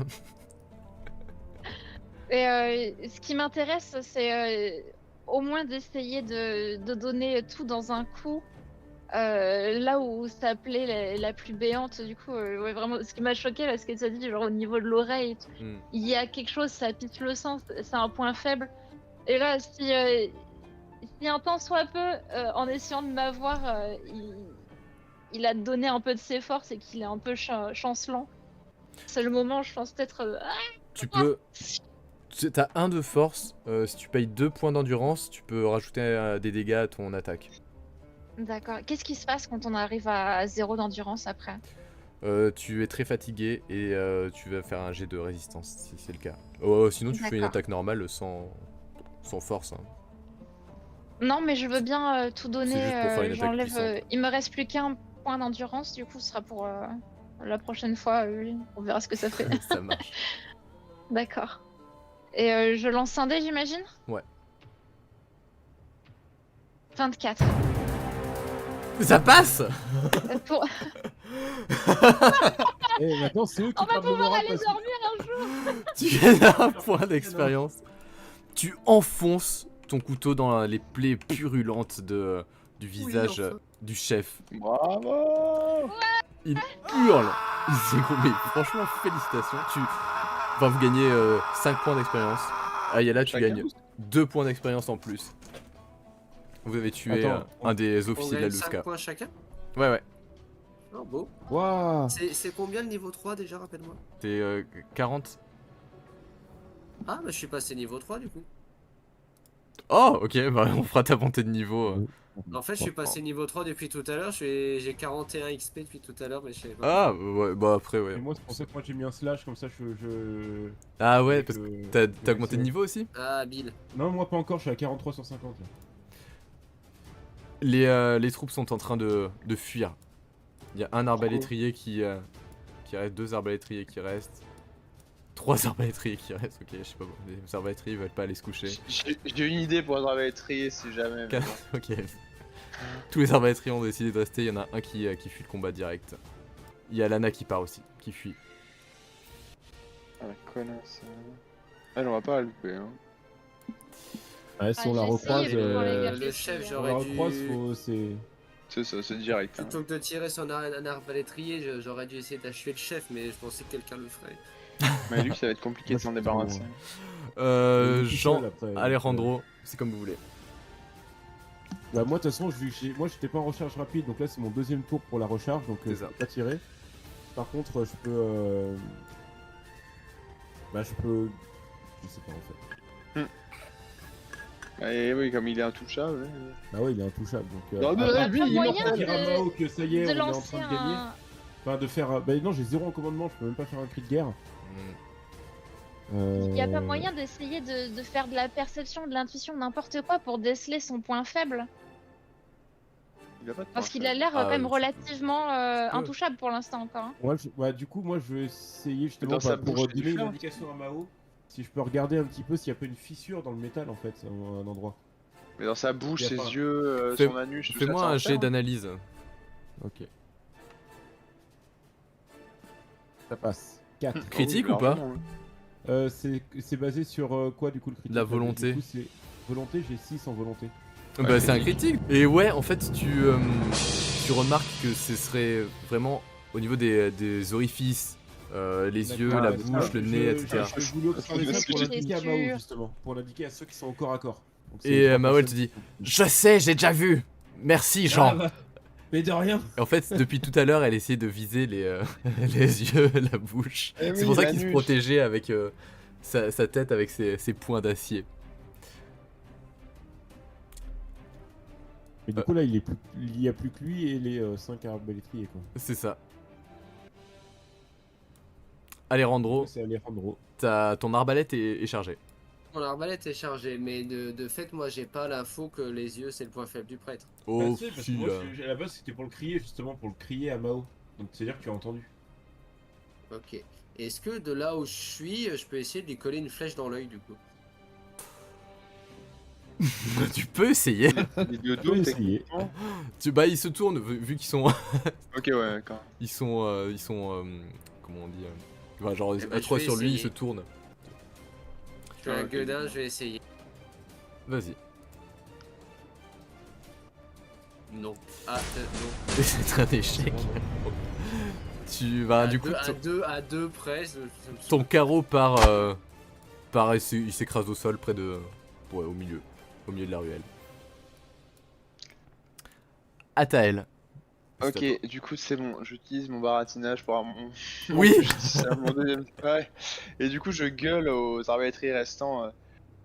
Speaker 3: Et ce qui m'intéresse, c'est au moins d'essayer de donner tout dans un coup. Là où ça appelait la plus béante, du coup, ouais, vraiment, ce qui m'a choqué, là, ce que tu as dit, genre au niveau de l'oreille,
Speaker 1: Hmm.
Speaker 3: il y a quelque chose, ça pisse le sang, c'est un point faible. Et là, si un tant soit peu, en essayant de m'avoir, il a donné un peu de ses forces et qu'il est un peu chancelant, c'est le moment, je pense peut-être.
Speaker 1: Tu peux. T'as 1 de force. Si tu payes 2 points d'endurance, tu peux rajouter des dégâts à ton attaque.
Speaker 3: D'accord. Qu'est-ce qui se passe quand on arrive à 0 d'endurance après?
Speaker 1: Tu es très fatigué et tu vas faire un jet de résistance si c'est le cas. Sinon, tu fais une
Speaker 3: D'accord.
Speaker 1: attaque normale sans force. Hein.
Speaker 3: Non, mais je veux bien tout donner.
Speaker 1: juste pour faire une attaque
Speaker 3: J'enlève.
Speaker 1: puissante.
Speaker 3: Il me reste plus qu'un point d'endurance, du coup, ce sera pour la prochaine fois. On verra ce que ça fait.
Speaker 1: Ça marche.
Speaker 3: D'accord. Et je lance un dé, j'imagine?
Speaker 1: Ouais.
Speaker 3: 24.
Speaker 1: Ça passe.
Speaker 3: Pour...
Speaker 4: Et maintenant, c'est eux qui
Speaker 3: On va
Speaker 4: perdent le
Speaker 3: pouvoir
Speaker 4: moral
Speaker 3: aller
Speaker 4: parce que-
Speaker 3: dormir un jour.
Speaker 1: Tu gagnes un point d'expérience. Tu enfonces ton couteau dans les plaies purulentes du visage
Speaker 5: enfin.
Speaker 1: du chef.
Speaker 2: Bravo.
Speaker 1: Il hurle. Il s'écroule. Franchement, félicitations. Enfin, vous gagnez 5 points d'expérience. Ayala, tu
Speaker 2: Chacun.
Speaker 1: gagnes 2 points d'expérience en plus. Vous avez tué
Speaker 4: Attends,
Speaker 1: un des
Speaker 5: On
Speaker 1: officiers de la
Speaker 5: gagne 5
Speaker 1: Lusca.
Speaker 5: points chacun.
Speaker 1: Ouais, ouais.
Speaker 5: Oh, beau.
Speaker 4: Waouh.
Speaker 5: C'est combien le niveau 3 déjà, rappelle-moi?
Speaker 1: T'es 40.
Speaker 5: Ah, bah je suis passé niveau 3 du coup.
Speaker 1: Oh, ok, bah on fera ta montée de niveau.
Speaker 5: En fait, je suis passé niveau 3 depuis tout à l'heure. J'ai 41 XP depuis tout à l'heure, mais je sais pas.
Speaker 1: Ah, ouais, bah après,
Speaker 4: Et
Speaker 1: ouais.
Speaker 4: moi, c'est pour ça que moi j'ai mis un slash comme ça.
Speaker 1: Ah ouais,
Speaker 4: avec,
Speaker 1: parce que
Speaker 4: euh,
Speaker 1: t'as augmenté de niveau aussi.
Speaker 5: Ah, Bill.
Speaker 4: Non, moi pas encore. Je suis à 43 sur 50 là.
Speaker 1: Les troupes sont en train de fuir. Il y a un arbalétrier qui reste, 2 arbalétriers qui restent, 3 arbalétriers qui restent. Ok, je sais pas, les arbalétriers veulent pas aller se coucher.
Speaker 2: J'ai une idée pour travailler trier si jamais. mais bon.
Speaker 1: Ok. Tous les arbalétriers ont décidé de rester. Il y en a un qui fuit le combat direct. Il y a Lana qui part aussi, qui fuit.
Speaker 2: Ah la connasse. Elle on va pas la louper hein.
Speaker 4: Ouais, si
Speaker 3: Ah,
Speaker 4: on la
Speaker 3: j'ai
Speaker 4: recroise,
Speaker 3: essayé, mais pour les gars,
Speaker 5: Le chef,
Speaker 3: essayé,
Speaker 4: on
Speaker 5: j'aurais
Speaker 4: la
Speaker 5: dû.
Speaker 4: recroise, c'est.
Speaker 2: C'est ça, c'est direct. Hein.
Speaker 5: Plutôt que de tirer sur un arbalétrier, j'aurais dû essayer d'achever le chef, mais je pensais que quelqu'un le ferait.
Speaker 2: Mais lui ça va être compliqué de s'en
Speaker 4: Moi,
Speaker 2: débarrasser.
Speaker 1: Jean,
Speaker 4: Après,
Speaker 1: Alejandro, c'est comme vous voulez.
Speaker 4: Bah, moi, de toute façon, moi j'étais pas en recharge rapide, donc là c'est mon deuxième tour pour la recharge, donc
Speaker 1: C'est
Speaker 4: je
Speaker 1: ça.
Speaker 4: peux pas tirer. Par contre, je peux. Bah, je peux. Je sais pas en fait.
Speaker 2: Et oui, comme il est intouchable. Ouais.
Speaker 4: Bah, ouais, il est intouchable donc.
Speaker 2: Non, mais
Speaker 4: après,
Speaker 2: lui,
Speaker 3: Pas
Speaker 2: il est
Speaker 3: moyen
Speaker 2: mortel.
Speaker 4: dire à Mao que ça y est,
Speaker 3: de
Speaker 4: on est en
Speaker 3: lancer
Speaker 4: train de gagner.
Speaker 3: un...
Speaker 4: Enfin, de faire. Bah, non, j'ai 0 en commandement, je peux même pas faire un cri de guerre.
Speaker 3: Il n'y a pas moyen d'essayer de faire de la perception, de l'intuition, n'importe quoi pour déceler son point faible.
Speaker 2: Il a pas de
Speaker 3: Parce
Speaker 2: point
Speaker 3: qu'il a
Speaker 2: faible.
Speaker 3: l'air
Speaker 1: Ah,
Speaker 3: quand même
Speaker 1: tu peux.
Speaker 3: relativement intouchable pour l'instant encore. Hein.
Speaker 4: Ouais, du coup, moi je vais essayer justement
Speaker 2: Dans sa
Speaker 4: pour
Speaker 2: bouche, il y a du
Speaker 4: donner une
Speaker 2: fer.
Speaker 4: indication à Mao. Si je peux regarder un petit peu s'il y a pas une fissure dans le métal en fait, à un endroit.
Speaker 2: Mais dans sa bouche,
Speaker 4: Y a
Speaker 2: ses
Speaker 4: pas.
Speaker 2: yeux,
Speaker 1: Fais-
Speaker 2: son anus, tout ça.
Speaker 1: Fais-moi
Speaker 2: ça en
Speaker 1: un
Speaker 2: fait,
Speaker 1: jet
Speaker 2: hein.
Speaker 1: d'analyse.
Speaker 4: Ok. Ça passe. 4.
Speaker 1: Critique
Speaker 2: Ah oui,
Speaker 1: ou pas
Speaker 2: largement,
Speaker 4: C'est basé sur quoi du coup le critique
Speaker 1: La volonté.
Speaker 4: Du coup, c'est volonté, j'ai 6 en volonté.
Speaker 1: Bah c'est un critique. Et ouais, en fait, tu remarques que ce serait vraiment au niveau des orifices, les yeux, la
Speaker 4: D'accord.
Speaker 1: bouche, le nez, etc.
Speaker 4: Je voulais observer
Speaker 2: Parce
Speaker 4: ça
Speaker 2: que
Speaker 4: pour
Speaker 2: j'ai
Speaker 4: l'indiquer à
Speaker 3: dit
Speaker 4: Mao
Speaker 3: sûr.
Speaker 4: justement, pour l'indiquer à ceux qui sont encore à corps. Donc, c'est
Speaker 1: Et
Speaker 4: les trois
Speaker 1: Mao, elle te
Speaker 4: personnes
Speaker 1: dit,
Speaker 4: qui-
Speaker 1: Je sais, j'ai déjà vu. Merci, Jean.
Speaker 4: Ah, bah, mais de rien.
Speaker 1: Et en fait, depuis tout à l'heure, elle essaie de viser les, les yeux, la bouche.
Speaker 2: Eh
Speaker 1: C'est
Speaker 2: oui,
Speaker 1: pour ça qu'il se
Speaker 2: l'anus.
Speaker 1: protégeait avec sa tête avec ses poings d'acier.
Speaker 4: Mais du coup là il y a plus que lui et les 5 arbalétriers quoi.
Speaker 1: C'est ça. Alejandro,
Speaker 4: C'est Alejandro.
Speaker 1: ton arbalète est chargée.
Speaker 5: Mon arbalète est chargée, mais de fait, moi j'ai pas l'info que les yeux c'est le point faible du prêtre.
Speaker 1: Oh,
Speaker 4: Bah, tu sais, parce que
Speaker 1: si,
Speaker 4: moi,
Speaker 1: là.
Speaker 4: à la base c'était pour le crier justement, pour le crier à Mao. Donc c'est-à-dire que tu as entendu.
Speaker 5: Ok. Est-ce que de là où je suis, je peux essayer de lui coller une flèche dans l'œil du coup?
Speaker 1: Tu peux essayer.
Speaker 2: Les deux
Speaker 4: Tu peux
Speaker 2: dos,
Speaker 4: essayer.
Speaker 2: techniquement.
Speaker 1: Bah, ils se tournent vu qu'ils sont.
Speaker 2: Ok, ouais, d'accord.
Speaker 1: Ils sont. Comment on dit enfin, genre,
Speaker 5: Eh ben,
Speaker 1: à
Speaker 5: je
Speaker 1: 3
Speaker 5: vais
Speaker 1: sur lui, ils
Speaker 5: essayer.
Speaker 1: se tournent.
Speaker 5: Je suis un
Speaker 2: ok.
Speaker 5: gueudin, je vais essayer.
Speaker 1: Vas-y.
Speaker 5: Non. Ah, non.
Speaker 1: C'est un échec. Bah, du coup,
Speaker 5: à deux près, ça me
Speaker 1: ton carreau il s'écrase au sol près de. Ouais, au milieu de la ruelle. Atael. C'est à
Speaker 2: Ok, du coup c'est bon, j'utilise mon baratinage pour avoir mon...
Speaker 1: Oui.
Speaker 2: mon deuxième... Ouais. Et du coup je gueule aux arbalétriers restants.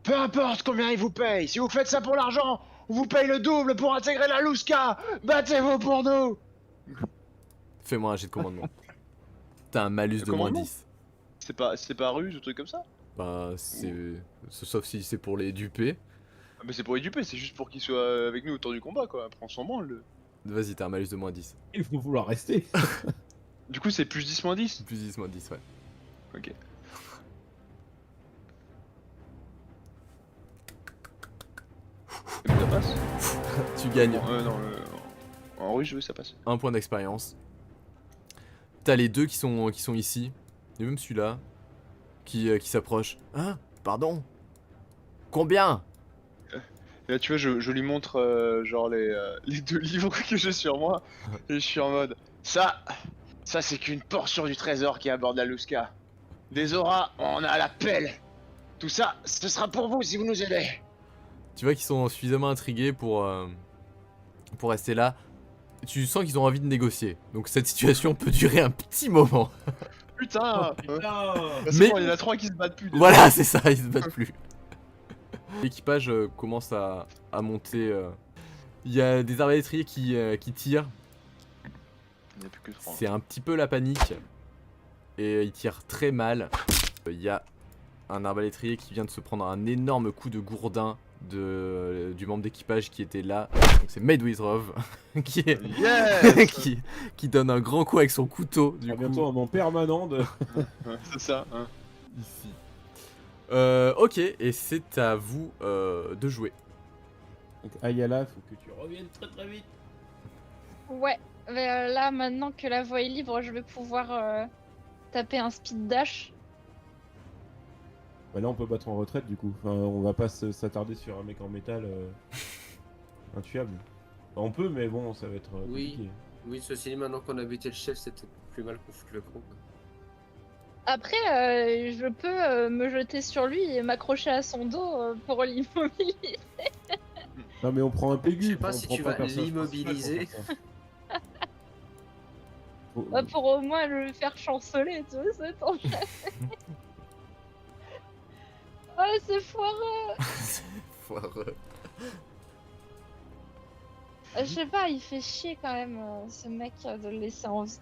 Speaker 2: Peu importe combien ils vous payent, si vous faites ça pour l'argent, on vous paye le double pour intégrer la Lusca. Battez-vous pour nous.
Speaker 1: Fais-moi un jet de commandement. T'as un malus
Speaker 2: Le
Speaker 1: de moins
Speaker 2: commandement
Speaker 1: 10.
Speaker 2: C'est pas ruse ou truc comme ça?
Speaker 1: Bah, sauf si c'est pour les duper.
Speaker 2: Ah, mais c'est pour les duper, c'est juste pour qu'ils soient avec nous autour du combat quoi, prends son branle.
Speaker 1: Vas-y, t'as un malus de moins 10.
Speaker 4: Il faut vouloir rester.
Speaker 2: Du coup c'est plus 10 moins 10.
Speaker 1: Plus 10, moins 10, ouais.
Speaker 2: Ok. Et puis ça passe.
Speaker 1: Tu gagnes
Speaker 2: Non, en russe, oui, ça passe.
Speaker 1: un point d'expérience. T'as les deux qui sont ici. Et même celui-là qui s'approche. Hein? Pardon? Combien?
Speaker 2: Et là, tu vois, je lui montre genre les 2 livres que j'ai sur moi. Et je suis en mode, ça c'est qu'une portion du trésor qui est à bord de la Lusca. Des auras, on a la pelle. Tout ça, ce sera pour vous si vous nous aidez.
Speaker 1: Tu vois qu'ils sont suffisamment intrigués pour rester là. Tu sens qu'ils ont envie de négocier. Donc cette situation peut durer un petit moment.
Speaker 2: Putain,
Speaker 4: Putain.
Speaker 2: Bah,
Speaker 1: Mais-
Speaker 2: c'est bon, il y en a 3 qui se battent plus. déjà.
Speaker 1: Voilà, c'est ça, ils se battent plus. L'équipage commence à monter. Il y a des arbalétriers qui tirent.
Speaker 2: Il n'y a plus que 3.
Speaker 1: C'est un petit peu la panique. Et ils tirent très mal. Il y a un arbalétrier qui vient de se prendre un énorme coup de gourdin du membre d'équipage qui était là. Donc c'est Maidwizrov qui, est-
Speaker 2: Yes.
Speaker 1: qui donne un grand coup avec son couteau. Du
Speaker 4: À
Speaker 1: coup,
Speaker 4: bientôt un moment permanent de.
Speaker 2: C'est ça, hein.
Speaker 1: ici. Ok, et c'est à vous de jouer.
Speaker 4: Donc Ayala, faut que tu reviennes très très vite.
Speaker 3: Ouais, mais là, maintenant que la voie est libre, je vais pouvoir taper un speed dash.
Speaker 4: Bah là on peut battre en retraite du coup. Enfin, on va pas s'attarder sur un mec en métal intuable. Enfin, on peut, mais bon, ça va être compliqué.
Speaker 5: Oui, ceci dit, maintenant qu'on a buté le chef, c'était plus mal qu'on foute le camp. quoi.
Speaker 3: Après, je peux me jeter sur lui et m'accrocher à son dos pour l'immobiliser.
Speaker 4: Non mais on prend un Pégu.
Speaker 5: Je sais pas
Speaker 4: on
Speaker 5: si
Speaker 4: prend
Speaker 5: tu
Speaker 4: pas
Speaker 5: vas
Speaker 4: le personnage
Speaker 5: l'immobiliser.
Speaker 4: principal pour faire ça.
Speaker 3: Pour au moins le faire chanceler, tu vois, c'est ton Oh, c'est foireux.
Speaker 1: Foireux.
Speaker 3: Je sais pas, il fait chier quand même, ce mec, de le laisser en vie.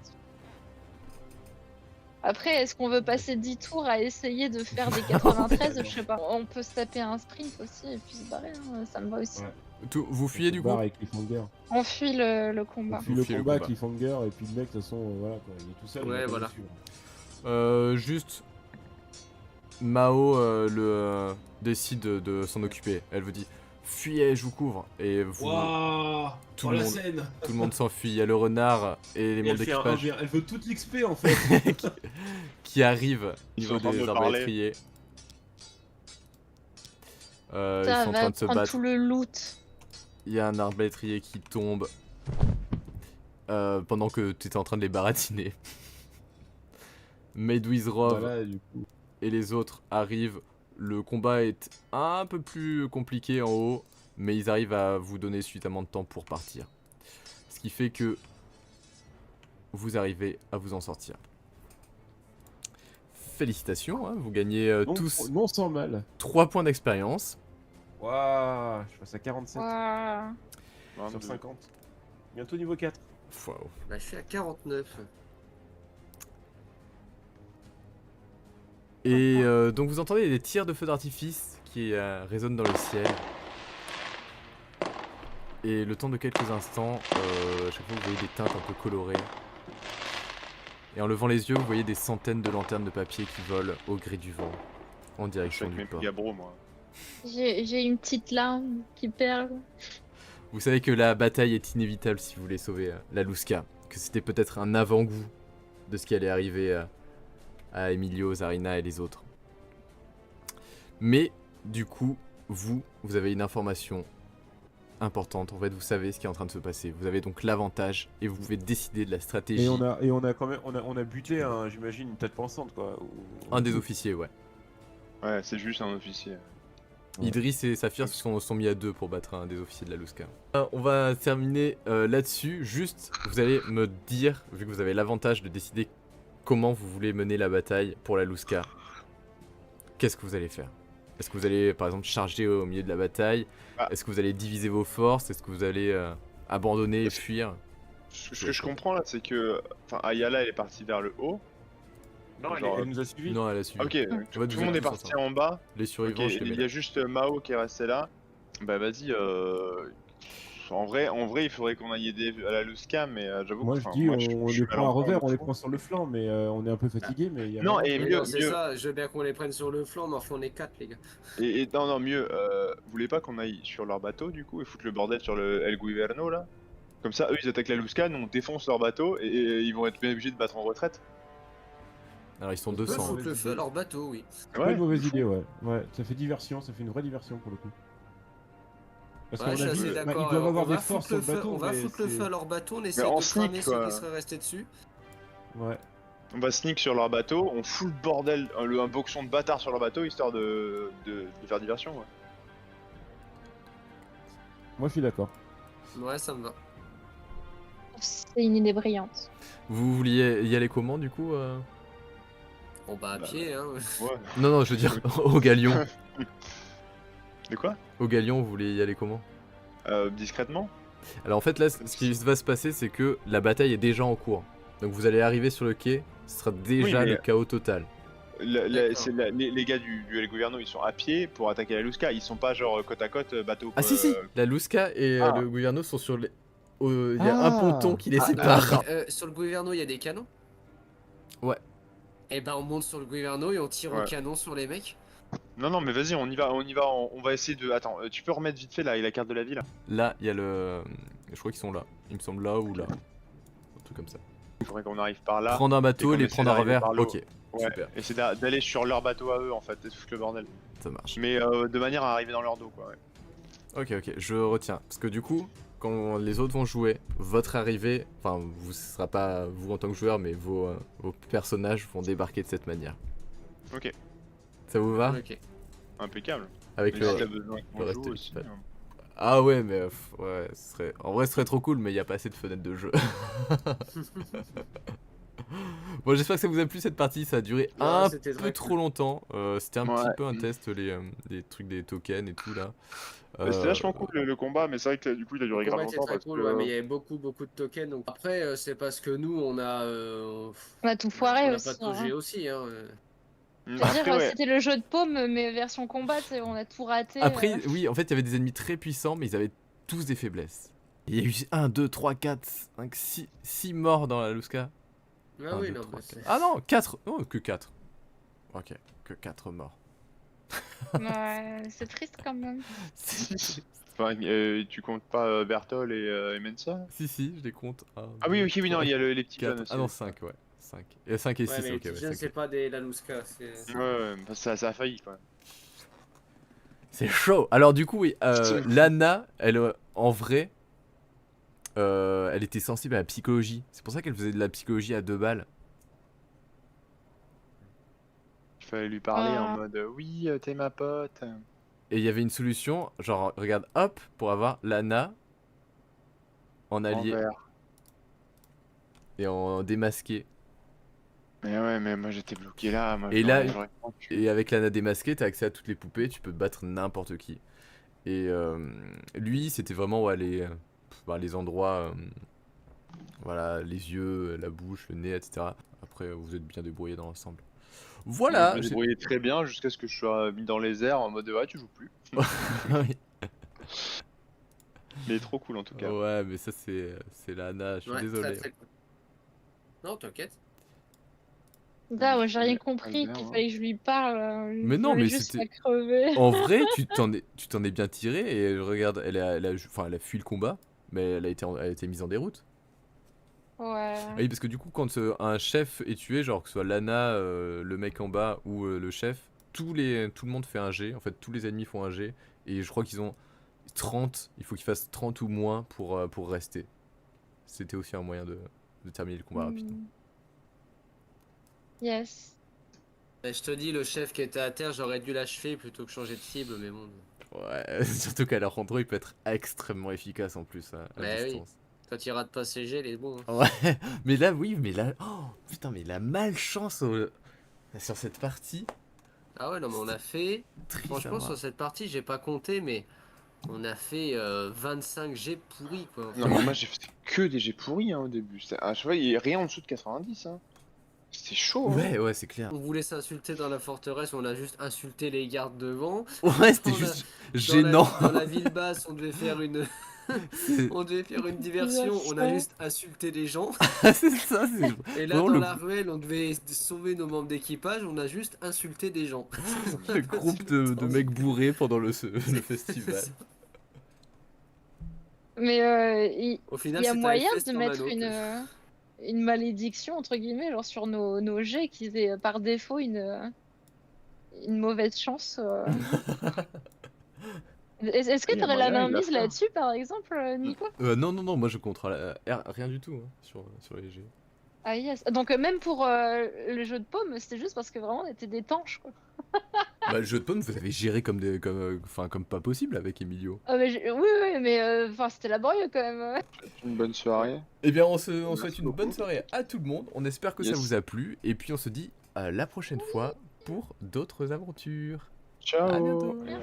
Speaker 3: Après, est-ce qu'on veut passer 10 tours à essayer de faire des 93? Je sais pas. On peut se taper un sprint aussi et puis se barrer, hein, ça me va aussi.
Speaker 4: Ouais.
Speaker 1: Vous fuyez du
Speaker 4: On
Speaker 1: coup?
Speaker 4: barre avec Cliffhanger.
Speaker 3: On fuit le combat.
Speaker 4: On fuit
Speaker 1: Vous
Speaker 4: le
Speaker 1: fuyez le
Speaker 4: combat,
Speaker 1: combat.
Speaker 4: Cliffhanger, et puis le mec, de toute façon, voilà quoi, il est tout seul. il
Speaker 5: Ouais,
Speaker 4: a pas
Speaker 5: voilà.
Speaker 1: Euh,
Speaker 4: d'issue.
Speaker 1: juste, Mao décide de s'en occuper. Elle vous dit fuyez, je vous couvre. Et vous,
Speaker 4: Waouh.
Speaker 1: tout
Speaker 4: Oh,
Speaker 1: le
Speaker 4: la
Speaker 1: monde-
Speaker 4: scène.
Speaker 1: tout le monde s'enfuit. Il y a le renard et les
Speaker 4: Et
Speaker 1: membres
Speaker 4: elle fait un
Speaker 1: d'équipage
Speaker 4: 1v1. Elle veut toute l'XP en fait.
Speaker 1: qui arrivent au
Speaker 2: Ils sont
Speaker 1: niveau
Speaker 2: en train de
Speaker 1: des
Speaker 2: me parler.
Speaker 1: arbalétriers. Ils
Speaker 3: Ça
Speaker 1: sont en
Speaker 3: va
Speaker 1: train de se
Speaker 3: prendre
Speaker 1: battre.
Speaker 3: tout le loot.
Speaker 1: Il y a un arbalétrier qui tombe pendant que tu étais en train de les baratiner. Maidwizrov
Speaker 4: Voilà, du coup.
Speaker 1: et les autres arrivent. Le combat est un peu plus compliqué en haut, mais ils arrivent à vous donner suffisamment de temps pour partir. Ce qui fait que vous arrivez à vous en sortir. Félicitations, hein, vous gagnez
Speaker 4: Non,
Speaker 1: tous
Speaker 4: non sans mal.
Speaker 1: 3 points d'expérience.
Speaker 4: Waouh, je passe à 47
Speaker 3: Ouah.
Speaker 4: sur 50. Bientôt niveau 4.
Speaker 1: Wow.
Speaker 5: Bah, je suis à 49.
Speaker 1: Et donc vous entendez des tirs de feux d'artifice qui résonnent dans le ciel. Et le temps de quelques instants, chaque fois vous voyez des teintes un peu colorées. Et en levant les yeux, vous voyez des centaines de lanternes de papier qui volent au gré du vent en
Speaker 2: Je suis
Speaker 1: direction
Speaker 2: avec
Speaker 1: du
Speaker 2: mes
Speaker 1: port.
Speaker 2: gabros, moi.
Speaker 3: J'ai une petite larme qui perle.
Speaker 1: Vous savez que la bataille est inévitable si vous voulez sauver la Lusca. Que c'était peut-être un avant-goût de ce qui allait arriver à Emilio, Zarina et les autres. Mais du coup, vous avez une information importante. En fait, vous savez ce qui est en train de se passer. Vous avez donc l'avantage et vous pouvez décider de la stratégie.
Speaker 4: Et on a quand même, on a buté, j'imagine, une tête pensante quoi.
Speaker 1: Un des officiers, ouais.
Speaker 2: Ouais, c'est juste un officier.
Speaker 4: Ouais.
Speaker 1: Idriss et Saphir se sont mis à deux pour battre un des officiers de la Lusca. On va terminer là-dessus. Juste, vous allez me dire, vu que vous avez l'avantage de décider comment vous voulez mener la bataille pour la Lusca, qu'est-ce que vous allez faire? Est-ce que vous allez, par exemple, charger au milieu de la bataille?
Speaker 2: Ah.
Speaker 1: Est-ce que vous allez diviser vos forces? Est-ce que vous allez abandonner et fuir?
Speaker 2: Ce que je comprends là, c'est que. Enfin, Ayala, elle est partie vers le haut.
Speaker 4: Non,
Speaker 2: Genre-
Speaker 4: elle nous a suivis.
Speaker 1: Non, elle a suivi.
Speaker 2: Ok,
Speaker 1: En
Speaker 2: tout
Speaker 1: fait,
Speaker 2: tout
Speaker 1: vous
Speaker 2: le monde
Speaker 1: êtes
Speaker 2: est
Speaker 1: tous
Speaker 2: parti
Speaker 1: ensemble.
Speaker 2: en bas.
Speaker 1: Les
Speaker 2: Ok,
Speaker 1: survivants, je les mets
Speaker 2: il y
Speaker 1: là.
Speaker 2: a juste Mao qui est resté là. Bah vas-y, En vrai, il faudrait qu'on aille aider à la Lusca, mais j'avoue
Speaker 4: Moi
Speaker 2: que
Speaker 4: je
Speaker 2: enfin,
Speaker 4: dis,
Speaker 2: moi,
Speaker 4: on
Speaker 2: je suis
Speaker 4: les
Speaker 2: à
Speaker 4: prend à
Speaker 2: l'enfant,
Speaker 4: revers, on les
Speaker 2: faut-
Speaker 4: prend sur le flanc, mais on est un peu fatigué, mais il y a
Speaker 2: Non,
Speaker 4: moyen
Speaker 2: et
Speaker 4: de-
Speaker 2: mieux,
Speaker 5: non, c'est
Speaker 2: mieux.
Speaker 5: ça, je veux bien qu'on les prenne sur le flanc, mais enfin on est 4 les gars.
Speaker 2: Et non, non, mieux. Vous voulez pas qu'on aille sur leur bateau du coup et foutre le bordel sur le El Guiverno là? Comme ça, eux ils attaquent la Lusca, nous on défonce leur bateau et ils vont être bien obligés de battre en retraite.
Speaker 1: Alors ils sont
Speaker 5: On peut
Speaker 1: 200.
Speaker 5: foutre le feu à leur bateau, oui.
Speaker 4: C'est pas une mauvaise
Speaker 2: de fou.
Speaker 4: idée, ouais. Ouais, ça fait diversion, ça fait une vraie diversion pour le coup. Parce
Speaker 5: Ouais,
Speaker 4: qu'on
Speaker 5: je suis
Speaker 4: a
Speaker 5: assez
Speaker 4: vu, bah,
Speaker 5: d'accord.
Speaker 4: ils doivent
Speaker 5: Alors,
Speaker 4: avoir
Speaker 5: on
Speaker 4: des
Speaker 5: va
Speaker 4: forces
Speaker 5: foutre
Speaker 4: sur
Speaker 5: le
Speaker 4: le
Speaker 5: feu,
Speaker 4: bateau,
Speaker 5: on va
Speaker 4: mais
Speaker 5: foutre le feu à
Speaker 4: c'est...
Speaker 5: leur bateau, on essaie
Speaker 2: Mais en
Speaker 5: de cramer
Speaker 2: sneak,
Speaker 5: ceux
Speaker 2: quoi.
Speaker 5: qui seraient restés dessus.
Speaker 4: Ouais.
Speaker 2: On va sneak sur leur bateau, on fout le bordel, un boxon de bâtard sur leur bateau histoire de faire diversion. Ouais.
Speaker 4: Moi je suis d'accord.
Speaker 5: Ouais, ça me va.
Speaker 3: C'est une idée brillante.
Speaker 1: Vous vouliez y aller comment du coup
Speaker 5: Bon bah à
Speaker 2: Bah,
Speaker 5: pied, hein.
Speaker 2: Ouais.
Speaker 1: Non, je veux dire au galion.
Speaker 2: De quoi?
Speaker 1: Au galion, vous voulez y aller comment?
Speaker 2: Discrètement?
Speaker 1: Alors en fait là, ce qui va se passer, c'est que la bataille est déjà en cours. Donc vous allez arriver sur le quai, ce sera déjà
Speaker 2: Oui, mais-
Speaker 1: le chaos total.
Speaker 2: C'est les gars du El Gouverno, ils sont à pied pour attaquer la Lusca, ils sont pas genre côte à côte bateau.
Speaker 1: Ah si si, la Lusca et
Speaker 2: Ah.
Speaker 1: le Gouverno sont sur les... Il y a un
Speaker 4: Ah.
Speaker 1: ponton qui les
Speaker 5: Ah,
Speaker 1: sépare.
Speaker 5: ok, sur le Gouverno, il y a des canons.
Speaker 1: Ouais.
Speaker 5: Et ben on monte sur le Gouverno et on tire au
Speaker 2: Ouais.
Speaker 5: canon sur les mecs.
Speaker 2: Non, non, mais vas-y, on y va, on va essayer de. Attends, tu peux remettre vite fait là, la carte de la ville?
Speaker 1: Là, il y a le... Je crois qu'ils sont là. Il me semble là ou là. Un truc comme ça.
Speaker 2: Il faudrait qu'on arrive par là.
Speaker 1: Prendre un bateau
Speaker 2: qu'on
Speaker 1: et les
Speaker 2: essaie
Speaker 1: prendre à
Speaker 2: d'arriver
Speaker 1: revers.
Speaker 2: par l'eau.
Speaker 1: Ok,
Speaker 2: Ouais,
Speaker 1: super,
Speaker 2: et c'est d'aller sur leur bateau à eux en fait, et de foutre le bordel.
Speaker 1: ça marche.
Speaker 2: Mais de manière à arriver dans leur dos quoi. Ouais.
Speaker 1: Ok, je retiens. Parce que du coup, quand les autres vont jouer, votre arrivée, enfin, ce sera pas vous en tant que joueur, mais vos personnages vont débarquer de cette manière.
Speaker 2: Ok,
Speaker 1: Ça vous va?
Speaker 5: Ok.
Speaker 2: impeccable.
Speaker 1: Avec
Speaker 2: Mais
Speaker 1: le...
Speaker 2: si t'as besoin
Speaker 1: le
Speaker 2: qu'on
Speaker 1: reste
Speaker 2: joue
Speaker 1: du
Speaker 2: aussi.
Speaker 1: pad.
Speaker 2: hein.
Speaker 1: Ah ouais, mais ouais, ce serait... en vrai, ce serait trop cool, mais il n'y a pas assez de fenêtres de jeu. Bon, j'espère que ça vous a plu cette partie, ça a duré
Speaker 5: Ouais,
Speaker 1: un
Speaker 5: c'était
Speaker 1: peu
Speaker 5: très
Speaker 1: trop
Speaker 5: cool.
Speaker 1: longtemps. C'était un petit
Speaker 2: Ouais.
Speaker 1: peu un test, les trucs des tokens et tout là.
Speaker 2: C'était vachement cool le combat, mais c'est vrai que du coup il a duré
Speaker 5: Le combat
Speaker 2: grave
Speaker 5: était
Speaker 2: longtemps
Speaker 5: très
Speaker 2: parce
Speaker 5: cool,
Speaker 2: que.
Speaker 5: ouais, mais il y avait beaucoup de tokens. Donc après, c'est parce que nous, on a
Speaker 3: On a tout foiré
Speaker 5: on a
Speaker 3: aussi.
Speaker 5: pas tout
Speaker 3: hein.
Speaker 5: G aussi. Hein.
Speaker 3: C'est-à-dire,
Speaker 2: Après, ouais.
Speaker 3: c'était le jeu de paume, mais version combat, tu sais, on a tout raté.
Speaker 1: Après, oui, en fait, il y avait des ennemis très puissants, mais ils avaient tous des faiblesses. Il y a eu 1, 2, 3, 4, 5, 6 morts dans la Lusca.
Speaker 5: Ah
Speaker 1: 1,
Speaker 5: oui,
Speaker 1: 2,
Speaker 5: non,
Speaker 1: 3,
Speaker 5: mais
Speaker 1: 4.
Speaker 5: c'est-
Speaker 1: Ah non, 4. Oh, que 4. Ok, que 4 morts.
Speaker 3: Ouais, c'est triste quand même.
Speaker 2: Enfin, tu comptes pas Bertol et Mensa?
Speaker 1: Si, je les compte.
Speaker 2: Ah oui, ok, oui, non, il y a les petits jeunes
Speaker 1: 4.
Speaker 2: aussi.
Speaker 1: Ah non, 5, ouais. 5. Et 5 et 6,
Speaker 5: Ouais, mais
Speaker 1: ok, ouais,
Speaker 5: je ne
Speaker 1: 5.
Speaker 5: sais pas des Lalouska. C'est...
Speaker 2: Ouais, bah, ça a failli quoi.
Speaker 1: C'est chaud. Alors du coup, oui, Lana, elle, en vrai, elle était sensible à la psychologie. C'est pour ça qu'elle faisait de la psychologie à 2 balles.
Speaker 2: Il fallait lui parler en
Speaker 3: Ah.
Speaker 2: mode oui, t'es ma pote.
Speaker 1: Et il y avait une solution, genre, regarde, hop, pour avoir Lana en allié
Speaker 2: Envers.
Speaker 1: et en démasqué.
Speaker 2: Mais ouais, mais moi j'étais bloqué là. Moi,
Speaker 1: Et là,
Speaker 2: j'aurais pas pu.
Speaker 1: Et avec Lana démasquée, t'as accès à toutes les poupées, tu peux battre n'importe qui. Et lui, c'était vraiment ouais, les endroits, voilà, les yeux, la bouche, le nez, etc. Après, vous êtes bien débrouillé dans l'ensemble. Voilà.
Speaker 2: Je me débrouillais très bien jusqu'à ce que je sois mis dans les airs en mode ouais, tu joues plus.
Speaker 1: Oui.
Speaker 2: Mais trop cool en tout cas.
Speaker 1: Ouais, mais ça c'est Lana, je suis
Speaker 5: Ouais,
Speaker 1: désolé.
Speaker 5: très, très cool. Non, t'inquiète.
Speaker 3: Là, ouais, j'ai rien
Speaker 2: Ouais,
Speaker 3: compris
Speaker 2: bien,
Speaker 3: qu'il
Speaker 2: hein.
Speaker 3: fallait que je lui parle.
Speaker 1: Mais non, mais
Speaker 3: juste
Speaker 1: c'était-
Speaker 3: la crever.
Speaker 1: En vrai, tu t'en es bien tiré et regarde, elle a fui le combat, mais elle a été mise en déroute.
Speaker 3: Ouais.
Speaker 1: Ah oui, parce que du coup, quand un chef est tué, genre que ce soit Lana, le mec en bas ou le chef, tout le monde fait un G. En fait, tous les ennemis font un G. Et je crois qu'ils ont 30. Il faut qu'ils fassent 30 ou moins pour rester. C'était aussi un moyen de terminer le combat rapidement.
Speaker 3: Yes.
Speaker 5: Et je te dis, le chef qui était à terre, j'aurais dû l'achever plutôt que changer de cible, mais bon.
Speaker 1: Ouais, surtout qu'à leur endroit, il peut être extrêmement efficace en plus à
Speaker 5: Ouais, oui.
Speaker 1: distance.
Speaker 5: Quand il rate pas ses jets, il est bon. Hein.
Speaker 1: Ouais, mais là, oui, mais là. Oh putain, mais la malchance sur cette partie.
Speaker 5: Ah ouais, non, mais on a fait.
Speaker 1: Triste à
Speaker 5: Franchement,
Speaker 1: voir.
Speaker 5: sur cette partie, j'ai pas compté, mais on a fait 25 jets pourris, quoi.
Speaker 2: Non, mais moi j'ai fait que des jets pourris hein, au début. À chaque fois, il y a rien en dessous de 90. Hein. C'était chaud. Hein.
Speaker 1: Ouais, c'est clair.
Speaker 5: On voulait s'insulter dans la forteresse, on a juste insulté les gardes devant.
Speaker 1: Ouais, c'était
Speaker 5: On a-
Speaker 1: juste
Speaker 5: Dans
Speaker 1: gênant.
Speaker 5: Dans la ville basse, on devait faire On devait faire une diversion, on a juste insulté les gens.
Speaker 1: C'est ça, c'est
Speaker 5: Et là,
Speaker 1: vraiment
Speaker 5: dans
Speaker 1: le,
Speaker 5: la ruelle, on devait sauver nos membres d'équipage, on a juste insulté des gens.
Speaker 1: le groupe de mecs bourrés pendant le festival.
Speaker 3: Mais
Speaker 5: Au
Speaker 3: il
Speaker 5: final,
Speaker 3: y a
Speaker 5: c'était un
Speaker 3: moyen
Speaker 5: Hellfest
Speaker 3: de
Speaker 5: en
Speaker 3: mettre
Speaker 5: Mano.
Speaker 3: une malédiction, entre guillemets, genre sur nos jets, qu'ils aient par défaut une mauvaise chance. Est-ce que
Speaker 2: Il y a
Speaker 3: tu aurais la
Speaker 2: moyen,
Speaker 3: main
Speaker 2: il l'a
Speaker 3: mise
Speaker 2: fait, hein.
Speaker 3: là-dessus, par exemple, Nico?
Speaker 1: Non, moi je contrôle rien du tout hein, sur les jets.
Speaker 3: Ah yes. Donc même pour le jeu de paume, c'était juste parce que vraiment on était des tanches, quoi.
Speaker 1: Bah, le jeu de paume, vous avez géré comme pas possible avec Emilio.
Speaker 3: Ah, mais oui, mais enfin c'était laborieux quand même.
Speaker 2: Une bonne soirée.
Speaker 1: Eh bien, on souhaite
Speaker 2: Merci
Speaker 1: une bonne
Speaker 2: beaucoup.
Speaker 1: soirée à tout le monde. On espère que ça
Speaker 2: Yes.
Speaker 1: vous a plu. Et puis, on se dit à la prochaine fois pour d'autres aventures. À
Speaker 2: Ciao.
Speaker 1: bientôt.
Speaker 3: Merci.